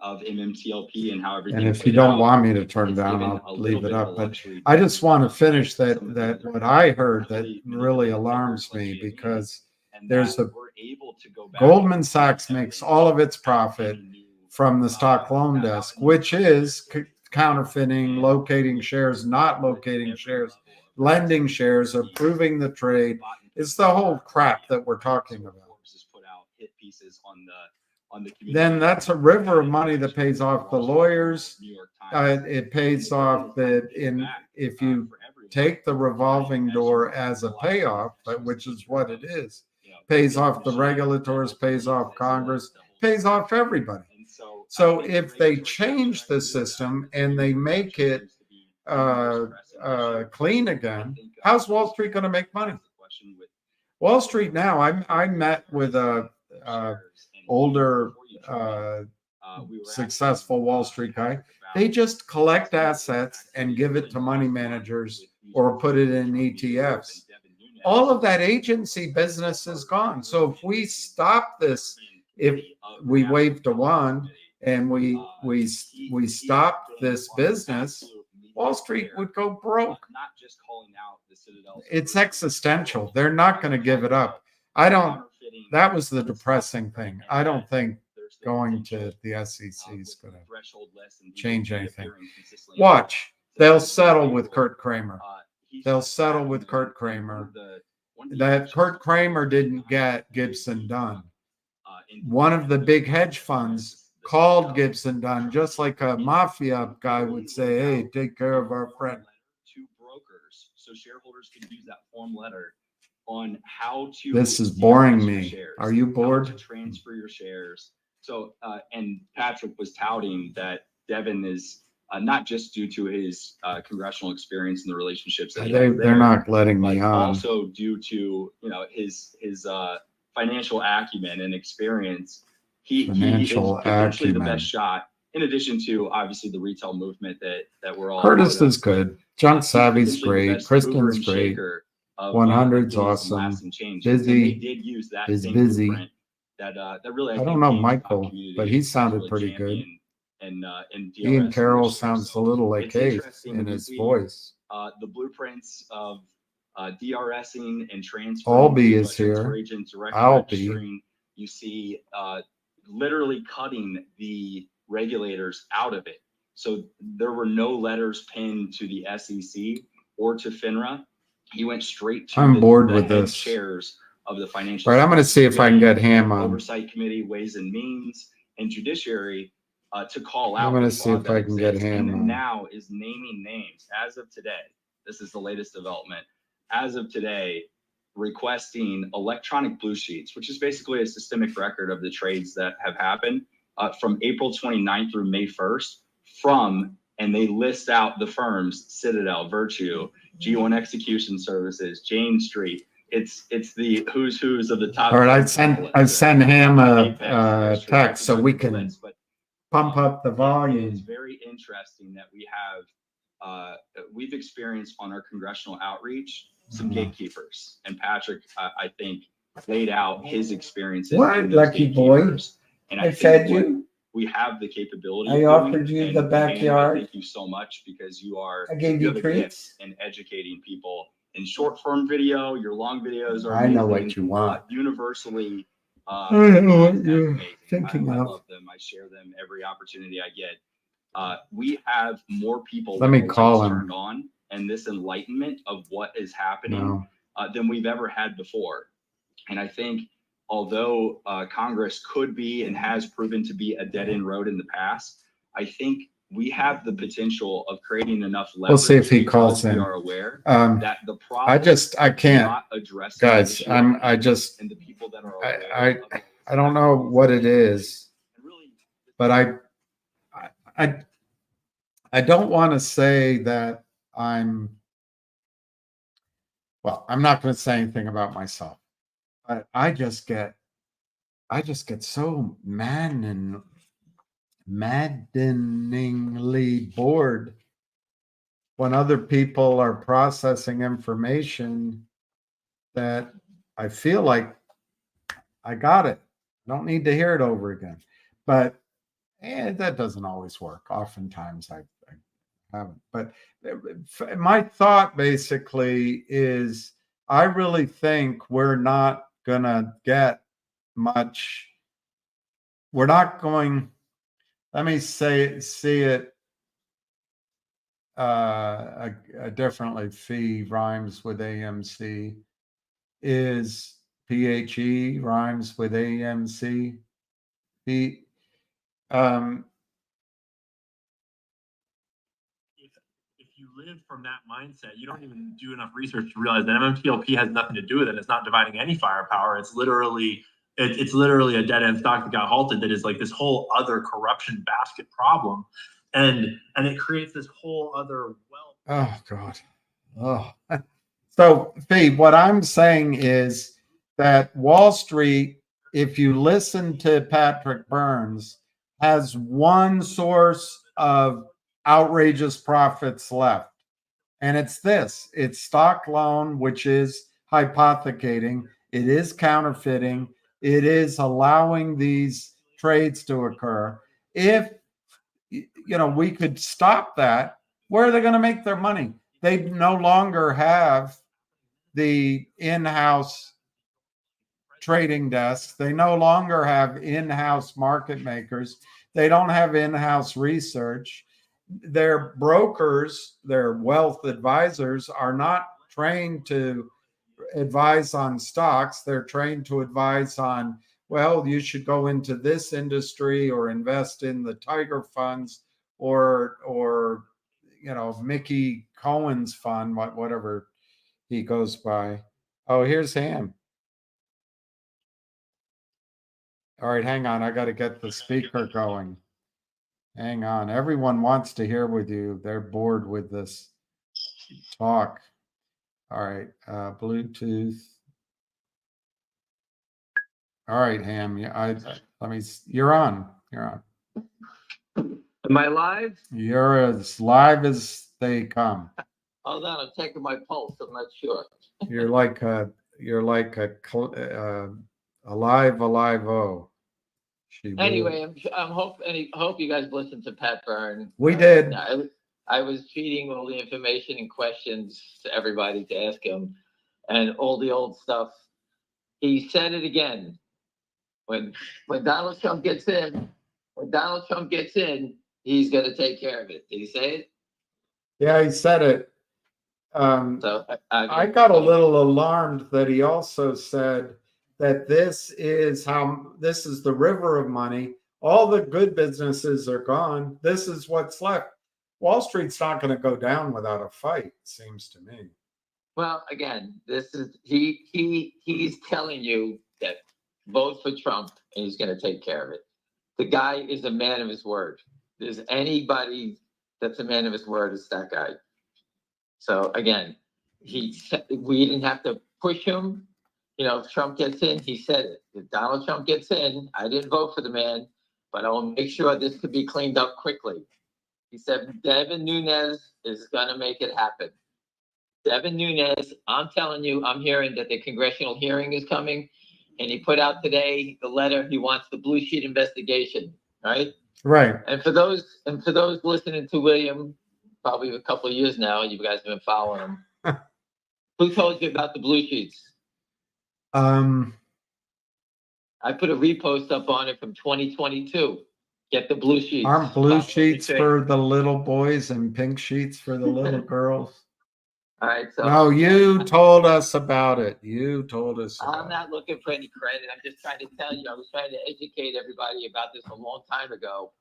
Of MMTLP and how everything. And if you played don't out, want me to turn it's down, given I'll a leave little it bit of up. a But luxury I to just want to finish some of that the what I heard that really really manipulative alarms players me, like GME, because and there's that a we're able to go back Goldman and Sachs find makes evidence all of its without profit any new, from the stock loan without desk, any which is new counterfeiting, and locating shares, not locating shares, lending shares, approving the trade. It's the whole crap that we're talking about. put out hit pieces on the community. Then that's a river of money that pays off the lawyers. New York Times. It pays off if you take the revolving door as a payoff, which is what it is, pays off the regulators, pays off Congress, pays off everybody. So if they change the system and they make it clean again, how's Wall Street going to make money? Wall Street now, I met with a older successful Wall Street guy. They just collect assets and give it to money managers or put it in ETFs. All of that agency business is gone. So if we stop this, if we wave the wand and we stop this business, Wall Street would go broke. It's existential. They're not going to give it up. That was the depressing thing. I don't think going to the SEC is going to change anything. Watch. They'll settle with Kurt Kramer. They'll settle with Kurt Kramer. That Kurt Kramer didn't get Gibson done. One of the big hedge funds called Gibson Dunn, just like a mafia guy would say, hey, take care of our friend. To brokers, so shareholders can use that form letter on how to. This is boring me. Shares, Are you bored? How to transfer your shares. So, and Patrick was touting that Devin is not just due to his congressional experience and the relationships that they're not letting me on. Also due to his financial acumen and experience. He is potentially the best shot, in addition to obviously the retail movement that we're all. Curtis is good. John Savvy's great. Kristen's great. 100's awesome. Busy is busy. That really, I don't know Michael, but he sounded pretty good. Ian Carroll sounds a little like Ace in his voice. The blueprints of DRSing and transferring. Albee is here. Albee. You see literally cutting the regulators out of it. So there were no letters pinned to the SEC or to FINRA. He went straight to I'm bored the with head this. chairs of the financial. All right, I'm going to see if I can get Ham on. Oversight Committee, Ways and Means, and Judiciary to call out. I'm going to see if I can get Ham and on. now is naming names as of today. This is the latest development. As of today, requesting electronic blue sheets, which is basically a systemic record of the trades that have happened from April 29th through May 1st and they list out the firms: Citadel, Virtue, G1 Execution Services, Jane Street. It's the who's of the top. All right, I send Ham a text so we can pump up the volume. It's very interesting that we've experienced on our congressional outreach some gatekeepers, and Patrick, I think, laid out his experiences. What, lucky boy? And I fed you. We have the capability. I offered you the backyard. Thank you so much, because you are. I gave you treats and educating people in short form video, your long videos are I know amazing. what you want. Universally, I know what that's you're amazing. thinking I of. love them. I share them every opportunity I get. We have more people Let with me the call lights him. turned on and this enlightenment of what is happening No. than we've ever had before. And I think although Congress could be and has proven to be a dead end road in the past, I think we have the potential of creating enough leverage. We'll see if he because calls we in. are aware that the problem I can't, not address guys. the issue And the people that are aware I don't know what it is, but I don't want to say that I'm not going to say anything about myself. I just get so maddeningly bored when other people are processing information that I feel like I got it. I don't need to hear it over again. But that doesn't always work. Oftentimes I haven't. But my thought basically is I really think we're not going to get much. We're not going, let me see it differently. Fee rhymes with AMC. Is PHE rhymes with AMC? If you live from that mindset, you don't even do enough research to realize that MMTLP has nothing to do with it. It's not dividing any firepower. It's literally a dead end stock that got halted. That is like this whole other corruption basket problem, and it creates this whole other wealth. Oh God. Oh. So, Fee, what I'm saying is that Wall Street, if you listen to Patrick Byrne, has one source of outrageous profits left. And it's this. It's stock loan, which is hypothecating. It is counterfeiting. It is allowing these trades to occur. If we could stop that, where are they going to make their money? They no longer have the in-house trading desks. They no longer have in-house market makers. They don't have in-house research. Their brokers, their wealth advisors are not trained to advise on stocks. They're trained to advise on, well, you should go into this industry or invest in the Tiger funds or Mickey Cohen's fund, whatever he goes by. Oh, here's Ham. All right, hang on. I got to get the speaker going. Hang on. Everyone wants to hear with you. They're bored with this talk. All right, Bluetooth. All right, Ham. Yeah, you're on. You're on. Am I live? You're as live as they come. Hold on, I'm taking my pulse. I'm not sure. You're like a alive. Anyway, I hope you guys listened to Pat Byrne. We did. I was feeding all the information and questions to everybody to ask him, and all the old stuff. He said it again. When Donald Trump gets in, he's going to take care of it. Did he say it? Yeah, he said it. I got a little alarmed that he also said that this is the river of money. All the good businesses are gone. This is what's left. Wall Street's not going to go down without a fight, it seems to me. Well, again, this is he's telling you that vote for Trump and he's going to take care of it. The guy is a man of his word. There's anybody that's a man of his word, it's that guy. So again, we didn't have to push him. If Trump gets in, he said it. If Donald Trump gets in, I didn't vote for the man, but I will make sure this could be cleaned up quickly. He said, Devin Nunes is going to make it happen. Devin Nunes, I'm telling you, I'm hearing that the congressional hearing is coming, and he put out today the letter. He wants the blue sheet investigation, right? Right. And for those listening to William, probably a couple of years now, you guys have been following him. Who told you about the blue sheets? Um, I put a repost up on it from 2022. Get the blue sheets. aren't blue Follow the sheets chain. for the little boys and pink sheets for the little girls? All right, so No, you told us about it. You told us I'm about it. not looking for any credit. I'm just trying to tell you, I was trying to educate everybody about this a long time ago.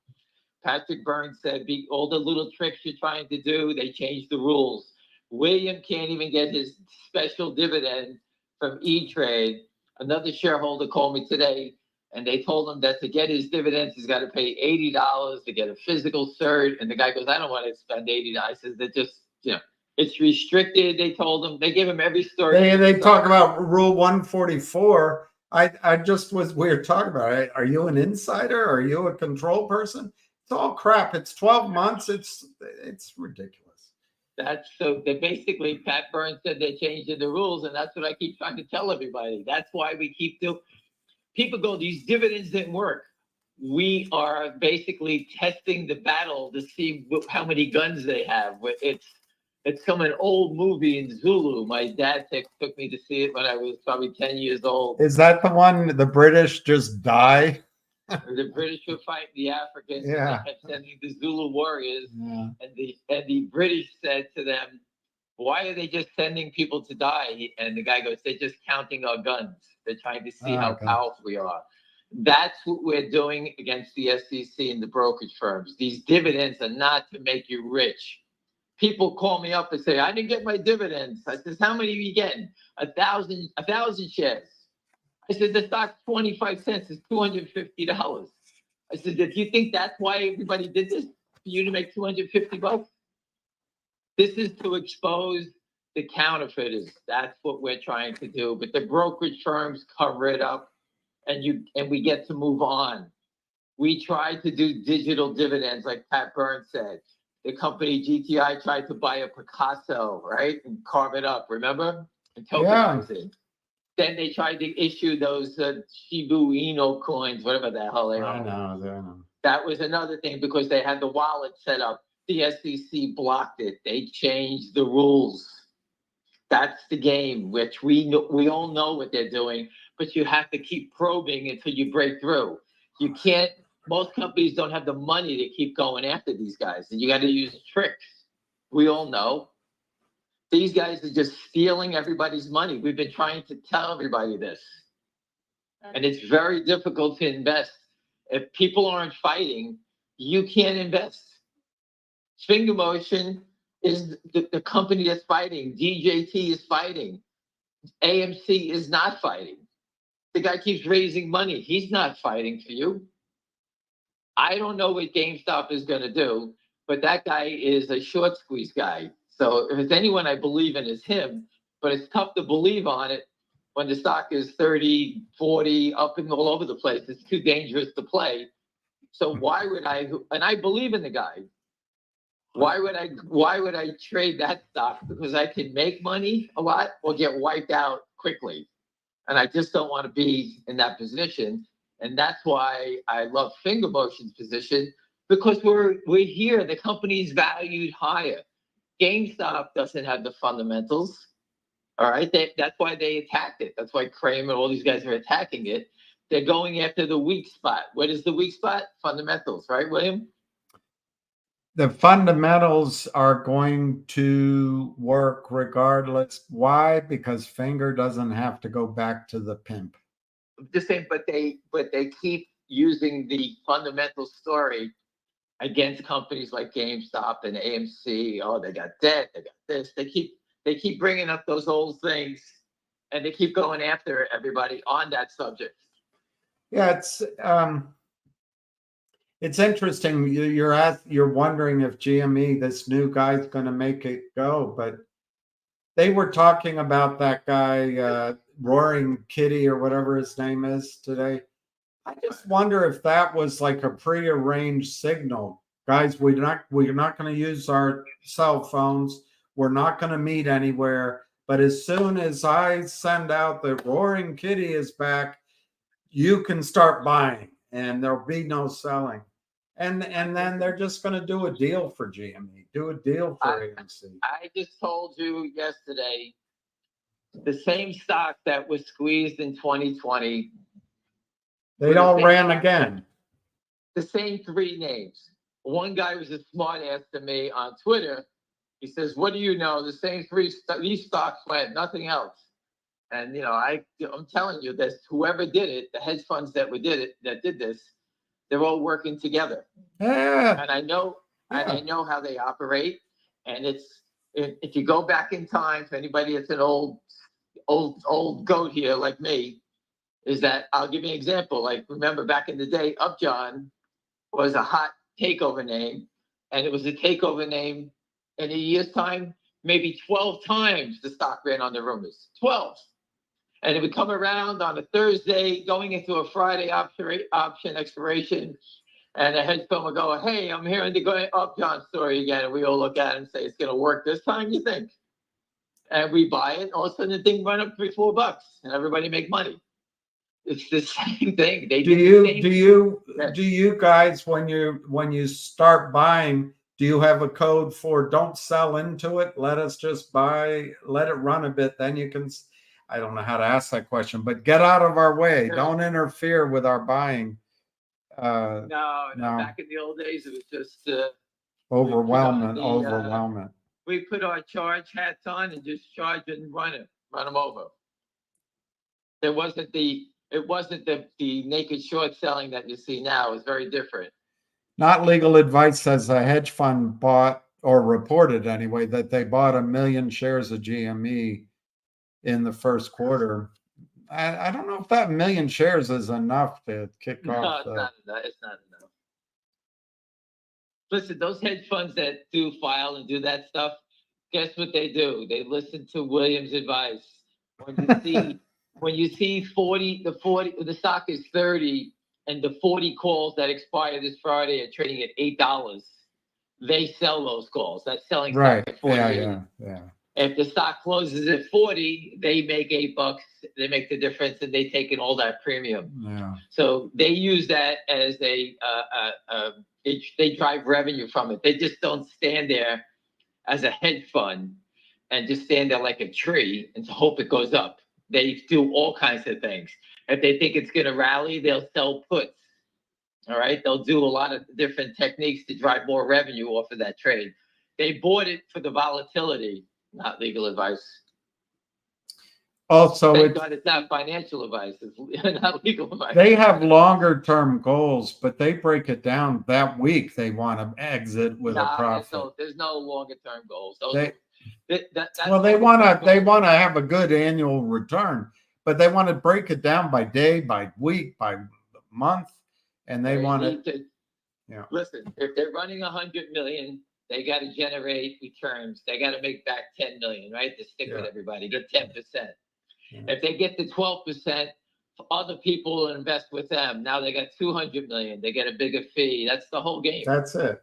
Patrick Byrne said, all the little tricks you're trying to do, they changed the rules. William can't even get his special dividend from E-Trade. Another shareholder called me today, and they told him that to get his dividends, he's got to pay $80 to get a physical cert. And the guy goes, I don't want to spend $80. I says, they're just, it's restricted. They told him, they give him every story. They talk about Rule 144. We were talking about it. Are you an insider? Are you a control person? It's all crap. It's 12 months. It's ridiculous. So they basically, Pat Byrne said they're changing the rules, and that's what I keep trying to tell everybody. That's why we keep doing. People go, these dividends didn't work. We are basically testing the battle to see how many guns they have. It's from an old movie in Zulu. My dad took me to see it when I was probably 10 years old. Is that the one the British just die? The British were fighting the Africans. Yeah. And they kept sending the Zulu warriors. Yeah. And the British said to them, why are they just sending people to die? And the guy goes, they're just counting our guns. They're trying to see how powerful we are. That's what we're doing against the SEC and the brokerage firms. These dividends are not to make you rich. People call me up and say, I didn't get my dividends. I says, how many are you getting? 1,000 shares. I said, the stock's 25 cents is $250. I said, do you think that's why everybody did this? For you to make $250? This is to expose the counterfeiters. That's what we're trying to do. But the brokerage firms cover it up, and we get to move on. We tried to do digital dividends, like Pat Byrne said. The company GTI tried to buy a Picasso, right, and carve it up. Remember? And tokenize it. Then they tried to issue those Shibu Inu coins, whatever the hell they are. I know. That was another thing because they had the wallet set up. The SEC blocked it. They changed the rules. That's the game, which we all know what they're doing, but you have to keep probing until you break through. You can't. Most companies don't have the money to keep going after these guys, and you got to use tricks. We all know. These guys are just stealing everybody's money. We've been trying to tell everybody this. And it's very difficult to invest. If people aren't fighting, you can't invest. Finger Motion is the company that's fighting. DJT is fighting. AMC is not fighting. The guy keeps raising money. He's not fighting for you. I don't know what GameStop is going to do, but that guy is a short squeeze guy. So if it's anyone I believe in, it's him, but it's tough to believe on it when the stock is 30, 40, up and all over the place. It's too dangerous to play. So why would I, and I believe in the guy, why would I trade that stock? Because I can make money a lot or get wiped out quickly. And I just don't want to be in that position. And that's why I love Finger Motion's position, because we're here. The company's valued higher. GameStop doesn't have the fundamentals. All right. That's why they attacked it. That's why Kramer and all these guys are attacking it. They're going after the weak spot. What is the weak spot? Fundamentals, right, William? The fundamentals are going to work regardless. Why? Because Finger doesn't have to go back to the pimp. Just saying, but they keep using the fundamental story against companies like GameStop and AMC. Oh, they got debt, they got this. They keep bringing up those old things, and they keep going after everybody on that subject. Yeah, it's interesting. You're wondering if GME, this new guy's going to make it go, but they were talking about that guy, Roaring Kitty or whatever his name is today. I just wonder if that was like a prearranged signal. Guys, we're not going to use our cell phones. We're not going to meet anywhere. But as soon as I send out that Roaring Kitty is back, you can start buying and there'll be no selling. And then they're just going to do a deal for GME, do a deal for AMC. I just told you yesterday The same stock that was squeezed in 2020. They all ran again. The same three names. One guy was a smart ass to me on Twitter. He says, "What do you know? The same these stocks went, nothing else." And you know, I'm telling you, that whoever did it, the hedge funds that did this, they're all working together. Yeah. And I know how they operate. And if you go back in time, to anybody that's an old goat here like me, is that I'll give you an example. Like, remember back in the day, Upjohn was a hot takeover name, and it was a takeover name in a year's time, maybe 12 times the stock ran on the rumors. 12. And it would come around on a Thursday, going into a Friday option expiration, and the hedge fund would go, "Hey, I'm hearing the Upjohn story again." And we all look at it and say, "It's going to work this time, you think?" And we buy it. All of a sudden, the thing went up $3-4, and everybody make money. It's the same thing. Do you guys, when you start buying, do you have a code for don't sell into it? Let us just buy, let it run a bit. Then you can, I don't know how to ask that question, but get out of our way. Don't interfere with our buying. No. Back in the old days, it was just overwhelming. We put our charge hats on and just charge and run them over. It wasn't the naked short selling that you see now. It's very different. Not legal advice says a hedge fund bought, or reported anyway, that they bought 1 million shares of GME in the first quarter. I don't know if that 1 million shares is enough to kick off. No, it's not enough. Listen, those hedge funds that do file and do that stuff, guess what they do? They listen to Williams' advice. When you see 40, the stock is 30, and the 40 calls that expire this Friday are trading at $8, they sell those calls. That's selling stock at 48. Yeah. If the stock closes at 40, they make $8. They make the difference, and they take in all that premium. Yeah. So they use that as they drive revenue from it. They just don't stand there as a hedge fund and just stand there like a tree and hope it goes up. They do all kinds of things. If they think it's going to rally, they'll sell puts. All right. They'll do a lot of different techniques to drive more revenue off of that trade. They bought it for the volatility, not legal advice. Also, Thank God it's not financial advice. It's not legal advice. They have longer term goals, but they break it down that week. They want to exit with a profit. There's no longer term goals. They want to have a good annual return, but they want to break it down by day, by week, by month, and they want to. Yeah. Listen, if they're running 100 million, they got to generate returns. They got to make back 10 million, right? To stick with everybody, get 10%. Yeah. If they get to 12%, other people will invest with them. Now they got 200 million. They get a bigger fee. That's the whole game. That's it.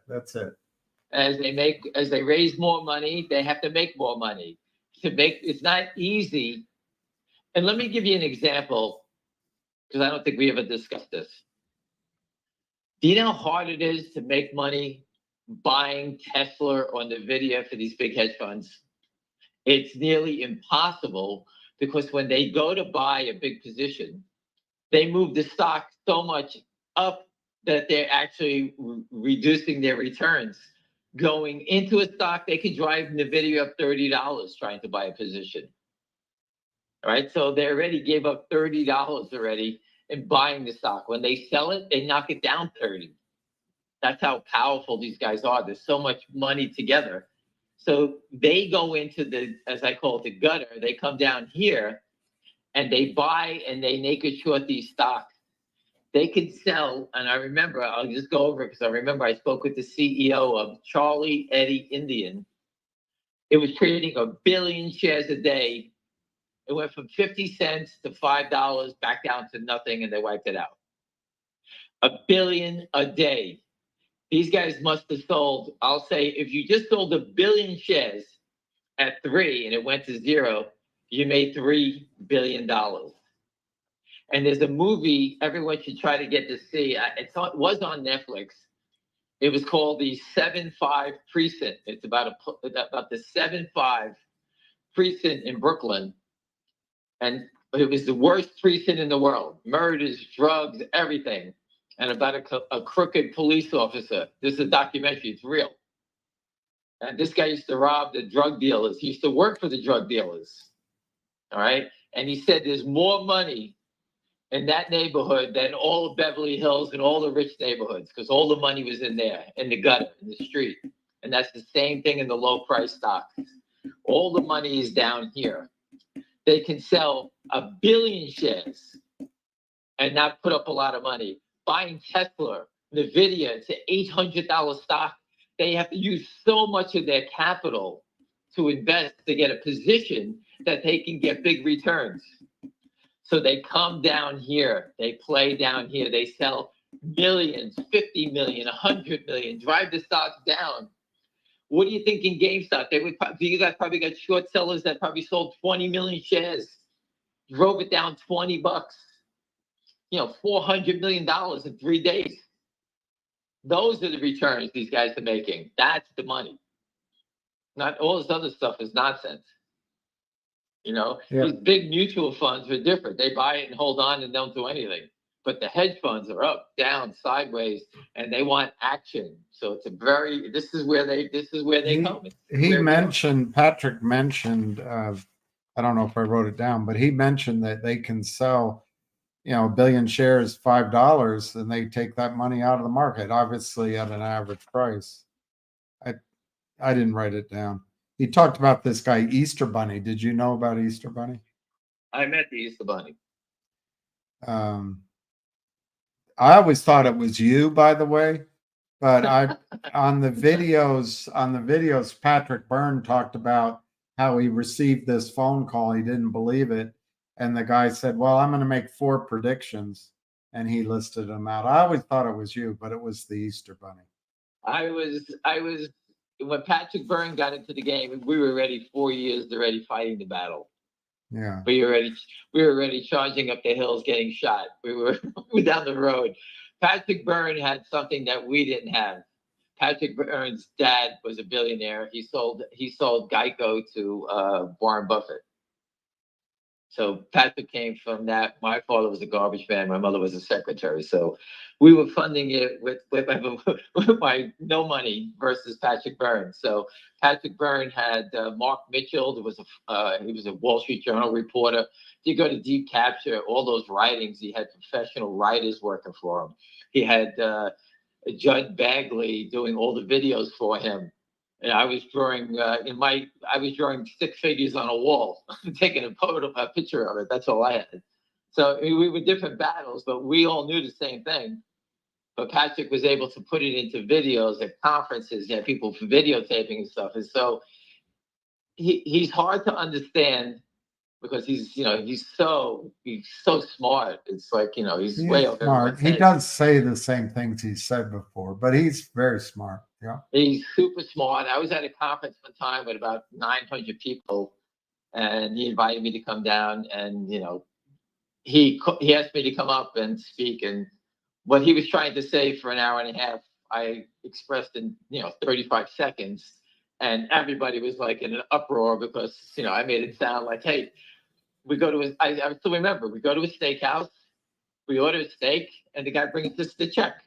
As they raise more money, they have to make more money. It's not easy. And let me give you an example, because I don't think we ever discussed this. Do you know how hard it is to make money buying Tesla or NVIDIA for these big hedge funds? It's nearly impossible, because when they go to buy a big position, they move the stock so much up that they're actually reducing their returns. Going into a stock, they can drive NVIDIA up $30 trying to buy a position. All right, so they already gave up $30 already in buying the stock. When they sell it, they knock it down 30. That's how powerful these guys are. There's so much money together. So they go into the, as I call it, the gutter. They come down here and they buy and they naked short these stocks. They can sell, and I remember, I'll just go over it because I remember I spoke with the CEO of Charlie Eddie Indian. It was trading 1 billion shares a day. It went from 50 cents to $5, back down to nothing, and they wiped it out. 1 billion a day. These guys must have sold, I'll say, if you just sold 1 billion shares at 3 and it went to 0, you made $3 billion. And there's a movie everyone should try to get to see. It was on Netflix. It was called the 7-5 Precinct. It's about the 7-5 precinct in Brooklyn. And it was the worst precinct in the world. Murders, drugs, everything. And about a crooked police officer. This is a documentary, it's real. And this guy used to rob the drug dealers. He used to work for the drug dealers. All right. And he said there's more money in that neighborhood than all of Beverly Hills and all the rich neighborhoods, because all the money was in there, in the gutter, in the street. And that's the same thing in the low price stocks. All the money is down here. They can sell 1 billion shares and not put up a lot of money. Buying Tesla, Nvidia, it's an $800 stock. They have to use so much of their capital to invest to get a position that they can get big returns. So they come down here, they play down here, they sell millions, 50 million, 100 million, drive the stocks down. What do you think in GameStop? You guys probably got short sellers that probably sold 20 million shares, drove it down $20, $400 million in 3 days. Those are the returns these guys are making. That's the money. Not all this other stuff is nonsense. These big mutual funds are different. They buy it and hold on and don't do anything. But the hedge funds are up, down, sideways, and they want action. So it's this is where they come. Patrick mentioned, I don't know if I wrote it down, but he mentioned that they can sell, 1 billion shares, $5, and they take that money out of the market, obviously at an average price. I didn't write it down. He talked about this guy, Easter Bunny. Did you know about Easter Bunny? I met the Easter Bunny. I always thought it was you, by the way, but on the videos, Patrick Byrne talked about how he received this phone call. He didn't believe it. And the guy said, well, I'm going to make 4 predictions. And he listed them out. I always thought it was you, but it was the Easter Bunny. I was, when Patrick Byrne got into the game, we were already 4 years already fighting the battle. Yeah. We were already charging up the hills, getting shot. We were down the road. Patrick Byrne had something that we didn't have. Patrick Byrne's dad was a billionaire. He sold Geico to Warren Buffett. So Patrick came from that. My father was a garbage man. My mother was a secretary. So we were funding it with my no money versus Patrick Byrne. So Patrick Byrne had Mark Mitchell. He was a Wall Street Journal reporter. You go to Deep Capture, all those writings. He had professional writers working for him. He had Judd Bagley doing all the videos for him. And I was drawing I was drawing 6 figures on a wall, taking a picture of it. That's all I had. So we were different battles, but we all knew the same thing. But Patrick was able to put it into videos at conferences. People videotaping and stuff. And so he's hard to understand because he's so smart. It's like, he's way over smart. He does say the same things he said before, but he's very smart. Yeah. He's super smart. I was at a conference one time with about 900 people, and he invited me to come down, and he asked me to come up and speak, and what he was trying to say for an hour and a half, I expressed in 35 seconds, and everybody was like in an uproar because I made it sound like, hey, I still remember, we go to a steakhouse, we order a steak, and the guy brings us the check.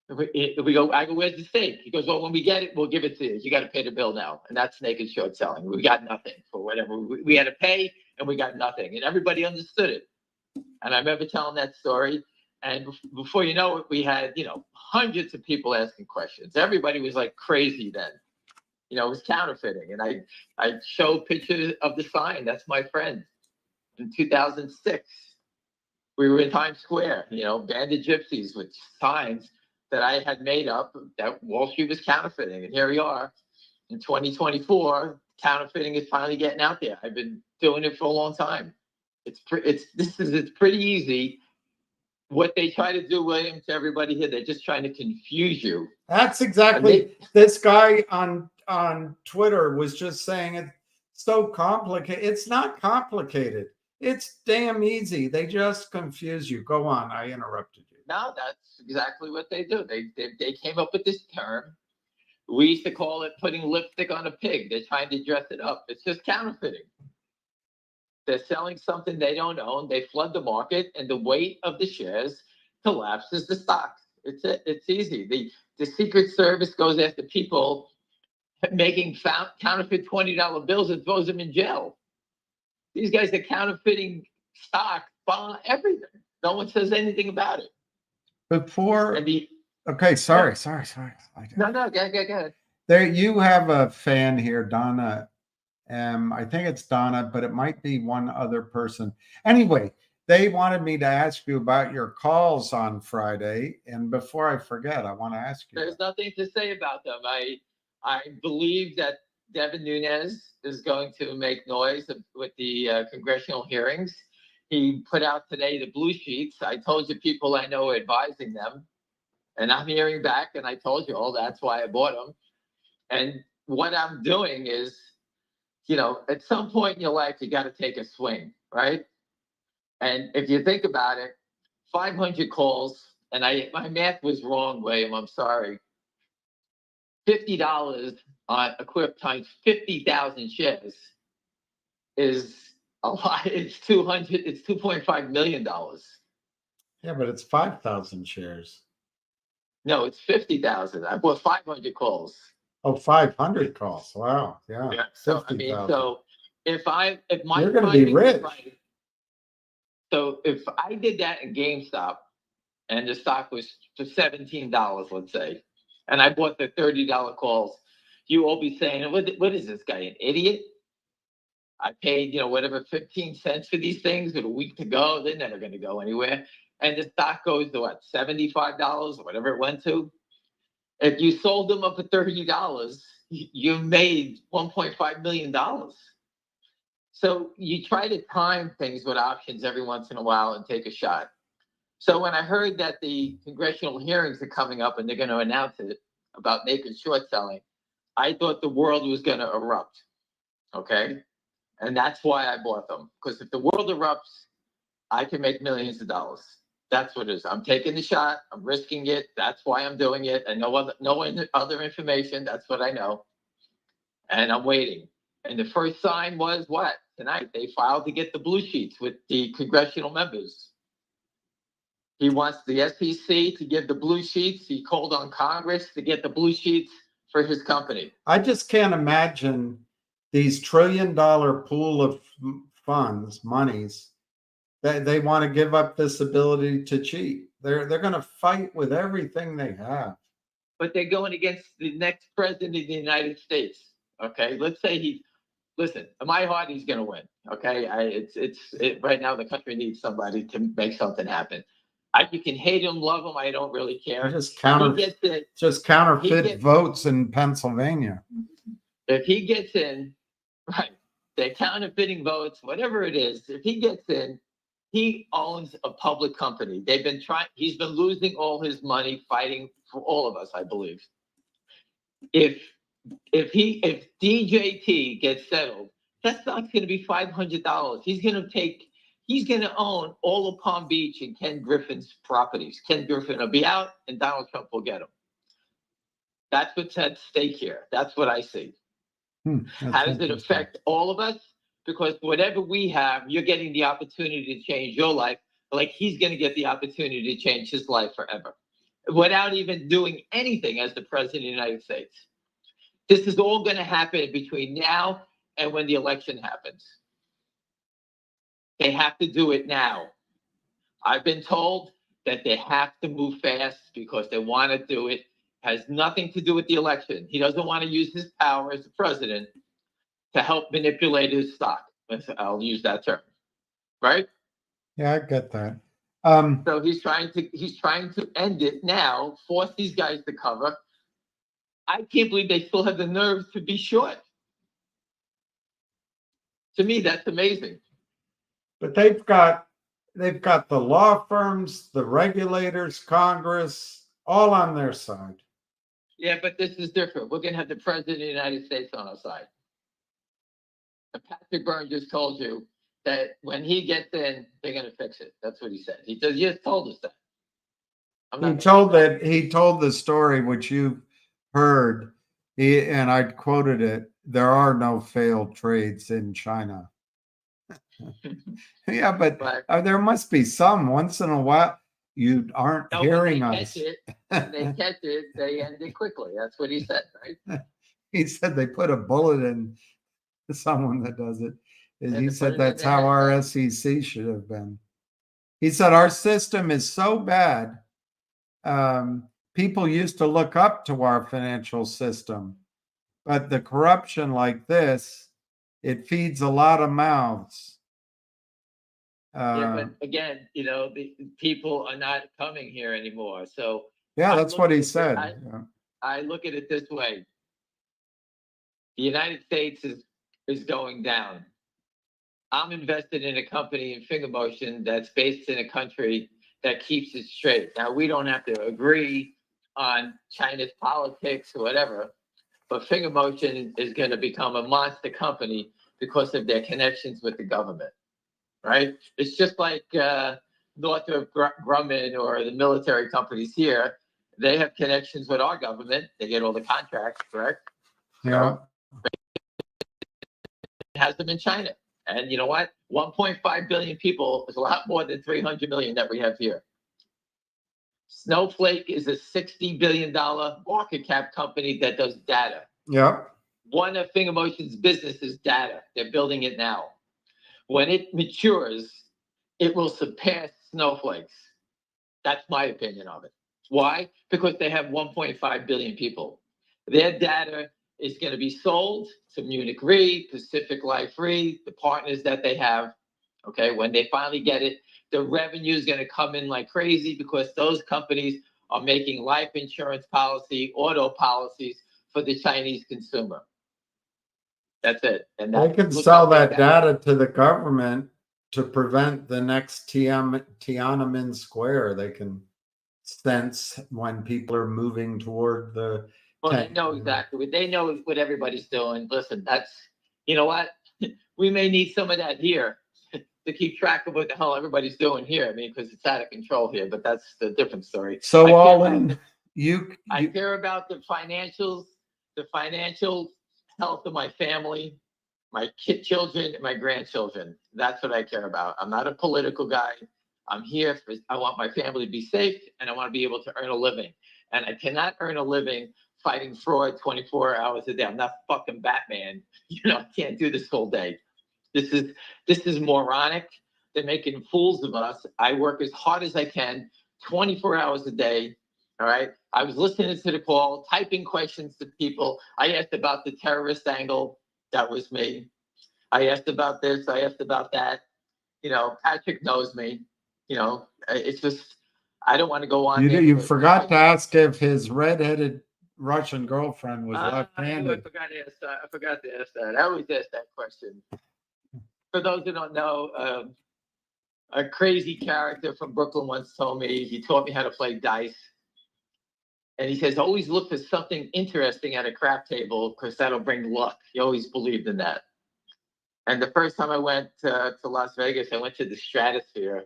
We go, I go, where's the steak? He goes, well, when we get it, we'll give it to you. You got to pay the bill now. And that's naked short selling. We got nothing for whatever. We had to pay and we got nothing. And everybody understood it. And I remember telling that story. And before you know it, we had, hundreds of people asking questions. Everybody was like crazy then. It was counterfeiting. And I showed pictures of the sign. That's my friend. In 2006, we were in Times Square, band of gypsies with signs that I had made up that Wall Street was counterfeiting. And here we are in 2024, counterfeiting is finally getting out there. I've been doing it for a long time. It's pretty easy. What they try to do, William, to everybody here, they're just trying to confuse you. That's exactly, this guy on Twitter was just saying it's so complicated. It's not complicated. It's damn easy. They just confuse you. Go on. I interrupted you. No, that's exactly what they do. They came up with this term. We used to call it putting lipstick on a pig. They're trying to dress it up. It's just counterfeiting. They're selling something they don't own. They flood the market, and the weight of the shares collapses the stock. It's easy. The Secret Service goes after people making counterfeit $20 bills and throws them in jail. These guys are counterfeiting stock, bond, everything. No one says anything about it. Before, And the okay, sorry. no, go ahead. There, you have a fan here, Donna. I think it's Donna, but it might be one other person. Anyway, they wanted me to ask you about your calls on Friday. And before I forget, I want to ask you. There's nothing to say about them. I believe that Devin Nunes is going to make noise with the congressional hearings. He put out today the blue sheets. I told you people I know are advising them, and I'm hearing back, and I told you all that's why I bought them. And what I'm doing is, at some point in your life, you got to take a swing, right? And if you think about it, 500 calls, and my math was wrong, William, I'm sorry. $50 on Equip times 50,000 shares is a lot. It's $2.5 million. Yeah, but it's 5,000 shares. No, it's 50,000. I bought 500 calls. Oh, 500 calls. Wow. Yeah. So 50,000. if my You're going to be timing was rich. right, so if I did that in GameStop and the stock was for $17, let's say, and I bought the $30 calls, you all be saying, what is this guy, an idiot? I paid, whatever, 15 cents for these things with a week to go. They're never going to go anywhere. And the stock goes to what, $75 or whatever it went to. If you sold them up for $30, you made $1.5 million. So you try to time things with options every once in a while and take a shot. So when I heard that the congressional hearings are coming up and they're going to announce it about naked short selling, I thought the world was going to erupt. Okay. And that's why I bought them. Because if the world erupts, I can make millions of dollars. That's what it is. I'm taking the shot. I'm risking it. That's why I'm doing it. And no other information. That's what I know. And I'm waiting. And the first sign was what? Tonight, they filed to get the blue sheets with the congressional members. He wants the SEC to give the blue sheets. He called on Congress to get the blue sheets for his company. I just can't imagine these $1 trillion pool of funds, monies, that they want to give up this ability to cheat. They're going to fight with everything they have. But they're going against the next president of the United States. Okay, let's say listen, in my heart, he's going to win. Okay, right now the country needs somebody to make something happen. You can hate him, love him. I don't really care. Just counterfeit votes in Pennsylvania. If he gets in, right, they're counterfeiting votes, whatever it is. If he gets in, he owns a public company. He's been losing all his money fighting for all of us, I believe. If DJT gets settled, that stock's going to be $500. He's going to own all of Palm Beach and Ken Griffin's properties. Ken Griffin will be out and Donald Trump will get him. That's what's at stake here. That's what I see. How does it affect all of us? Because whatever we have, you're getting the opportunity to change your life, like he's going to get the opportunity to change his life forever without even doing anything as the president of the United States. This is all going to happen between now and when the election happens. They have to do it now. I've been told that they have to move fast because they want to do it. Has nothing to do with the election. He doesn't want to use his power as the president to help manipulate his stock. I'll use that term, right? Yeah, I get that. So he's trying to end it now, force these guys to cover. I can't believe they still have the nerve to be short. To me, that's amazing. But they've got the law firms, the regulators, Congress, all on their side. Yeah, but this is different. We're going to have the president of the United States on our side. And Patrick Byrne just told you that when he gets in, they're going to fix it. That's what he said. He just told us that. He told the story which you heard, and I quoted it. There are no failed trades in China. Yeah, but But there must be some once in a while. You aren't no, when hearing they us. catch it, when they catch it, they end it quickly. That's what he said, right? He said they put a bullet in someone that does it. And And he to put said it in that's their how head, our right? SEC should have been. He said our system is so bad. People used to look up to our financial system, but the corruption like this, it feeds a lot of mouths. Yeah, but again, the people are not coming here anymore. So Yeah, I that's look what at he it, said. I look at it this way. The United States is going down. I'm invested in a company in Finger Motion that's based in a country that keeps it straight. Now, we don't have to agree on China's politics or whatever, but Finger Motion is going to become a monster company because of their connections with the government, right? It's just like Northrop Grumman or the military companies here. They have connections with our government. They get all the contracts, correct? Yeah. Has them in China. And you know what? 1.5 billion people is a lot more than 300 million that we have here. Snowflake is a $60 billion market cap company that does data. Yeah. One of FingerMotion's business is data. They're building it now. When it matures, it will surpass Snowflake's. That's my opinion of it. Why? Because they have 1.5 billion people. Their data is going to be sold to Munich Re, Pacific Life Re, the partners that they have. Okay, when they finally get it, the revenue is going to come in like crazy because those companies are making life insurance policy, auto policies for the Chinese consumer. That's it. And They could sell that data to the government to prevent the next Tiananmen Square. They can sense when people are moving toward the. Well, they know exactly. They know what everybody's doing. Listen, that's, you know what? We may need some of that here to keep track of what the hell everybody's doing here. I mean, because it's out of control here, but that's the different story. So all in, I care about the financials, the financial health of my family, my children, and my grandchildren. That's what I care about. I'm not a political guy. I'm here I want my family to be safe, and I want to be able to earn a living. And I cannot earn a living fighting fraud 24 hours a day. I'm not fucking Batman. I can't do this whole day. This is moronic. They're making fools of us. I work as hard as I can, 24 hours a day. All right. I was listening to the call, typing questions to people. I asked about the terrorist angle. That was me. I asked about this. I asked about that. Patrick knows me. It's just, I don't want to go on. You forgot to ask if his redheaded Russian girlfriend was left-handed. I forgot to ask that. I always ask that question. For those who don't know, a crazy character from Brooklyn once told me, he taught me how to play dice. And he says, always look for something interesting at a crap table because that'll bring luck. He always believed in that. And the first time I went to Las Vegas, I went to the Stratosphere.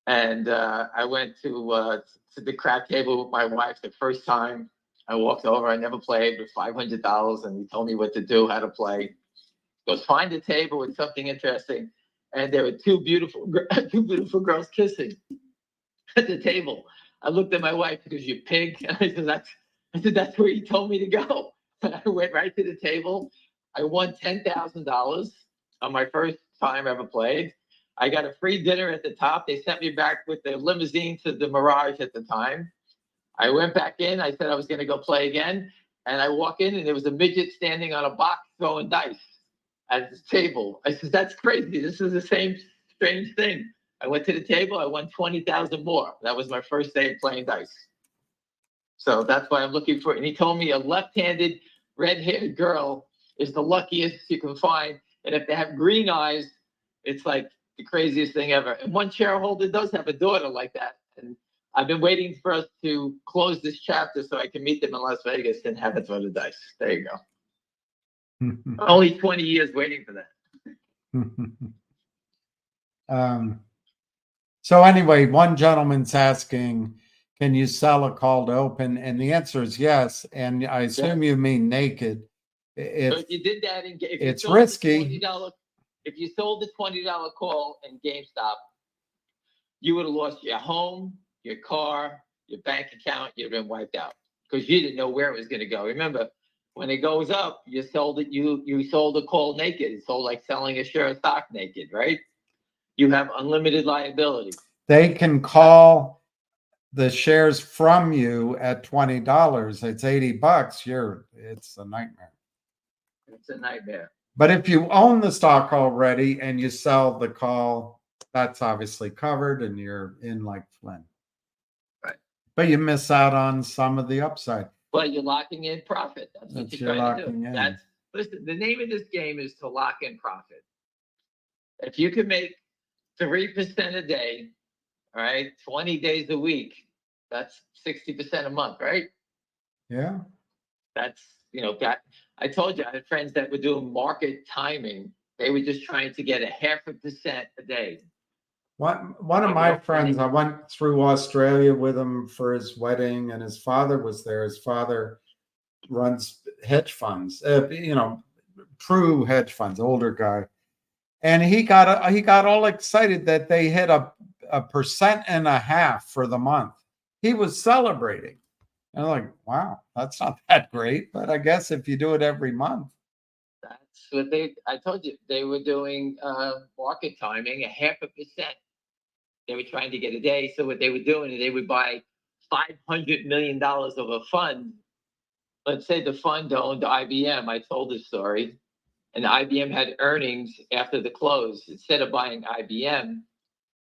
And I went to the crap table with my wife the first time. I walked over, I never played, with $500, and he told me what to do, how to play. He goes, find a table with something interesting. And there were two beautiful girls kissing at the table. I looked at my wife because you pig. And I said, that's where he told me to go. I went right to the table. I won $10,000 on my first time ever played. I got a free dinner at the top. They sent me back with the limousine to the Mirage at the time. I went back in. I said I was going to go play again. And I walk in and there was a midget standing on a box throwing dice at the table. I said, that's crazy. This is the same strange thing. I went to the table. I won 20,000 more. That was my first day of playing dice. So that's why I'm looking for it. And he told me a left-handed, red-haired girl is the luckiest you can find. And if they have green eyes, it's like the craziest thing ever. And one shareholder does have a daughter like that. And I've been waiting for us to close this chapter so I can meet them in Las Vegas and have it throw the dice. There you go. Only 20 years waiting for that. So anyway, one gentleman's asking, can you sell a call to open? And the answer is yes. And I assume you mean naked. So if you did that and if it's you sold risky. $20, if you sold the $20 call in GameStop, you would have lost your home, your car, your bank account. You'd have been wiped out because you didn't know where it was going to go. Remember, when it goes up, you sold it. You sold a call naked. It's sold like selling a share of stock naked, right? You have unlimited liability. They can call the shares from you at $20. It's $80. It's a nightmare. It's a nightmare. But if you own the stock already and you sell the call, that's obviously covered and you're in like Flynn. Right. But you miss out on some of the upside. Well, you're locking in profit. That's what you're trying to do. Listen, the name of this game is to lock in profit. If you can make 3% a day, all right, 20 days a week, that's 60% a month, right? Yeah. That's, I told you, I had friends that were doing market timing. They were just trying to get 0.5% a day. One of my friends, I went through Australia with him for his wedding, and his father was there. His father runs hedge funds, true hedge funds, older guy. And he got all excited that they hit a 1.5% for the month. He was celebrating. And I'm like, wow, that's not that great. But I guess if you do it every month. That's what I told you, they were doing market timing, 0.5%. They were trying to get a day. So what they were doing is they would buy $500 million of a fund. Let's say the fund owned IBM. I told this story. And IBM had earnings after the close. Instead of buying IBM,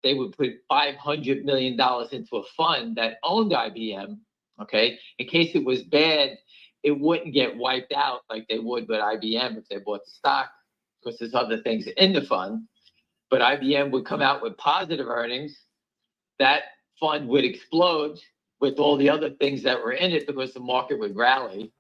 they would put $500 million into a fund that owned IBM, okay? In case it was bad, it wouldn't get wiped out like they would with IBM if they bought the stock, because there's other things in the fund. But IBM would come out with positive earnings. That fund would explode with all the other things that were in it because the market would rally,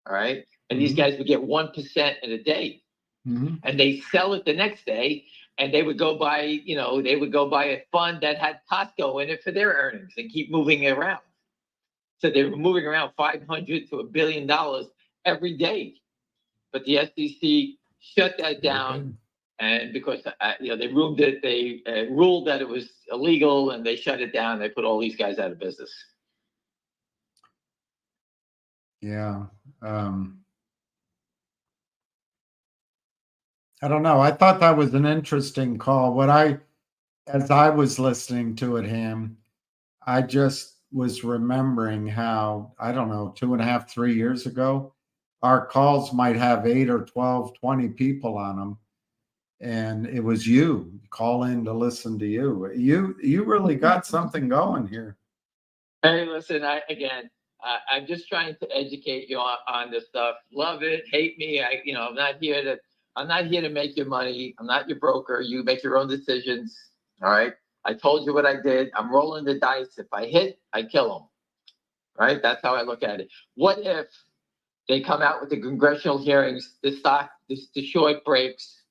all right? And these guys would get 1% in a day. And they sell it the next day, and they would go buy, a fund that had Costco in it for their earnings and keep moving it around. So they were moving around $500 to $1 billion every day. But the SEC shut that down, and because they ruled that it was illegal, and they shut it down. They put all these guys out of business. Yeah. I don't know. I thought that was an interesting call. As I was listening to it, Ham, I just was remembering how, I don't know, 2.5, 3 years ago, our calls might have 8 or 12, 20 people on them. And it was you call in to listen to you. You really got something going here. Hey, listen, I'm just trying to educate you on this stuff. Love it, hate me. I'm not here to make your money. I'm not your broker. You make your own decisions. All right. I told you what I did. I'm rolling the dice. If I hit, I kill them. Right. That's how I look at it. What if they come out with the congressional hearings, the short breaks,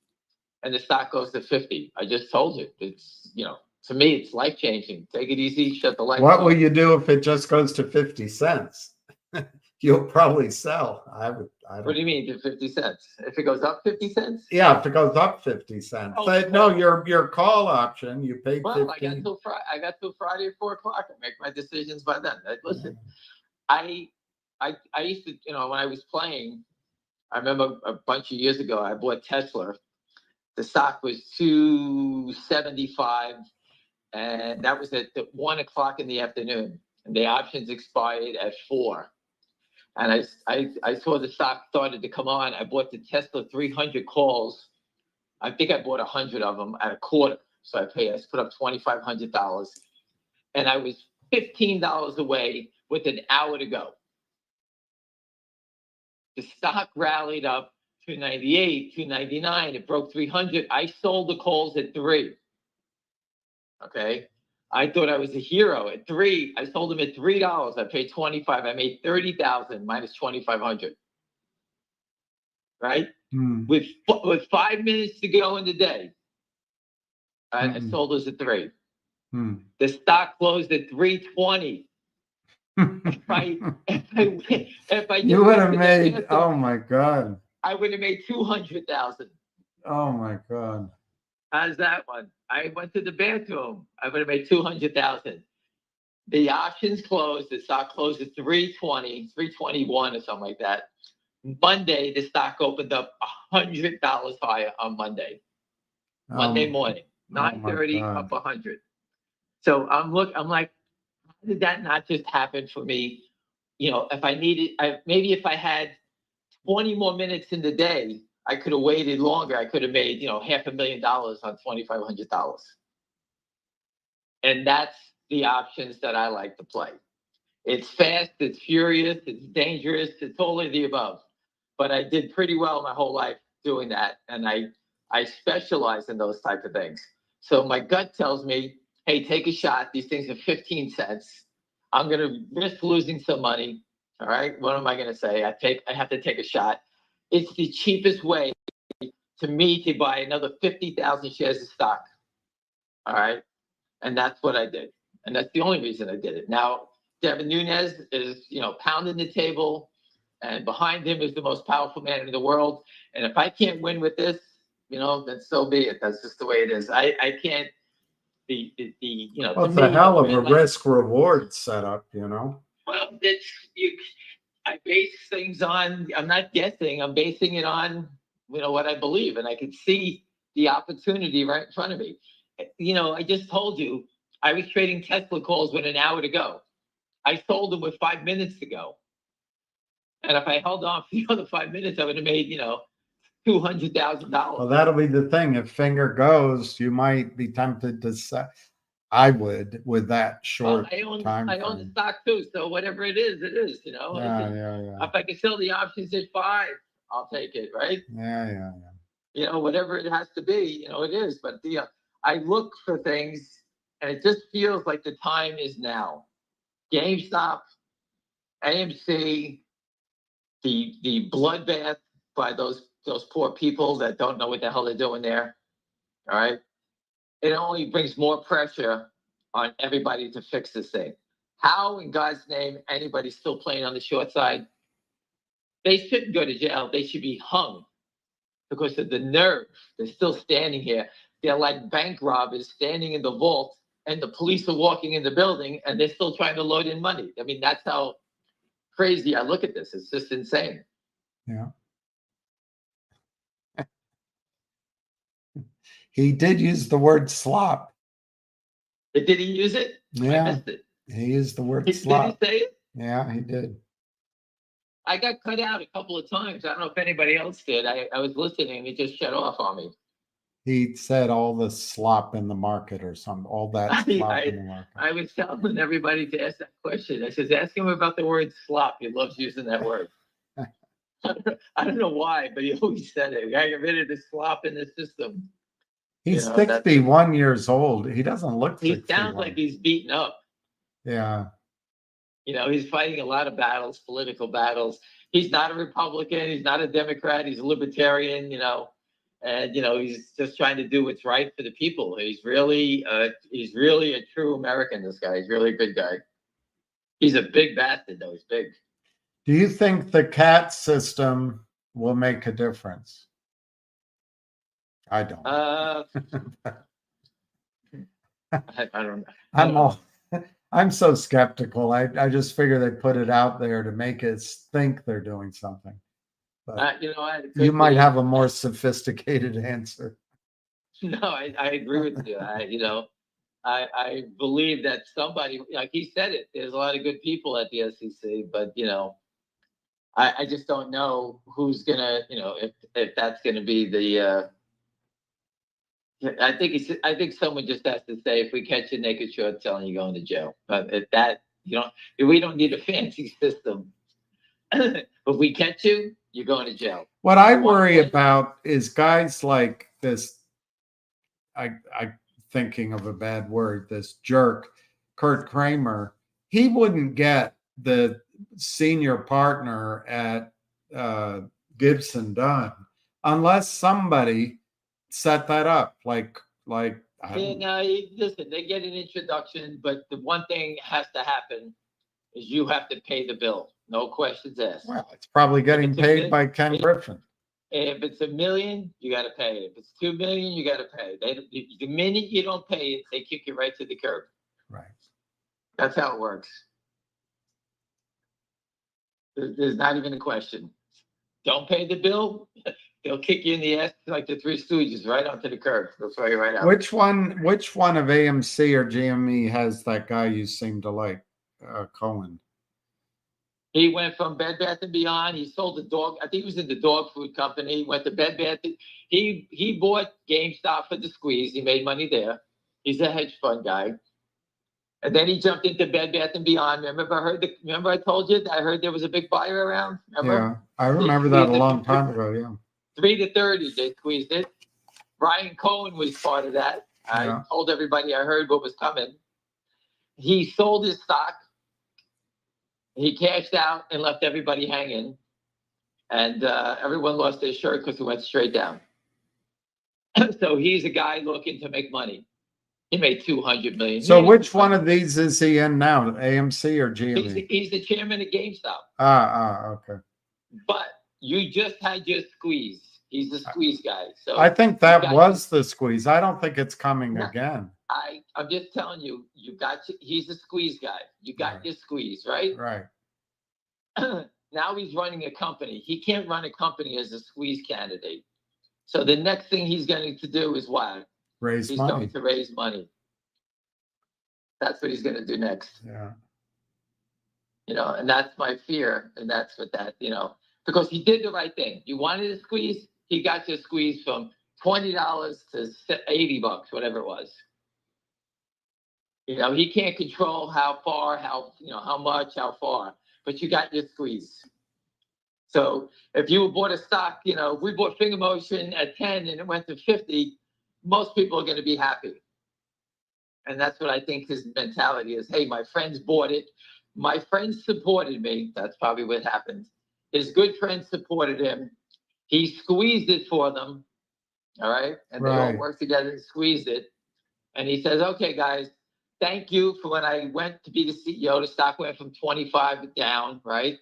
and the stock goes to 50? I just told you. It's, to me, it's life changing. Take it easy. Shut the lights off. What will you do if it just goes to 50 cents? You'll probably sell. What do you mean to 50 cents? If it goes up 50 cents? Yeah, if it goes up 50 cents. No, your call option, you paid 15. Well, I got till Friday at 4 o'clock. I make my decisions by then. Listen, I used to, when I was playing, I remember a bunch of years ago, I bought Tesla. The stock was $275, and that was at 1 o'clock in the afternoon. And the options expired at 4. And I saw the stock started to come on. I bought the Tesla 300 calls. I think I bought 100 of them at a quarter. So I put up $2,500. And I was $15 away with an hour to go. The stock rallied up to 298, 299. It broke 300. I sold the calls at 3. Okay. I thought I was a hero. At 3, I sold them at $3. I paid $25. I made $30,000 minus $2,500. Right? With 5 minutes to go in the day, I sold those at 3. The stock closed at 320. You would have made, oh my God. I would have made $200,000. Oh my God. How's that one? I went to the bathroom. I would have made 200,000. The options closed. The stock closed at 320, 321 or something like that. Monday, the stock opened up $100 higher on Monday. Monday morning, my 9:30 God. up 100. So I'm like, how did that not just happen for me? You know, if I needed, maybe if I had 20 more minutes in the day, I could have waited longer. I could have made, $500,000 on $2,500. And that's the options that I like to play. It's fast, it's furious, it's dangerous, it's all of the above. But I did pretty well my whole life doing that. And I specialize in those type of things. So my gut tells me, hey, take a shot. These things are 15 cents. I'm going to risk losing some money. All right. What am I going to say? I have to take a shot. It's the cheapest way to me to buy another 50,000 shares of stock. All right. And that's what I did. And that's the only reason I did it. Now, Devin Nunes is, pounding the table, and behind him is the most powerful man in the world. And if I can't win with this, then so be it. That's just the way it is. I can't. Well, it's a hell of a risk reward setup, Well, I base things on. I'm not guessing. I'm basing it on what I believe, and I can see the opportunity right in front of me. I just told you I was trading Tesla calls with an hour to go. I sold them with 5 minutes to go. And if I held on for the other 5 minutes, I would have made, $200,000. Well, that'll be the thing. If finger goes, you might be tempted to say, I would with that short time. I own the stock too. So whatever it is, it is, Yeah. If I can sell the options at 5, I'll take it, right? Yeah. Whatever it has to be, it is. But I look for things, and it just feels like the time is now. GameStop, AMC, the bloodbath by those poor people that don't know what the hell they're doing there. All right. It only brings more pressure on everybody to fix this thing. How in God's name anybody's still playing on the short side? They shouldn't go to jail. They should be hung because of the nerve. They're still standing here. They're like bank robbers standing in the vault, and the police are walking in the building, and they're still trying to load in money. I mean, that's how crazy I look at this. It's just insane. Yeah. He did use the word slop. Did he use it? Yeah. I missed it. He used the word slop. Did he say it? Yeah, he did. I got cut out a couple of times. I don't know if anybody else did. I was listening and it just shut off on me. He said all the slop in the market or something, all that slop in the market. I was telling everybody to ask that question. I says, ask him about the word slop. He loves using that word. I don't know why, but he always said it. I got rid of the slop in the system. He's 61 years old. He doesn't look 61. He sounds like he's beaten up. Yeah. He's fighting a lot of battles, political battles. He's not a Republican. He's not a Democrat. He's a libertarian, and, he's just trying to do what's right for the people. He's really a true American, this guy. He's really a good guy. He's a big bastard, though. He's big. Do you think the CAT system will make a difference? I don't. I don't know. I'm so skeptical. I just figure they put it out there to make us think they're doing something. But you might have a more sophisticated answer. No, I agree with you. I believe that somebody, like he said it, there's a lot of good people at the SEC, but I just don't know who's gonna, if that's gonna be the. I think someone just has to say, if we catch you naked short selling, you're going to jail. But we don't need a fancy system. If we catch you, you're going to jail. What I worry about is guys like this. I thinking of a bad word. This jerk, Kurt Kramer. He wouldn't get the senior partner at Gibson Dunn unless somebody set that up. Listen, they get an introduction, but the one thing has to happen is you have to pay the bill. No questions asked. Well, it's probably getting paid by Ken Griffin. If it's $1 million, you got to pay it. If it's $2 million, you got to pay. The minute you don't pay it, they kick you right to the curb. Right. That's how it works. There's not even a question. Don't pay the bill, they'll kick you in the ass like the Three Stooges, right onto the curb. They'll throw you right out. Which one of AMC or GME has that guy you seem to like, Cohen? He went from Bed Bath & Beyond. He sold the dog. I think he was in the dog food company. He went to Bed Bath. He bought GameStop for the squeeze. He made money there. He's a hedge fund guy. And then he jumped into Bed Bath & Beyond. Remember I told you that I heard there was a big buyer around? Remember? Yeah, I remember that a long time ago. Yeah. 3 to 30, they squeezed it. Brian Cohen was part of that. I told everybody I heard what was coming. He sold his stock. He cashed out and left everybody hanging. And everyone lost their shirt because it went straight down. So he's a guy looking to make money. He made $200 million. So which one of these is he in now, AMC or GME? He's the chairman of GameStop. Okay. But you just had your squeeze. He's the squeeze guy. So I think that was the squeeze. I don't think it's coming again. I'm just telling you, he's the squeeze guy. You got your squeeze, right? Right. Now he's running a company. He can't run a company as a squeeze candidate. So the next thing he's going to do is what? He's going to raise money. That's what he's going to do next. Yeah. And that's my fear. And that's what because he did the right thing. You wanted a squeeze, he got your squeeze from $20 to $80, whatever it was. He can't control how far, how much, how far, but you got your squeeze. So if you bought a stock, we bought Finger Motion at 10 and it went to 50, most people are going to be happy. And that's what I think his mentality is. Hey, my friends bought it. My friends supported me. That's probably what happened. His good friends supported him. He squeezed it for them. All right. And they all worked together and squeezed it. And he says, okay, guys, thank you for when I went to be the CEO. The stock went from 25 down, right?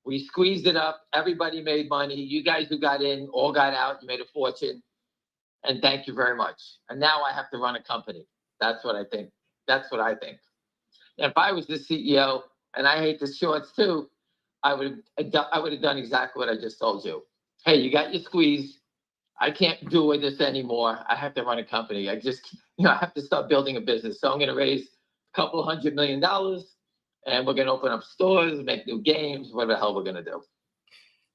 We squeezed it up. Everybody made money. You guys who got in all got out. You made a fortune. And thank you very much. And now I have to run a company. That's what I think. That's what I think. And if I was the CEO, and I hate the shorts too, I would have done exactly what I just told you. Hey, you got your squeeze. I can't do with this anymore. I have to run a company. I have to start building a business. So I'm going to raise a couple $100 million and we're going to open up stores, make new games, whatever the hell we're going to do.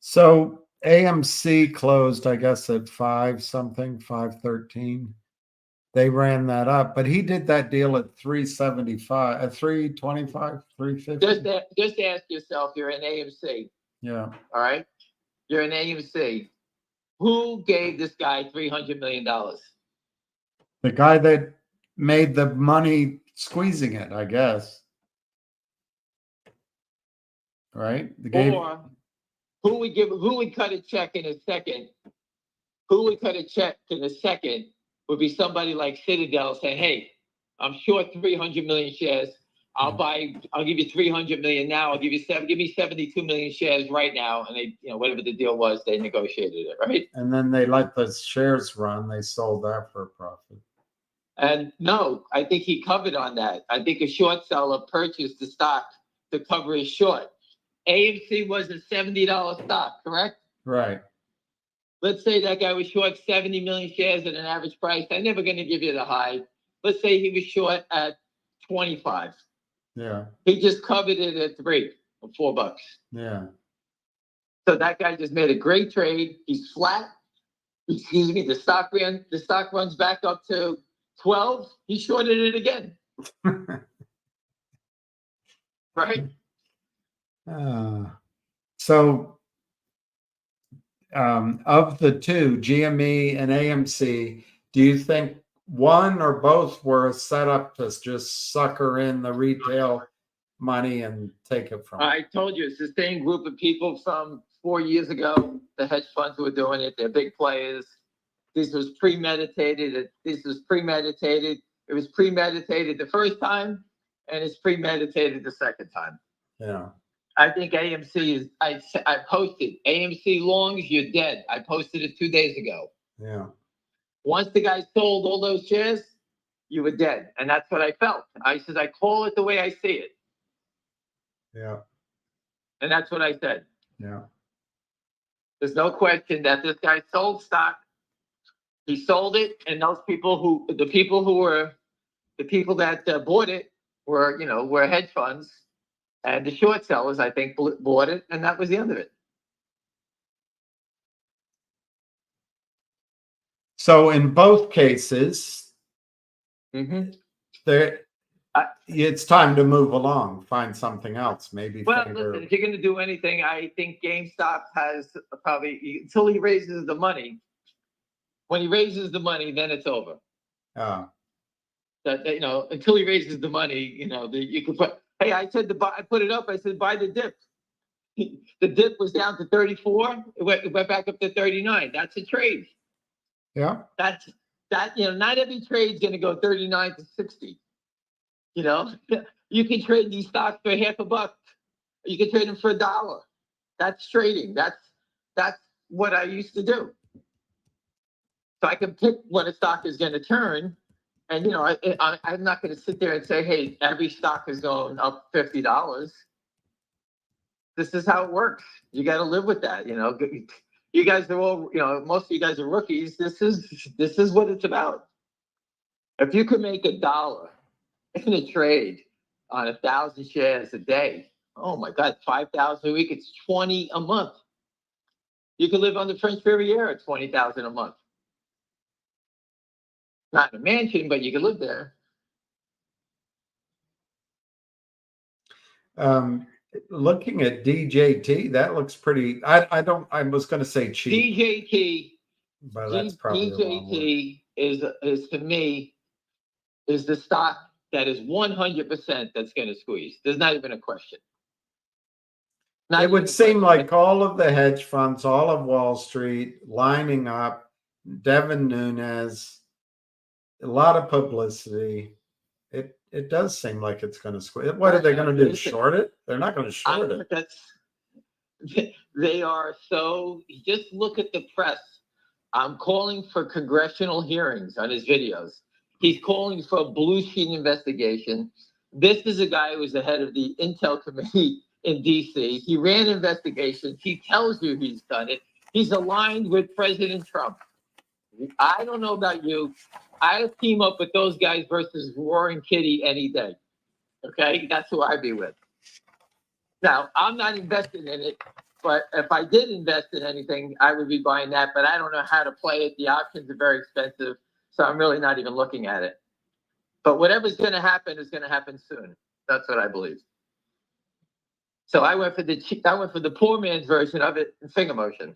So AMC closed, I guess, at 513. They ran that up, but he did that deal at 375, at 325, 350. Just ask yourself, you're in AMC. Yeah. All right. You're in AMC. Who gave this guy $300 million? The guy that made the money squeezing it, I guess. Right? Or who would cut a check in a second? Who would cut a check in a second would be somebody like Citadel saying, hey, I'm short 300 million shares. I'll give you 300 million now. Give me 72 million shares right now. And they, whatever the deal was, they negotiated it, right? And then they let the shares run. They sold that for a profit. And no, I think he covered on that. I think a short seller purchased the stock to cover his short. AMC was a $70 stock, correct? Right. Let's say that guy was short 70 million shares at an average price. I'm never going to give you the high. Let's say he was short at 25. Yeah. He just covered it at $3 or $4. Yeah. So that guy just made a great trade. He's flat. Excuse me. The stock runs back up to 12. He shorted it again. Right? So of the two, GME and AMC, do you think one or both were set up to just sucker in the retail money and take it from? I told you, it's the same group of people from 4 years ago. The hedge funds who were doing it. They're big players. This was premeditated. It was premeditated the first time, and it's premeditated the second time. Yeah. I think AMC is, I posted AMC longs, you're dead. I posted it 2 days ago. Yeah. Once the guy sold all those shares, you were dead. And that's what I felt. I said, I call it the way I see it. Yeah. And that's what I said. Yeah. There's no question that this guy sold stock. He sold it. And those people the people that bought it were hedge funds. And the short sellers, I think, bought it. And that was the end of it. So in both cases, Mm-hmm. It's time to move along, find something else, maybe. Well, listen, if you're going to do anything, I think GameStop has probably, until he raises the money, when he raises the money, then it's over. Until he raises the money, you could put, hey, I put it up, I said, buy the dip. The dip was down to 34, it went back up to 39. That's a trade. Yeah. Not every trade's going to go 39 to 60. You can trade these stocks for $0.50. You can trade them for $1. That's trading. That's what I used to do. So I can pick when a stock is going to turn. And, I'm not going to sit there and say, hey, every stock is going up $50. This is how it works. You got to live with that. You guys are all, most of you guys are rookies. This is what it's about. If you could make $1 in a trade on 1,000 shares a day, oh my God, 5,000 a week, it's 20 a month. You can live on the French Riviera at 20,000 a month. Not in a mansion, but you can live there. Looking at DJT, that looks pretty. I was going to say cheap. DJT, but that's probably DJT is to me is the stock that is 100% that's going to squeeze. There's not even a question. It would seem like all of the hedge funds, all of Wall Street lining up, Devin Nunes, a lot of publicity. It does seem like it's going to squeeze. What are they going to do? Short it? They're not going to short it. They are so. Just look at the press. I'm calling for congressional hearings on his videos. He's calling for a blue sheet investigation. This is a guy who was the head of the Intel committee in DC. He ran investigations. He tells you he's done it. He's aligned with President Trump. I don't know about you. I team up with those guys versus Roaring Kitty any day. Okay? That's who I'd be with. Now, I'm not invested in it, but if I did invest in anything, I would be buying that, but I don't know how to play it. The options are very expensive, so I'm really not even looking at it. But whatever's going to happen is going to happen soon. That's what I believe. So I went for the poor man's version of it in finger motion.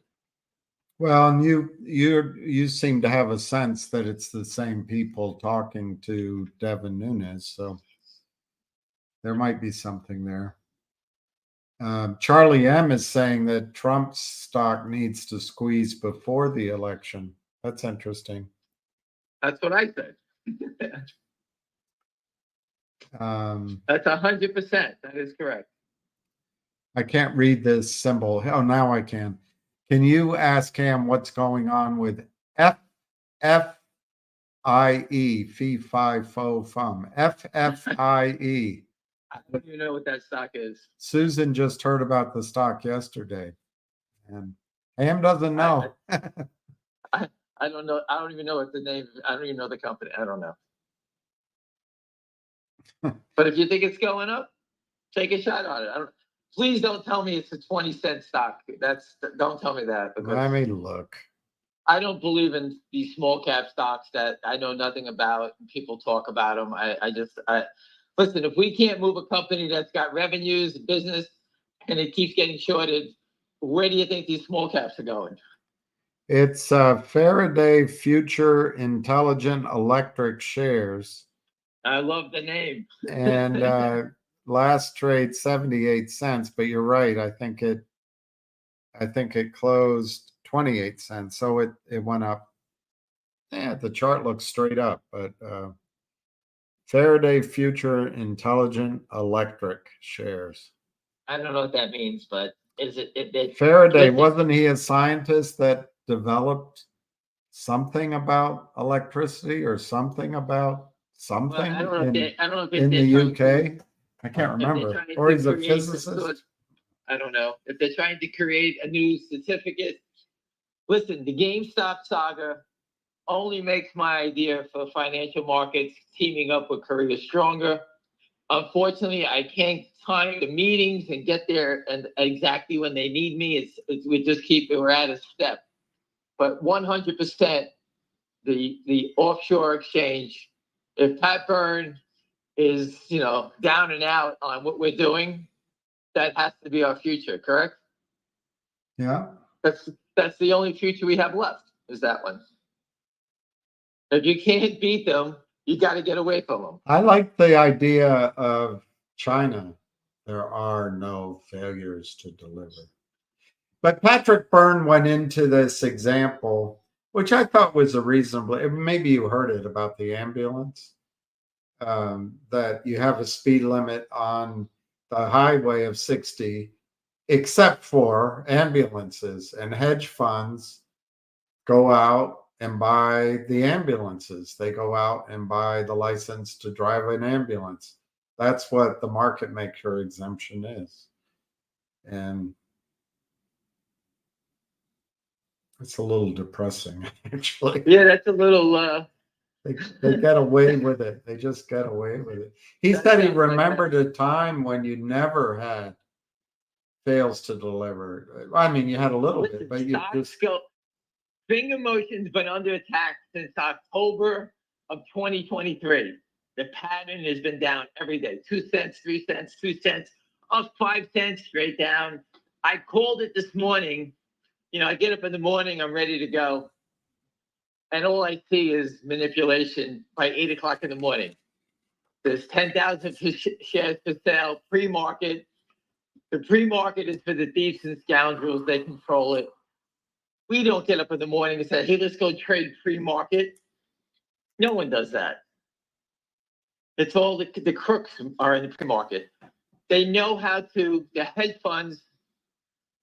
Well, and you seem to have a sense that it's the same people talking to Devin Nunes, so there might be something there. Charlie M is saying that Trump's stock needs to squeeze before the election. That's interesting. That's what I said. That's 100%. That is correct. I can't read this symbol. Oh, now I can. Can you ask Cam what's going on with FFIE, Fee Fi Fo Fum, FFIE? I don't even know what that stock is. Susan just heard about the stock yesterday, and Cam doesn't know. I don't know. I don't even know what the name. I don't even know the company. I don't know. But if you think it's going up, take a shot on it. Please don't tell me it's a 20-cent stock. Don't tell me that. Because Let me look. I don't believe in these small cap stocks that I know nothing about. People talk about them. Listen, if we can't move a company that's got revenues, business, and it keeps getting shorted, where do you think these small caps are going? It's Faraday Future Intelligent Electric Shares. I love the name. And last trade 78 cents, but you're right. I think it closed 28 cents. So it went up. Yeah, the chart looks straight up, but Faraday Future Intelligent Electric Shares. I don't know what that means, but is it? Faraday, listen, wasn't he a scientist that developed something about electricity or something about Well, something I don't know if in, they, I don't know if in they're the trying to, UK? I can't if they're remember. trying Or to he's a create some sort. physicist. I don't know if they're trying to create a new certificate. Listen, the GameStop saga only makes my idea for financial markets teaming up with Korea stronger. Unfortunately, I can't time the meetings and get there and exactly when they need me. We just we're at a step. But 100%, the offshore exchange, if Pat Byrne is, down and out on what we're doing, that has to be our future, correct? Yeah. That's the only future we have left, is that one. If you can't beat them, you got to get away from them. I like the idea of China. There are no failures to deliver. But Patrick Byrne went into this example, which I thought was a reasonable, maybe you heard it about the ambulance, that you have a speed limit on the highway of 60, except for ambulances, and hedge funds go out and buy the ambulances. They go out and buy the license to drive an ambulance. That's what the market maker exemption is. And it's a little depressing, actually. Yeah, that's a little. They get away with it. They just get away with it. He said he remembered a time when you never had fails to deliver. I mean, you had a little bit, but you just Finger motion's been under attack since October of 2023. The pattern has been down every day. 2 cents, 3 cents, 2 cents, up 5 cents, straight down. I called it this morning. I get up in the morning, I'm ready to go. And all I see is manipulation by 8 o'clock in the morning. There's 10,000 shares for sale, pre-market. The pre-market is for the thieves and scoundrels. They control it. We don't get up in the morning and say, hey, let's go trade pre-market. No one does that. It's all the crooks are in the pre-market. They know how to, the hedge funds,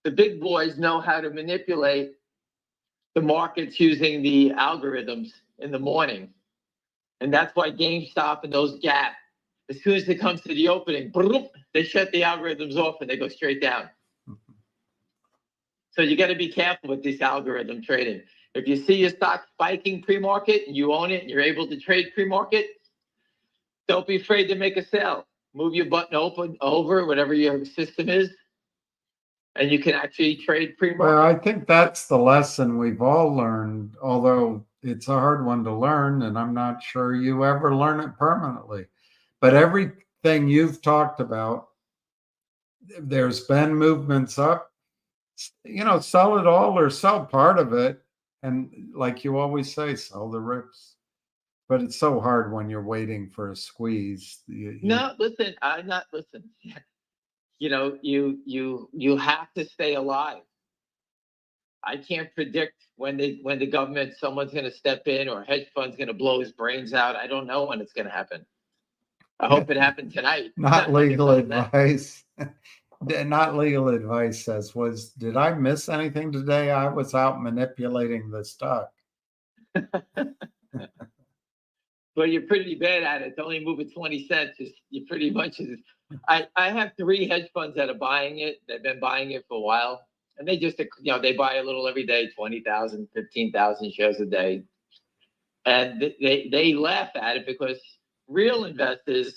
the big boys know how to manipulate the markets using the algorithms in the morning. And that's why GameStop and those Gap, as soon as it comes to the opening, they shut the algorithms off and they go straight down. So you got to be careful with this algorithm trading. If you see your stock spiking pre-market and you own it and you're able to trade pre-market, don't be afraid to make a sale. Move your button over, whatever your system is, and you can actually trade pre-market. Well, I think that's the lesson we've all learned, although it's a hard one to learn, and I'm not sure you ever learn it permanently. But everything you've talked about, there's been movements up. Sell it all or sell part of it. And like you always say, sell the rips. But it's so hard when you're waiting for a squeeze. No, listen, I'm not listening. You have to stay alive. I can't predict when the government, someone's going to step in or hedge fund's going to blow his brains out. I don't know when it's going to happen. I hope it happened tonight. Not legal advice. Not legal advice says, did I miss anything today? I was out manipulating the stock. Well, you're pretty bad at it. It's only moving 20 cents. You pretty much is. I have 3 hedge funds that are buying it. They've been buying it for a while. And they just, they buy a little every day, 20,000, 15,000 shares a day. And they laugh at it because real investors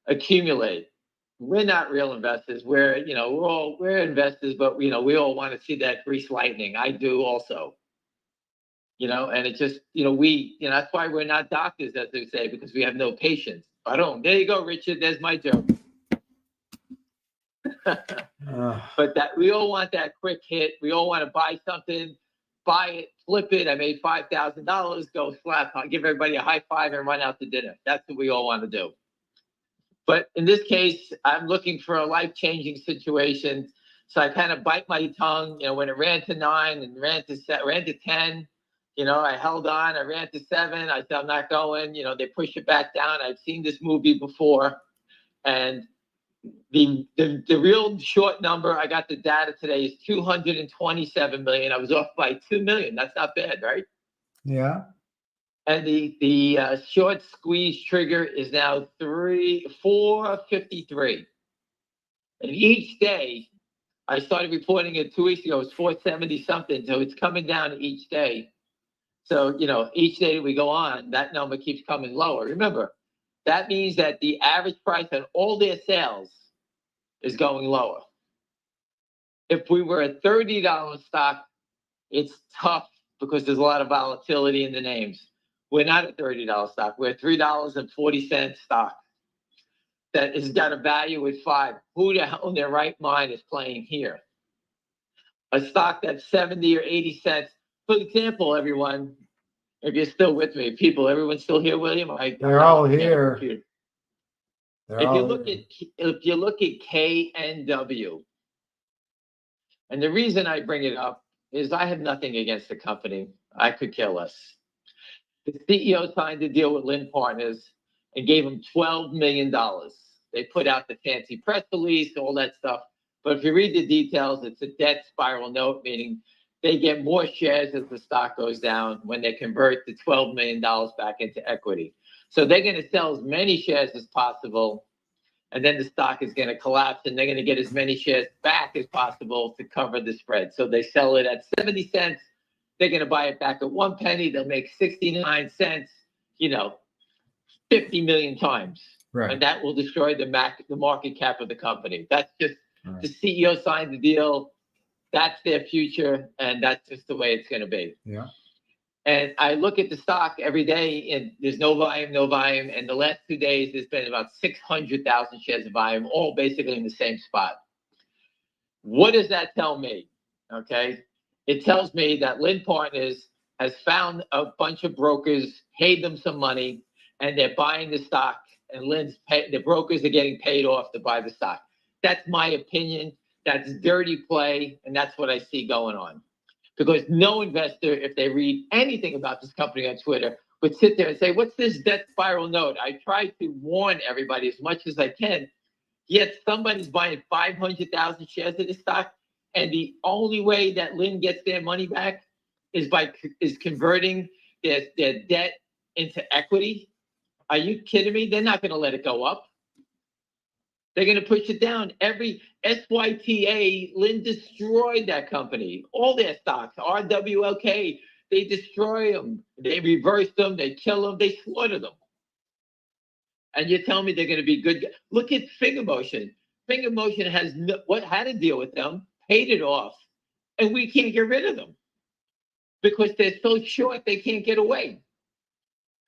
accumulate. We're not real investors. We're investors, but we all want to see that grease lightning. I do also. And it just, that's why we're not doctors, as they say, because we have no patience. There you go, Richard. There's my joke. But that we all want that quick hit. We all want to buy something, buy it, flip it. I made $5,000, go slap, I'll give everybody a high five and run out to dinner. That's what we all want to do. But in this case, I'm looking for a life-changing situation. So I kind of bite my tongue, when it ran to 9 and ran to 10, I held on, I ran to 7. I said, I'm not going, they push it back down. I've seen this movie before. And The real short number, I got the data today, is 227 million. I was off by 2 million. That's not bad, right? Yeah. And the short squeeze trigger is now 453. And each day, I started reporting it 2 weeks ago, it was 470 something. So it's coming down each day. So, you know, each day that we go on, that number keeps coming lower. Remember, that means that the average price on all their sales is going lower. If we were a $30 stock, it's tough because there's a lot of volatility in the names. We're not a $30 stock. We're a $3.40 stock that has got a value at $5. Who the hell in their right mind is playing here? A stock that's 70 or 80 cents. For example, everyone, if you're still with me, people, everyone's still here, William? They're all here. If you look at KNW, and the reason I bring it up is I have nothing against the company. I could care less. The CEO signed a deal with Lynn Partners and gave him $12 million. They put out the fancy press release, all that stuff. But if you read the details, it's a debt spiral note, meaning they get more shares as the stock goes down when they convert the $12 million back into equity. So they're going to sell as many shares as possible, and then the stock is going to collapse, and they're going to get as many shares back as possible to cover the spread. So they sell it at 70 cents. They're going to buy it back at 1 penny. They'll make 69 cents, 50 million times. Right. And that will destroy the market cap of the company. That's just the CEO signed the deal. That's their future, and that's just the way it's going to be. Yeah. And I look at the stock every day, and there's no volume. And the last 2 days, there's been about 600,000 shares of volume, all basically in the same spot. What does that tell me? Okay. It tells me that Lynn Partners has found a bunch of brokers, paid them some money, and they're buying the stock. And the brokers are getting paid off to buy the stock. That's my opinion. That's dirty play, and that's what I see going on. Because no investor, if they read anything about this company on Twitter, would sit there and say, what's this debt spiral note? I try to warn everybody as much as I can, yet somebody's buying 500,000 shares of the stock, and the only way that Lynn gets their money back is converting their debt into equity. Are you kidding me? They're not going to let it go up. They're going to push it down. Every SYTA, Lynn destroyed that company. All their stocks, RWLK, they destroy them. They reverse them. They kill them. They slaughter them. And you're telling me they're going to be good? Look at Finger Motion. Finger Motion has had a deal with them, paid it off, and we can't get rid of them because they're so short they can't get away.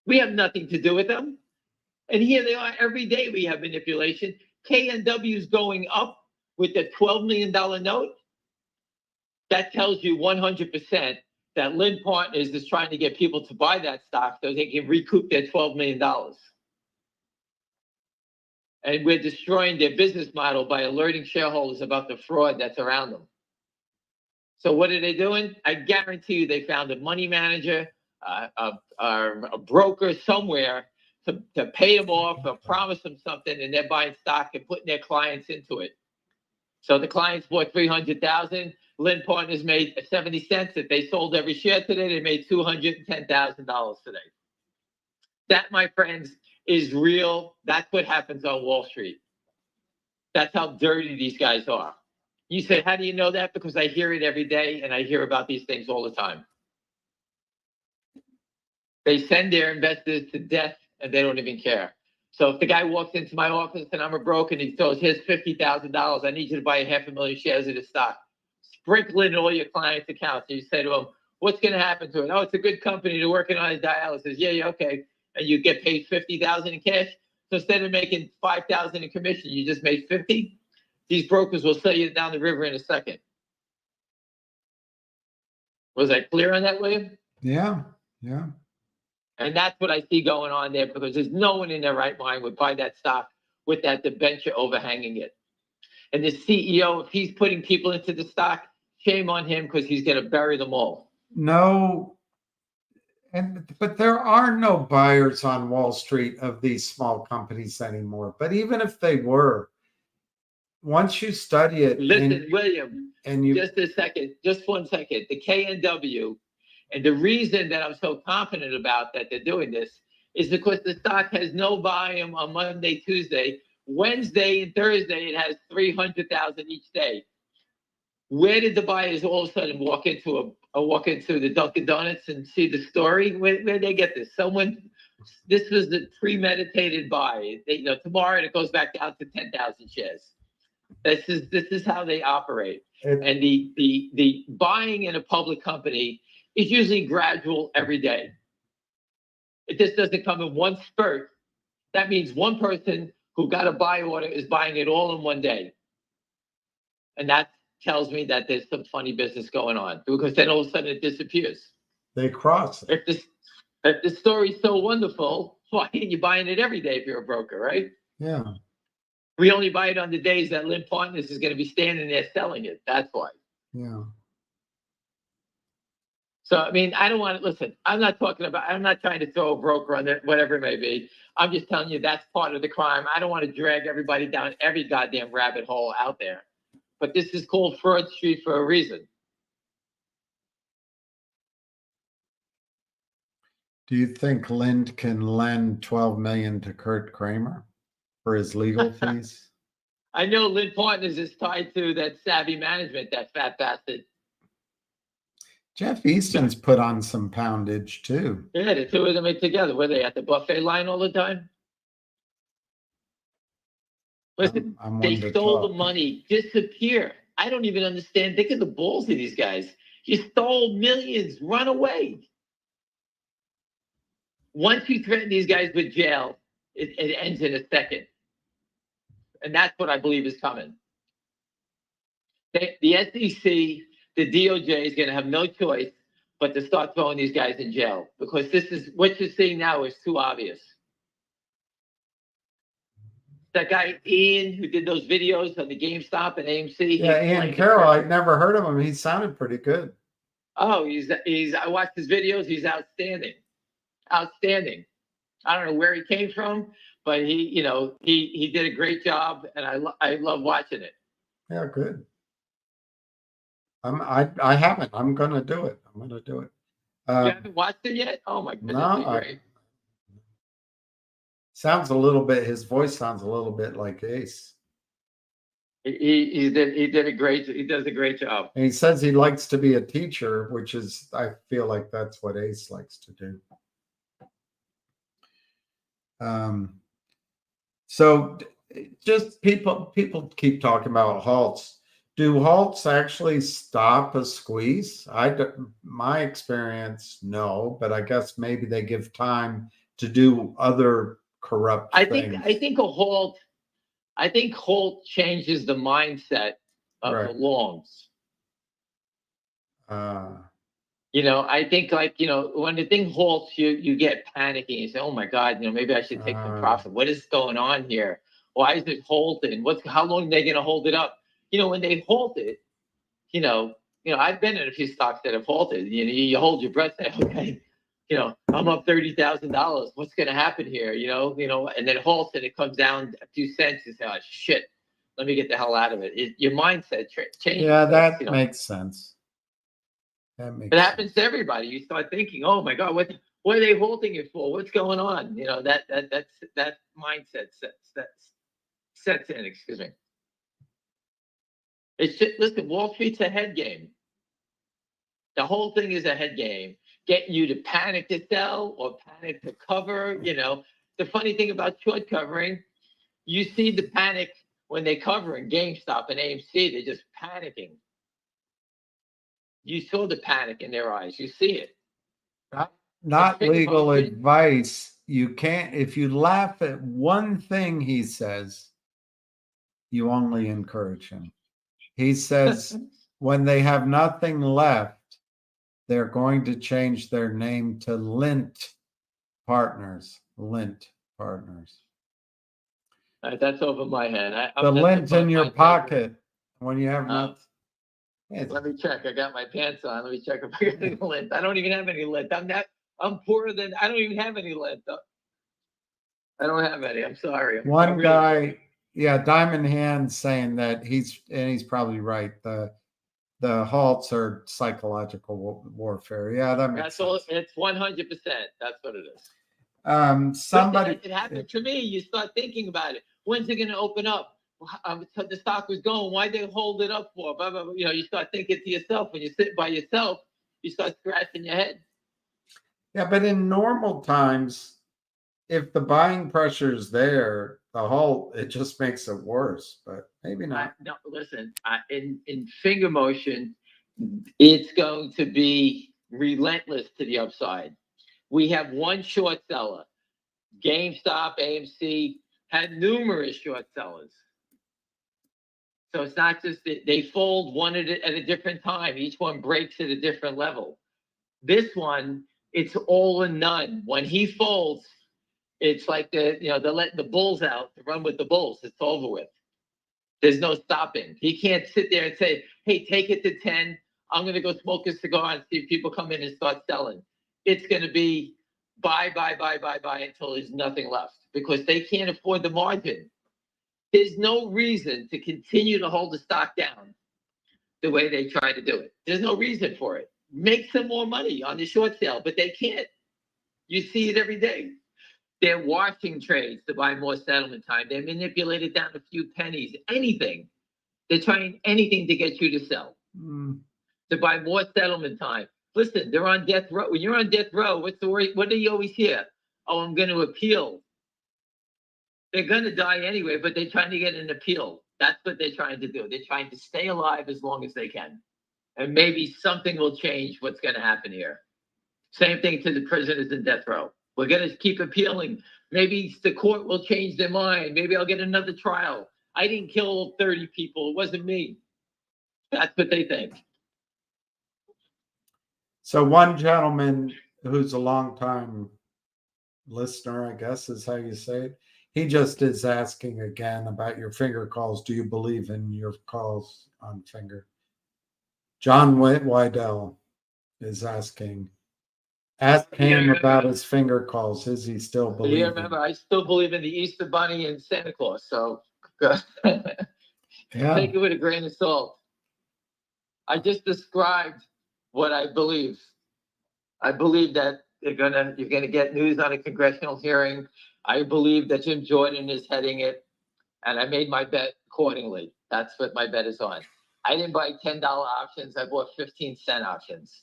We have nothing to do with them. And here they are. Every day we have manipulation. KNW is going up with the $12 million note. That tells you 100% that Lynn Partners is trying to get people to buy that stock so they can recoup their $12 million. And we're destroying their business model by alerting shareholders about the fraud that's around them. So what are they doing? I guarantee you they found a money manager, a broker somewhere to pay them off or promise them something, and they're buying stock and putting their clients into it. So the clients bought 300,000. Lynn Partners made 70 cents. If they sold every share today, they made $210,000 today. That, my friends, is real. That's what happens on Wall Street. That's how dirty these guys are. You say, how do you know that? Because I hear it every day, and I hear about these things all the time. They send their investors to death, and they don't even care. So if the guy walks into my office and I'm a broker and he throws, here's $50,000, I need you to buy 500,000 shares of the stock. Sprinkle it in all your clients' accounts. And you say to them, what's going to happen to it? Oh, it's a good company. They're working on dialysis. Yeah, okay. And you get paid $50,000 in cash. So instead of making $5,000 in commission, you just made 50. These brokers will sell you down the river in a second. Was I clear on that, William? Yeah. And that's what I see going on there, because there's no one in their right mind would buy that stock with that debenture overhanging it. And the CEO, if he's putting people into the stock, shame on him, because he's going to bury them all. No. But there are no buyers on Wall Street of these small companies anymore. But even if they were, once you study it, Listen, William, and you just a second, just 1 second. The KNW, and the reason that I'm so confident about that they're doing this is because the stock has no volume on Monday, Tuesday. Wednesday and Thursday, it has 300,000 each day. Where did the buyers all of a sudden walk into the Dunkin' Donuts and see the story? Where did they get this? This was the premeditated buy. Tomorrow it goes back down to 10,000 shares. This is how they operate. And the buying in a public company is usually gradual every day. It just doesn't come in one spurt. That means one person who got a buy order is buying it all in one day. And that tells me that there's some funny business going on, because then all of a sudden it disappears. They cross it. If the story's so wonderful, why aren't you buying it every day if you're a broker, right? Yeah. We only buy it on the days that Lynn Partners is going to be standing there selling it. That's why. Yeah. So, I mean, I don't want to listen. I'm not trying to throw a broker on it, whatever it may be. I'm just telling you that's part of the crime. I don't want to drag everybody down every goddamn rabbit hole out there. But this is called Fraud Street for a reason. Do you think Lind can lend 12 million to Kurt Kramer for his legal fees? I know Lynn Partners is tied to that Savvy Management, that fat bastard. Jeff Easton's put on some poundage too. Yeah, the two of them are together. Were they at the buffet line all the time? Listen, I'm they one to stole talk. the money, disappear. I don't even understand. Think of the balls of these guys. You stole millions, run away. Once you threaten these guys with jail, it ends in a second. And that's what I believe is coming. The SEC, the DOJ is going to have no choice but to start throwing these guys in jail, because this is what you're seeing now is too obvious. That guy Ian who did those videos on the GameStop and AMC. Yeah, Ian Carroll. I'd never heard of him. He sounded pretty good. Oh, I watched his videos. He's outstanding. Outstanding. I don't know where he came from, but he did a great job, and I love watching it. Yeah, good. I haven't. I'm gonna do it. I'm gonna do it. You haven't watched it yet? Oh my goodness, No, great. Sounds a little bit. His voice sounds a little bit like Ace. He does a great job. And he says he likes to be a teacher, which is, I feel like that's what Ace likes to do. So just people keep talking about halts. Do halts actually stop a squeeze? My experience, no, but I guess maybe they give time to do other corrupt things. I think halt changes the mindset of the longs. I think when the thing halts, you get panicky. You say, "Oh my God, maybe I should take some profit. What is going on here? Why is it halting? How long are they going to hold it up?" When they halt it, I've been in a few stocks that have halted. You hold your breath, say, "Okay, I'm up $30,000. What's going to happen here?" And then halts and it comes down a few cents. You say, "Oh shit, let me get the hell out of it." Your mindset changes. Yeah, that makes sense. It happens to everybody. You start thinking, "Oh my God, what are they halting it for? What's going on?" That mindset sets in. Excuse me. It's just, listen, Wall Street's a head game. The whole thing is a head game, getting you to panic to sell or panic to cover. The funny thing about short covering, you see the panic when they cover in GameStop and AMC. They're just panicking. You saw the panic in their eyes. You see it. Not legal advice. You can't, if you laugh at one thing he says, you only encourage him. He says when they have nothing left, they're going to change their name to Lint Partners. Lint Partners. That's over my head. The lint in your pocket when you have nothing. Let me check. I got my pants on. Let me check if I got any lint. I don't even have any lint. I'm poorer than, I don't even have any lint. I don't have any. I'm sorry. One guy Yeah, Diamond Hands saying that he's probably right. The halts are psychological warfare. Yeah, that makes That's all. sense. It's 100%. That's what it is. Somebody, Listen, it happened to me. You start thinking about it. When's it going to open up? The stock was going. Why they hold it up for? Blah, blah, blah. You know, you start thinking to yourself. When you sit by yourself, you start scratching your head. yeah, but in normal times, if the buying pressure is there, the halt, it just makes it worse. But maybe not. No, listen. In finger motion, it's going to be relentless to the upside. We have one short seller. GameStop, AMC had numerous short sellers. So it's not just that they fold one at a different time. Each one breaks at a different level. This one, it's all or none. When he folds, it's like they're letting the bulls out to run with the bulls. It's over with. There's no stopping. He can't sit there and say, hey, take it to 10. I'm going to go smoke a cigar and see if people come in and start selling. It's going to be buy until there's nothing left because they can't afford the margin. There's no reason to continue to hold the stock down the way they try to do it. There's no reason for it. Make some more money on the short sale, but they can't. You see it every day. They're washing trades to buy more settlement time. They manipulate it down a few pennies, anything. They're trying anything to get you to sell, to buy more settlement time. Listen, they're on death row. When you're on death row, what's the worry? What do you always hear? Oh, I'm going to appeal. They're going to die anyway, but they're trying to get an appeal. That's what they're trying to do. They're trying to stay alive as long as they can. And maybe something will change what's going to happen here. Same thing to the prisoners in death row. We're going to keep appealing. Maybe the court will change their mind. Maybe I'll get another trial. I didn't kill 30 people. It wasn't me. That's what they think. So one gentleman who's a longtime listener, I guess is how you say it, he just is asking again about your finger calls. Do you believe in your calls on finger? John Wydell is asking. Ask him about his finger calls. Is he still believing? Yeah, remember, I still believe in the Easter Bunny and Santa Claus. So take it with a grain of salt. I just described what I believe. I believe that you're gonna get news on a congressional hearing. I believe that Jim Jordan is heading it, and I made my bet accordingly. That's what my bet is on. I didn't buy $10 options. I bought 15-cent options.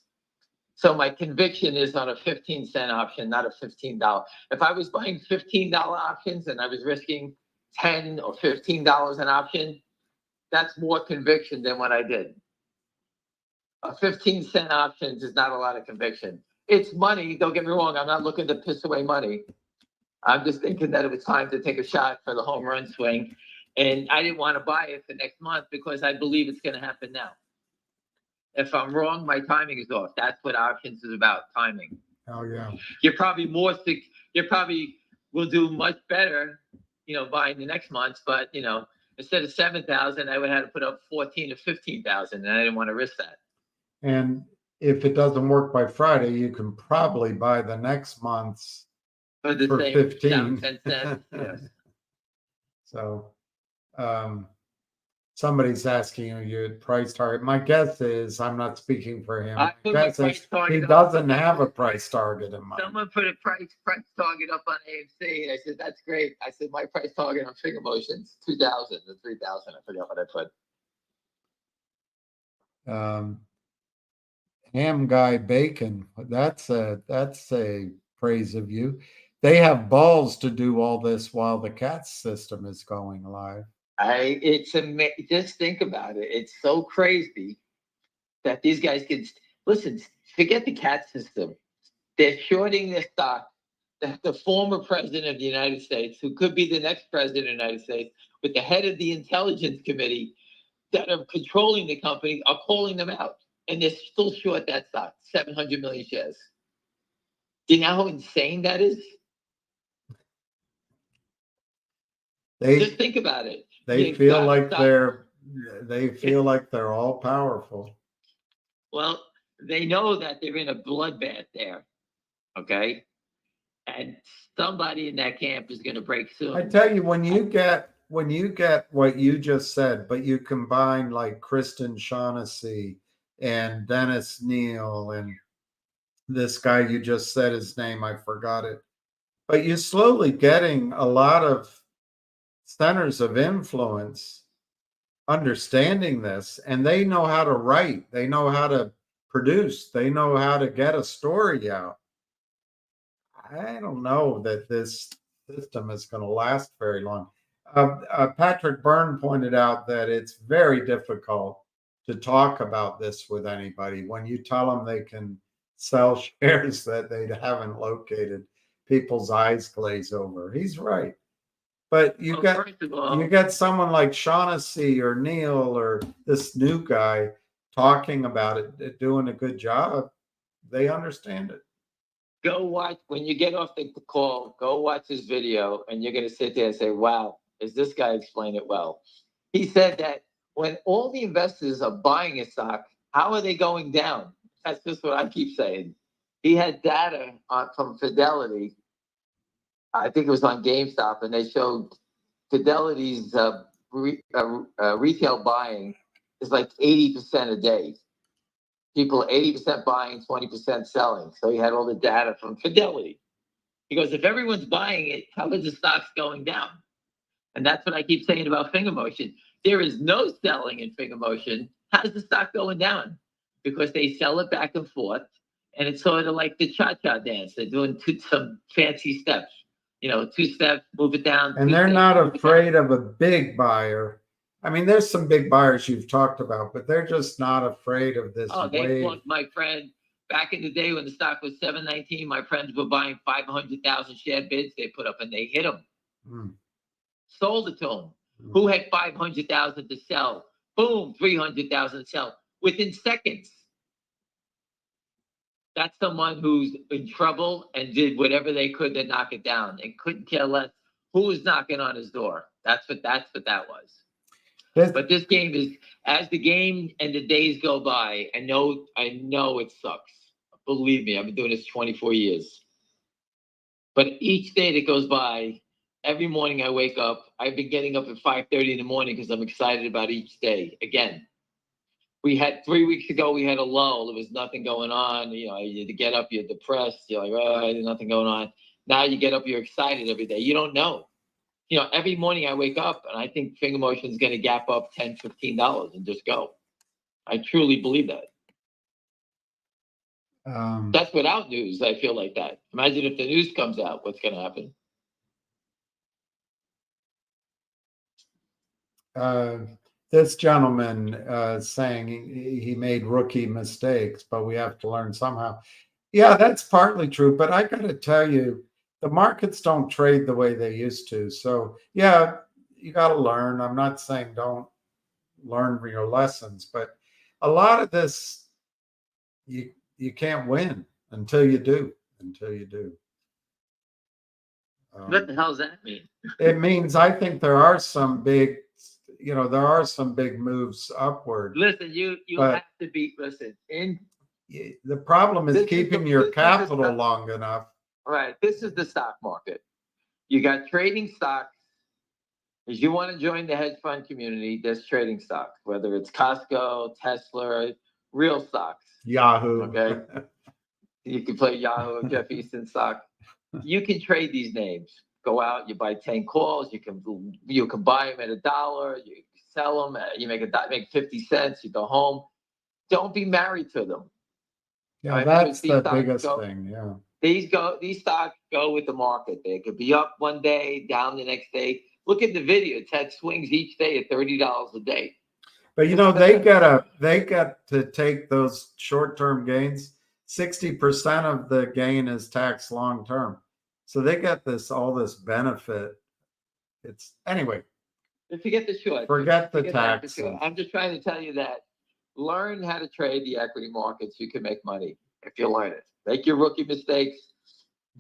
So my conviction is on a 15-cent option, not a $15. If I was buying $15 options and I was risking $10 or $15 an option, that's more conviction than what I did. A 15-cent options is not a lot of conviction. It's money. Don't get me wrong. I'm not looking to piss away money. I'm just thinking that it was time to take a shot for the home run swing. And I didn't want to buy it for next month because I believe it's going to happen now. If I'm wrong, my timing is off. That's what options is about, timing. Oh, yeah. You're probably you probably will do much better, buying the next month. But, instead of 7,000, I would have to put up 14 or 15,000, and I didn't want to risk that. And if it doesn't work by Friday, you can probably buy the next month's for 15. 10 cents. Yes. So, somebody's asking you your price target. My guess is, I'm not speaking for him. I put my Guess price is target he up. doesn't have a price target in mind. Someone put a price target up on AMC, and I said, that's great. I said, my price target on finger motions, 2,000 or 3,000. I forgot what I put. Ham Guy Bacon, that's a praise of you. They have balls to do all this while the CAT system is going live. Just think about it. It's so crazy that these guys can listen. Forget the CAT system. They're shorting their stock. The former president of the United States, who could be the next president of the United States, with the head of the Intelligence Committee that are controlling the company, are calling them out, and they're still short that stock, 700 million shares. Do you know how insane that is? Just think about it. They feel like they're all powerful. Well, they know that they're in a bloodbath there, okay? And somebody in that camp is going to break soon. I tell you, when you get what you just said, but you combine like Kristen Shaughnessy and Dennis Neal and this guy you just said his name, I forgot it. But you're slowly getting a lot of centers of influence understanding this, and they know how to write, they know how to produce, they know how to get a story out. I don't know that this system is going to last very long. Patrick Byrne pointed out that it's very difficult to talk about this with anybody. When you tell them they can sell shares that they haven't located, people's eyes glaze over. He's right. But you get someone like Shaughnessy or Neil or this new guy talking about it, doing a good job. They understand it. Go watch, when you get off the call, go watch his video, and you're going to sit there and say, wow, is this guy explain it well? He said that when all the investors are buying a stock, how are they going down? That's just what I keep saying. He had data from Fidelity. I think it was on GameStop, and they showed Fidelity's retail buying is like 80% a day. People 80% buying, 20% selling. So he had all the data from Fidelity. He goes, if everyone's buying it, how is the stocks going down? And that's what I keep saying about finger motion. There is no selling in finger motion. How's the stock going down? Because they sell it back and forth. And it's sort of like the cha-cha dance. They're doing some fancy steps. 2 steps, move it down. And they're not afraid of a big buyer. I mean, there's some big buyers you've talked about, but they're just not afraid of this They plucked my friend back in the day when the stock was $7.19. My friends were buying 500,000 share bids they put up, and they hit them. Sold it to them. Who had 500,000 to sell? Boom, 300,000 to sell within seconds. That's someone who's in trouble and did whatever they could to knock it down and couldn't care less who was knocking on his door. That's what that was. But this game is, as the game and the days go by, I know it sucks. Believe me, I've been doing this 24 years. But each day that goes by, every morning I wake up, I've been getting up at 5:30 in the morning because I'm excited about each day. Again, we had 3 weeks ago, we had a lull. There was nothing going on. You had to get up, you're depressed. You're like, oh, there's nothing going on. Now you get up, you're excited every day. You don't know. Every morning I wake up and I think finger motion is going to gap up $10, $15 and just go. I truly believe that. That's without news. I feel like that. Imagine if the news comes out, what's going to happen? This gentleman saying he made rookie mistakes, but we have to learn somehow. Yeah, that's partly true, but I got to tell you, the markets don't trade the way they used to. So yeah, you got to learn. I'm not saying don't learn your lessons, but a lot of this, you can't win until you do. What the hell does that mean? It means I think there are some big moves upward. Listen, you have to be, the problem is keeping your capital long enough. All right, this is the stock market. You got trading stocks. If you want to join the hedge fund community, there's trading stocks, whether it's Costco, Tesla, real stocks. Yahoo. Okay. You can play Yahoo, Jeff Easton stock. You can trade these names. Go out, you buy 10 calls. You can buy them at $1. You sell them. You make 50 cents. You go home. Don't be married to them. Yeah, right? that's the biggest thing. Yeah. These stocks go with the market. They could be up one day, down the next day. Look at the video. Ted swings each day at $30 a day. But they get to take those short-term gains. 60% of the gain is taxed long-term. So they get all this benefit. It's anyway. Forget the short. Forget the tax. I'm just trying to tell you that learn how to trade the equity markets. You can make money if you learn it. Make your rookie mistakes.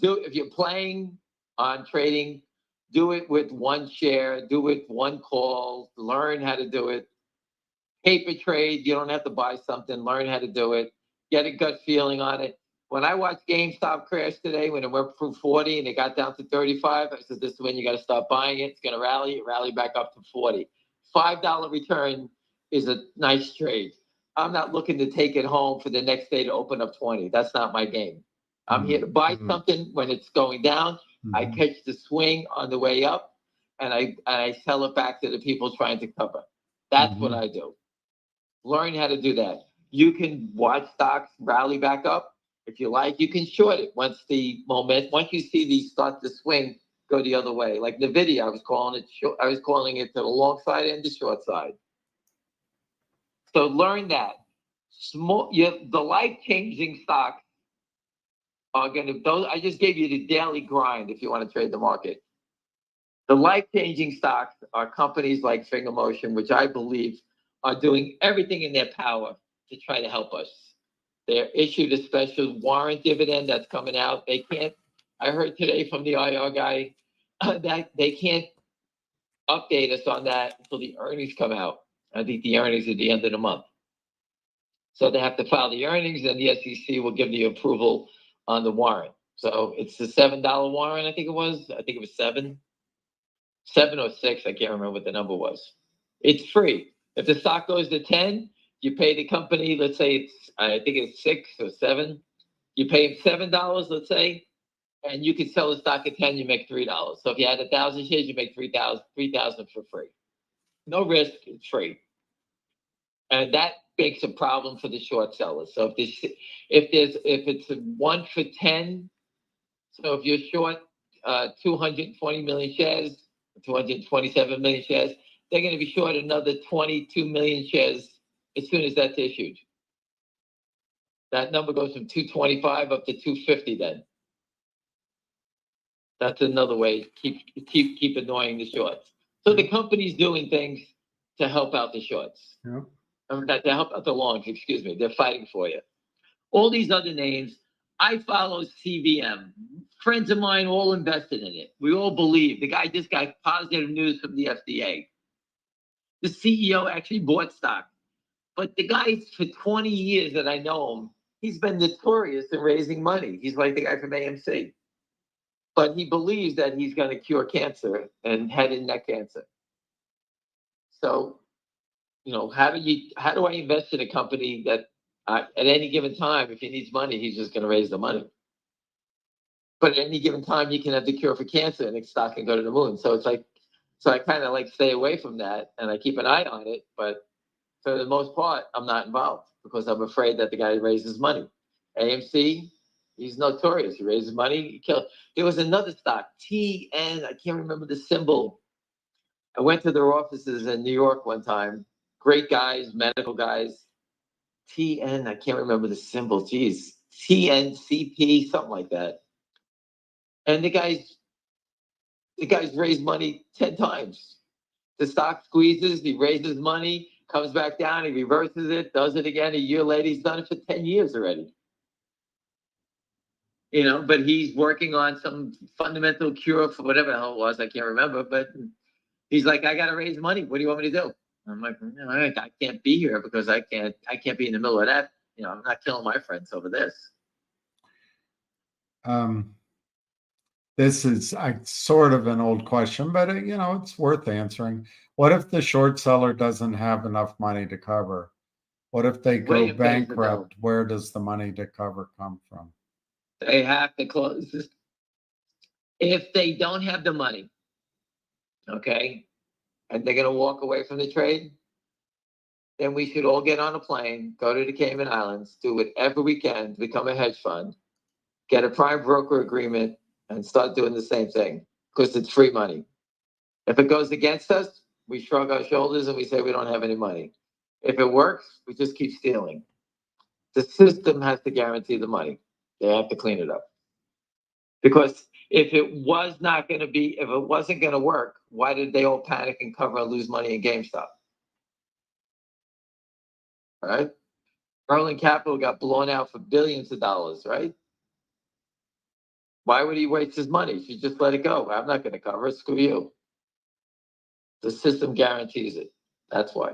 If you're playing on trading, do it with one share. Do it one call. Learn how to do it. Paper trade. You don't have to buy something. Learn how to do it. Get a gut feeling on it. When I watched GameStop crash today, when it went through 40 and it got down to 35, I said, this is when you got to start buying it. It's going to rally back up to 40. $5 return is a nice trade. I'm not looking to take it home for the next day to open up 20. That's not my game. I'm here to buy something when it's going down. I catch the swing on the way up, and I sell it back to the people trying to cover. That's what I do. Learn how to do that. You can watch stocks rally back up. If you like, you can short it once you see these start to swing, go the other way. Like NVIDIA, I was calling it to the long side and the short side. So learn that. The life-changing stocks are I just gave you the daily grind if you want to trade the market. The life-changing stocks are companies like Finger Motion, which I believe are doing everything in their power to try to help us. They're issued a special warrant dividend that's coming out. I heard today from the IR guy that they can't update us on that until the earnings come out. I think the earnings are at the end of the month. So they have to file the earnings, and the SEC will give the approval on the warrant. So it's the $7 warrant, I think it was. I think it was 7 or 6. I can't remember what the number was. It's free. If the stock goes to 10, you pay the company, let's say I think it's 6 or 7. You pay them $7, let's say, and you can sell the stock at 10, you make $3. So if you had 1,000 shares, you make 3,000 for free. No risk, it's free. And that makes a problem for the short sellers. So if it's a 1 for 10, so if you're short 220 million shares, 227 million shares, they're going to be short another 22 million shares as soon as that's issued. That number goes from 225 up to 250 then. That's another way to keep annoying the shorts. So the company's doing things to help out the shorts. Yeah. To help out the longs, excuse me. They're fighting for you. All these other names, I follow CVM. Friends of mine all invested in it. We all believe. The guy just got positive news from the FDA. The CEO actually bought stock. But the guy, for 20 years that I know him, he's been notorious in raising money. He's like the guy from AMC. But he believes that he's going to cure cancer and head and neck cancer. So, how do I invest in a company that at any given time, if he needs money, he's just going to raise the money. But at any given time, he can have the cure for cancer and the stock can go to the moon. So I kind of stay away from that and I keep an eye on it. But for the most part, I'm not involved because I'm afraid that the guy raises money. AMC, he's notorious. He raises money. He kills. There was another stock, TN. I can't remember the symbol. I went to their offices in New York one time. Great guys, medical guys. TN, I can't remember the symbol. Geez, TNCP, something like that. And the guys raised money 10 times. The stock squeezes, he raises money, comes back down, he reverses it, does it again. A year later, he's done it for 10 years already. But he's working on some fundamental cure for whatever the hell it was. I can't remember, but he's like, I got to raise money. What do you want me to do? I'm like, I can't be here because I can't be in the middle of that. I'm not killing my friends over this. This is sort of an old question, but it's worth answering. What if the short seller doesn't have enough money to cover? What if they go bankrupt? Where does the money to cover come from? They have to close this. If they don't have the money, okay, and they're going to walk away from the trade, then we should all get on a plane, go to the Cayman Islands, do whatever we can to become a hedge fund, get a prime broker agreement, and start doing the same thing because it's free money. If it goes against us, we shrug our shoulders and we say we don't have any money. If it works, we just keep stealing. The system has to guarantee the money. They have to clean it up. Because if it wasn't going to work, why did they all panic and cover and lose money in GameStop? All right? Berlin Capital got blown out for billions of dollars, right? Why would he waste his money? He should just let it go. I'm not going to cover it. Screw you. The system guarantees it. That's why.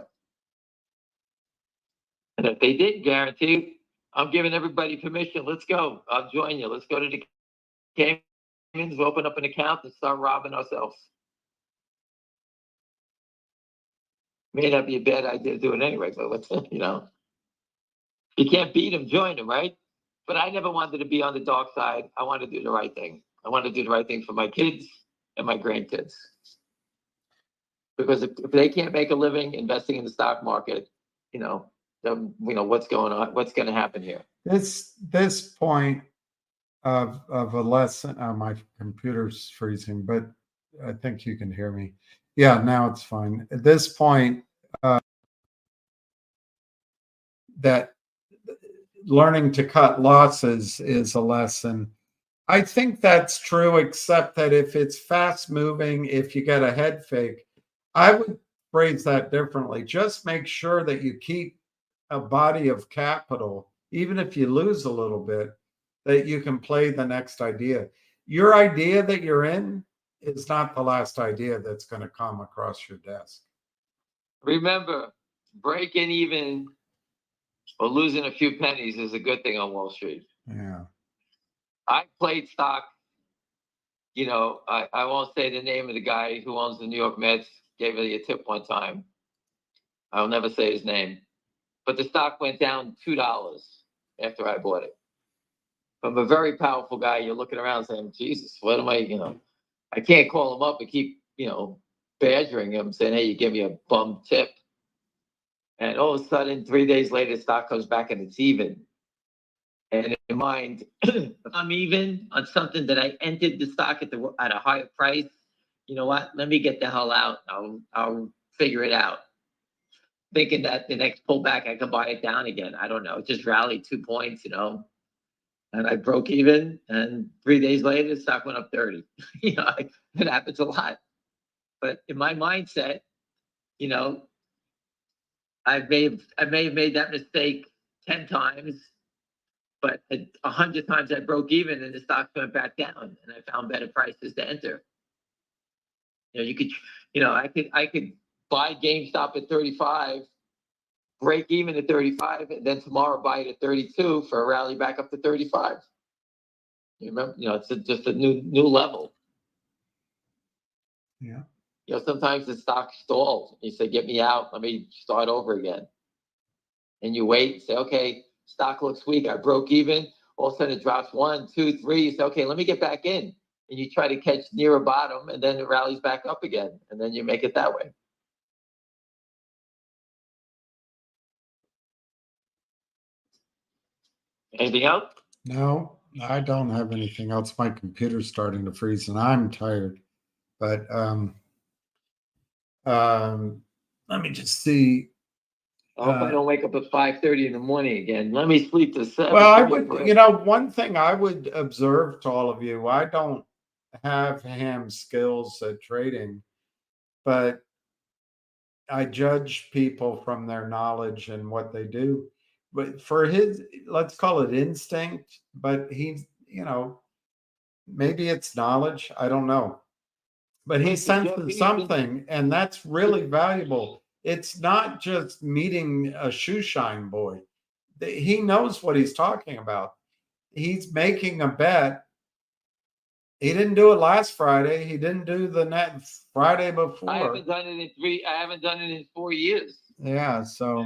And if they didn't guarantee, I'm giving everybody permission. Let's go. I'll join you. Let's go to the Caymans, open up an account and start robbing ourselves. May not be a bad idea to do it anyway, but let's, you know, you can't beat them, join them, right? But I never wanted to be on the dark side. I wanted to do the right thing. I want to do the right thing for my kids and my grandkids. Because if they can't make a living investing in the stock market, you know, then, you know, what's going on, what's going to happen here? This point of a lesson, my computer's freezing, but I think you can hear me. Yeah, now it's fine. At this point, that learning to cut losses is a lesson. I think that's true, except that if it's fast moving, if you get a head fake, I would phrase that differently. Just make sure that you keep a body of capital, even if you lose a little bit, that you can play the next idea. Your idea that you're in is not the last idea that's going to come across your desk. Remember, breaking even or losing a few pennies is a good thing on Wall Street. Yeah. I played stock, you know, I won't say the name of the guy who owns the New York Mets, gave me a tip one time. I'll never say his name. But the stock went down $2 after I bought it. From a very powerful guy, you're looking around saying, Jesus, what am I, you know, I can't call him up and keep, you know, badgering him, saying, hey, you give me a bum tip. And all of a sudden, 3 days later, the stock comes back and it's even. And in mind, if I'm even on something that I entered the stock at a higher price, you know what? Let me get the hell out. I'll figure it out. Thinking that the next pullback I can buy it down again. I don't know. It just rallied 2 points, you know. And I broke even, and 3 days later, the stock went up 30. You know, it happens a lot. But in my mindset, you know, I may have made that mistake 10 times, but 100 times I broke even and the stock went back down, and I found better prices to enter. You know, you could, you know, I could buy GameStop at 35, break even at 35, and then tomorrow buy it at 32 for a rally back up to 35. You remember, you know, it's just a new level. Yeah. You know, sometimes the stock stalls. You say, get me out. Let me start over again. And you wait and say, okay, stock looks weak. I broke even. All of a sudden it drops 1, 2, 3. You say, okay, let me get back in. And you try to catch near a bottom, and then it rallies back up again. And then you make it that way. Anything else? No, I don't have anything else. My computer's starting to freeze and I'm tired. But let me just see. I hope I don't wake up at 5:30 in the morning again. Let me sleep to 7. Well, I would, you know, one thing I would observe to all of you, I don't have ham skills at trading, but I judge people from their knowledge and what they do. But for his, let's call it instinct, but he's, you know, maybe it's knowledge. I don't know. But he senses something, and that's really valuable. It's not just meeting a shoe shine boy. He knows what he's talking about. He's making a bet. He didn't do it last Friday. He didn't do the next Friday before. I haven't done it in 4 years. Yeah, so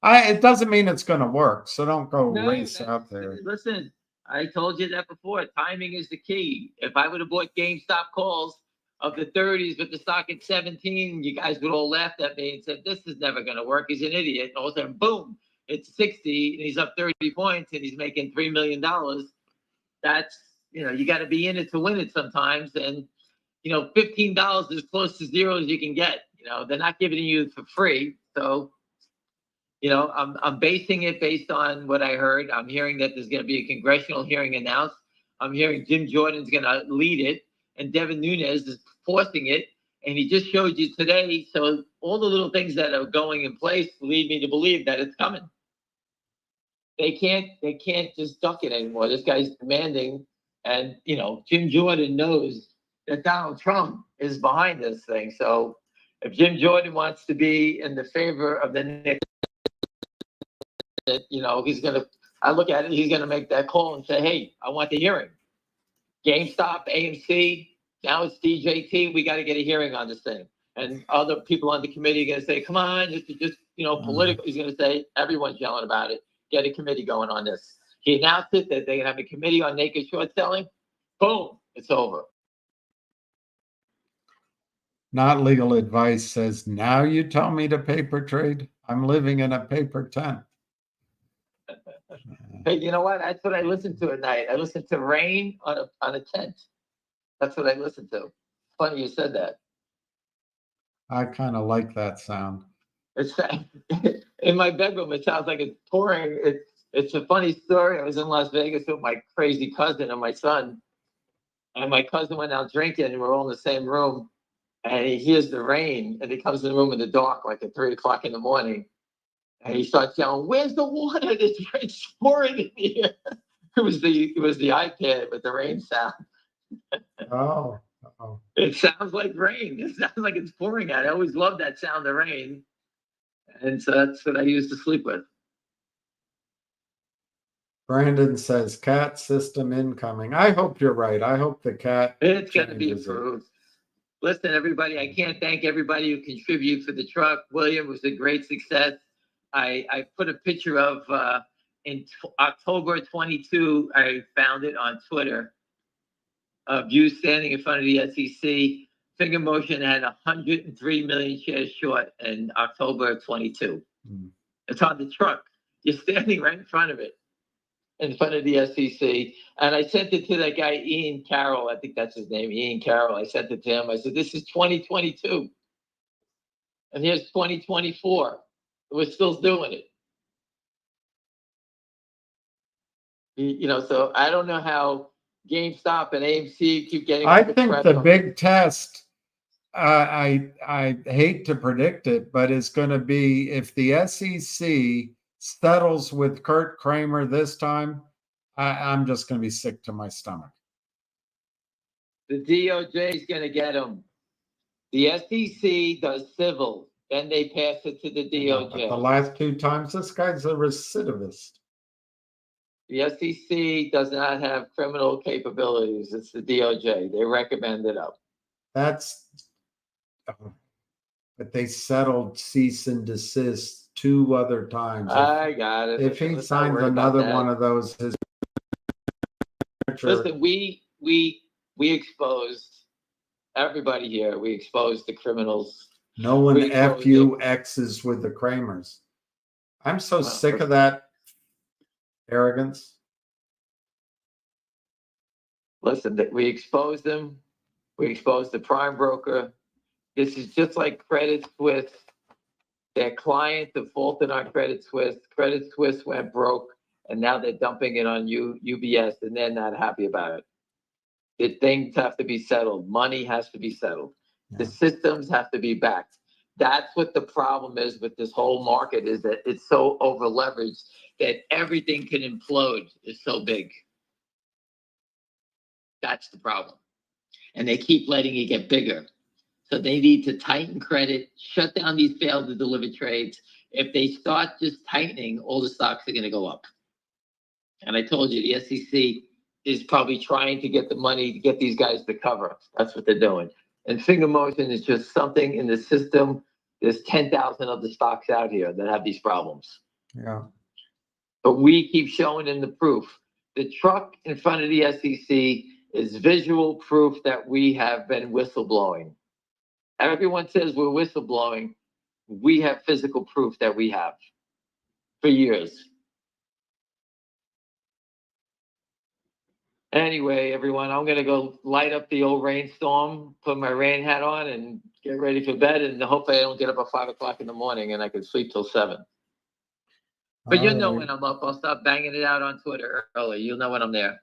it doesn't mean it's going to work. So don't go race out there. Listen, I told you that before. Timing is the key. If I would have bought GameStop calls of the 30s with the stock at 17, you guys would all laughed at me and said, this is never going to work. He's an idiot. And all of a sudden, boom, it's 60 and he's up 30 points and he's making $3 million. That's, you know, you got to be in it to win it sometimes. And, you know, $15 is close to zero as you can get. You know, they're not giving you for free. So, you know, I'm basing it based on what I heard. I'm hearing that there's going to be a congressional hearing announced. I'm hearing Jim Jordan's going to lead it, and Devin Nunes is forcing it. And he just showed you today. So all the little things that are going in place lead me to believe that it's coming. They can't just duck it anymore. This guy's demanding, and you know, Jim Jordan knows that Donald Trump is behind this thing. So if Jim Jordan wants to be in the favor of the Knicks, it, I look at it, he's gonna make that call and say, hey, I want the hearing. GameStop, AMC, now it's DJT, we gotta get a hearing on this thing. And other people on the committee are gonna say, come on, just political. He's gonna say, everyone's yelling about it. Get a committee going on this. He announced it that they're gonna have a committee on naked short selling. Boom, it's over. Not legal advice says, now you tell me to paper trade. I'm living in a paper tent. Hey, you know what? That's what I listen to at night. I listen to rain on a tent. That's what I listen to. Funny you said that. I kind of like that sound. It's in my bedroom. It sounds like it's pouring. It's a funny story. I was in Las Vegas with my crazy cousin and my son, and my cousin went out drinking, and we're all in the same room. And he hears the rain, and he comes in the room in the dark, like at 3:00 in the morning, and he starts yelling, "Where's the water? This rain's pouring in here." It was the iPad with the rain sound. Oh. It sounds like rain. It sounds like it's pouring out. I always loved that sound of rain. And so that's what I used to sleep with. Brandon says cat system incoming. I hope you're right. I hope the cat. It's going to be approved. Listen, everybody, I can't thank everybody who contributed for the truck. William was a great success. I put a picture of in October 22, I found it on Twitter, of you standing in front of the SEC. Finger Motion had 103 million shares short in October 22. It's on the truck. You're standing right in front of it, in front of the SEC. And I sent it to that guy, Ian Carroll. I think that's his name, Ian Carroll. I sent it to him. I said, this is 2022. And here's 2024. We're still doing it. So I don't know how GameStop and AMC keep getting. I think the big test, I hate to predict it, but it's going to be if the SEC settles with Kurt Kramer this time, I'm just going to be sick to my stomach. The DOJ is going to get them. The SEC does civil, then they pass it to the DOJ. But the last 2 times, this guy's a recidivist. The SEC does not have criminal capabilities. It's the DOJ. They recommend it up. But they settled cease and desist 2 other times. I got it. If he signs another one of those, his listen, we exposed everybody here. We exposed the criminals. No one FUXs with the Kramers. I'm so sick of that arrogance. Listen, we exposed them. We exposed the prime broker. This is just like Credit Suisse. Their client defaulted on Credit Suisse. Credit Suisse went broke, and now they're dumping it on UBS, and they're not happy about it. Things have to be settled. Money has to be settled. The systems have to be backed. That's what the problem is with this whole market, is that it's so over leveraged that everything can implode. It's so big. That's the problem. And they keep letting it get bigger. So they need to tighten credit, shut down these failed to deliver trades. If they start just tightening, all the stocks are going to go up. And I told you, the SEC is probably trying to get the money to get these guys to cover. That's what they're doing. And Finger Motion is just something in the system. There's 10,000 other stocks out here that have these problems. Yeah. But we keep showing them the proof. The truck in front of the SEC is visual proof that we have been whistleblowing. Everyone says we're whistleblowing. We have physical proof that we have for years. Anyway, everyone, I'm going to go light up the old rainstorm, put my rain hat on, and get ready for bed. And hopefully I don't get up at 5:00 in the morning and I can sleep till 7. But you'll know when I'm up. I'll stop banging it out on Twitter early. You'll know when I'm there.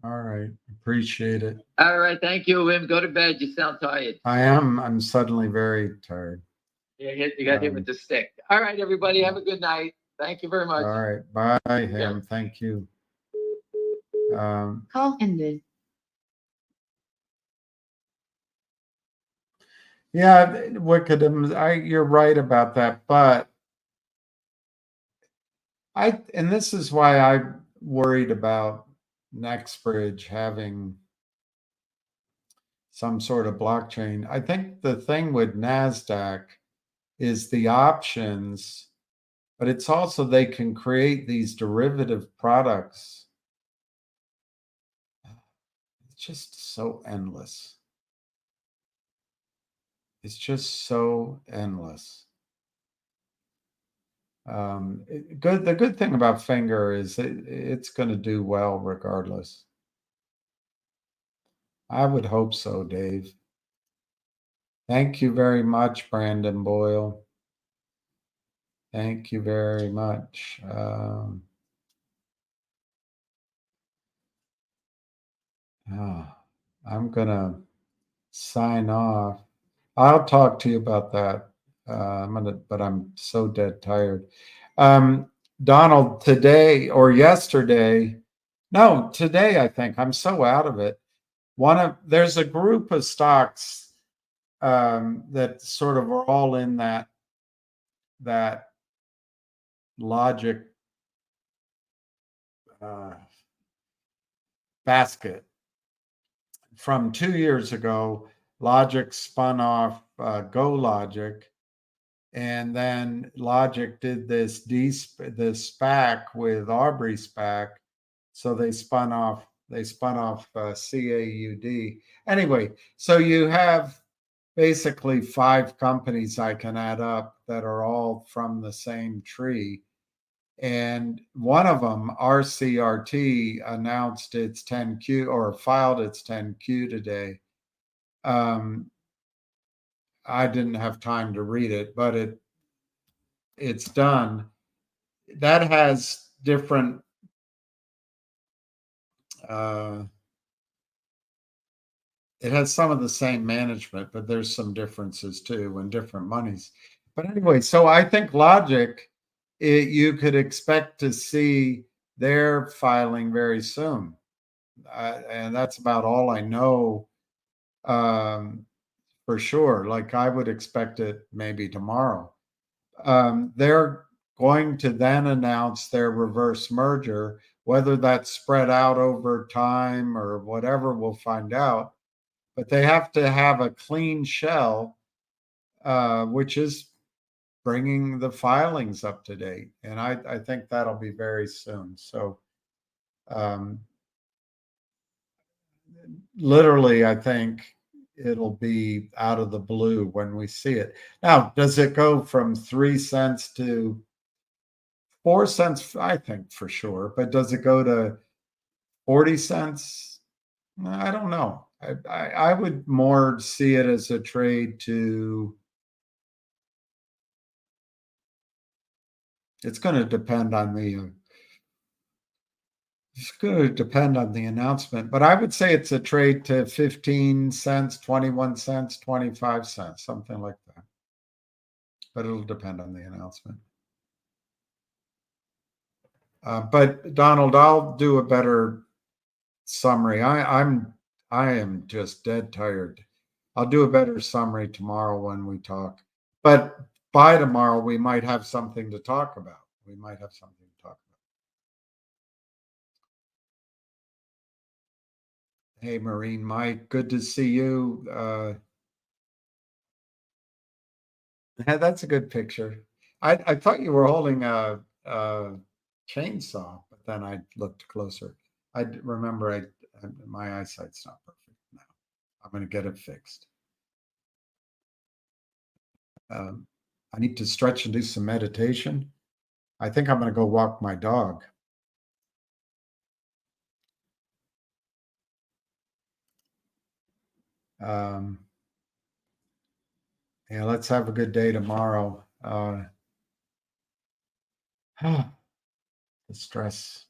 All right. Appreciate it. All right. Thank you, Wim. Go to bed. You sound tired. I am. I'm suddenly very tired. Yeah, you got hit with the stick. All right, everybody. Have a good night. Thank you very much. All right. Bye, Ham. Thank you. Call ended. Yeah, Wickedham, you're right about that, but And this is why I'm worried about NextBridge having some sort of blockchain. I think the thing with NASDAQ is the options, but it's also they can create these derivative products. It's just so endless. It's just so endless. The good thing about Finger is it's going to do well regardless. I would hope so, Dave. Thank you very much, Brandon Boyle. Thank you very much. I'm going to sign off. I'll talk to you about that. But I'm so dead tired. Donald, today or yesterday, no, today, I think I'm so out of it. There's a group of stocks that sort of are all in that logic basket. From 2 years ago, Logic spun off GoLogic, and then Logic did this SPAC with Aubrey SPAC, so they spun off CAUD. Anyway, so you have basically 5 companies I can add up that are all from the same tree. And one of them, RCRT, announced its 10Q or filed its 10Q today. I didn't have time to read it, but it's done. That has different it has some of the same management, but there's some differences too and different monies. But anyway, so I think Logic, you could expect to see their filing very soon. And that's about all I know for sure. Like I would expect it maybe tomorrow. They're going to then announce their reverse merger. Whether that's spread out over time or whatever, we'll find out. But they have to have a clean shell, which is bringing the filings up to date. And I think that'll be very soon. So literally, I think it'll be out of the blue when we see it. Now, does it go from 3 cents to 4 cents? I think for sure. But does it go to 40 cents? I don't know. I would more see it as a trade to, it's going to depend on the announcement, but I would say it's a trade to 15 cents, 21 cents, 25 cents, something like that. But it'll depend on the announcement. But Donald, I'll do a better summary. I am just dead tired. I'll do a better summary tomorrow when we talk. But by tomorrow, we might have something to talk about. Hey, Marine Mike, good to see you. That's a good picture. I thought you were holding a chainsaw, but then I looked closer. I remember my eyesight's not perfect now. I'm going to get it fixed. I need to stretch and do some meditation. I think I'm going to go walk my dog. Yeah, let's have a good day tomorrow. The stress.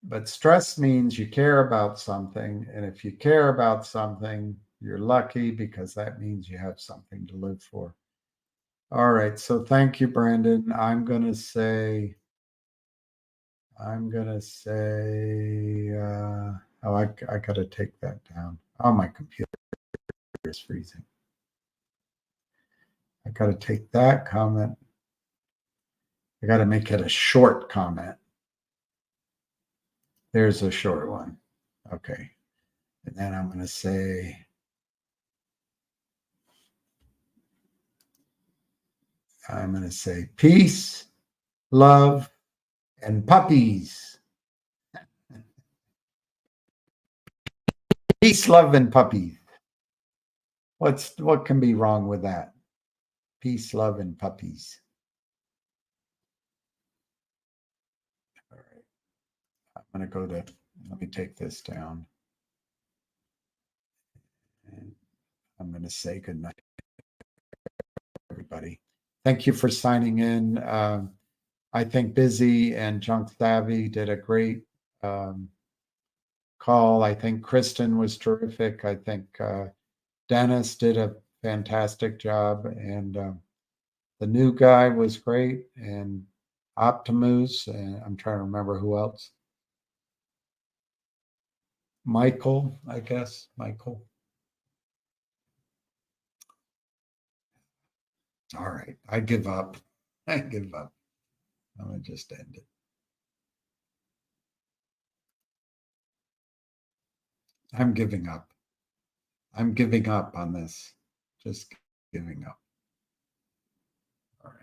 But stress means you care about something. And if you care about something, you're lucky because that means you have something to live for. All right. So thank you, Brandon. I'm going to say, I got to take that down. Oh, my computer is freezing. I got to take that comment I got to make it a short comment. There's a short one. Okay. And then I'm going to say, peace, love, and puppies. Peace, love, and puppies. What can be wrong with that? Peace, love, and puppies. All right. I'm going to go to, let me take this down. And I'm going to say good night, everybody. Thank you for signing in. I think Busy and Junk Savvy did a great call. I think Kristen was terrific. I think Dennis did a fantastic job. And the new guy was great. And Optimus, and I'm trying to remember who else. Michael, I guess. Michael. All right. I give up. I give up. I'm going to just end it. I'm giving up. I'm giving up on this. Just giving up. All right.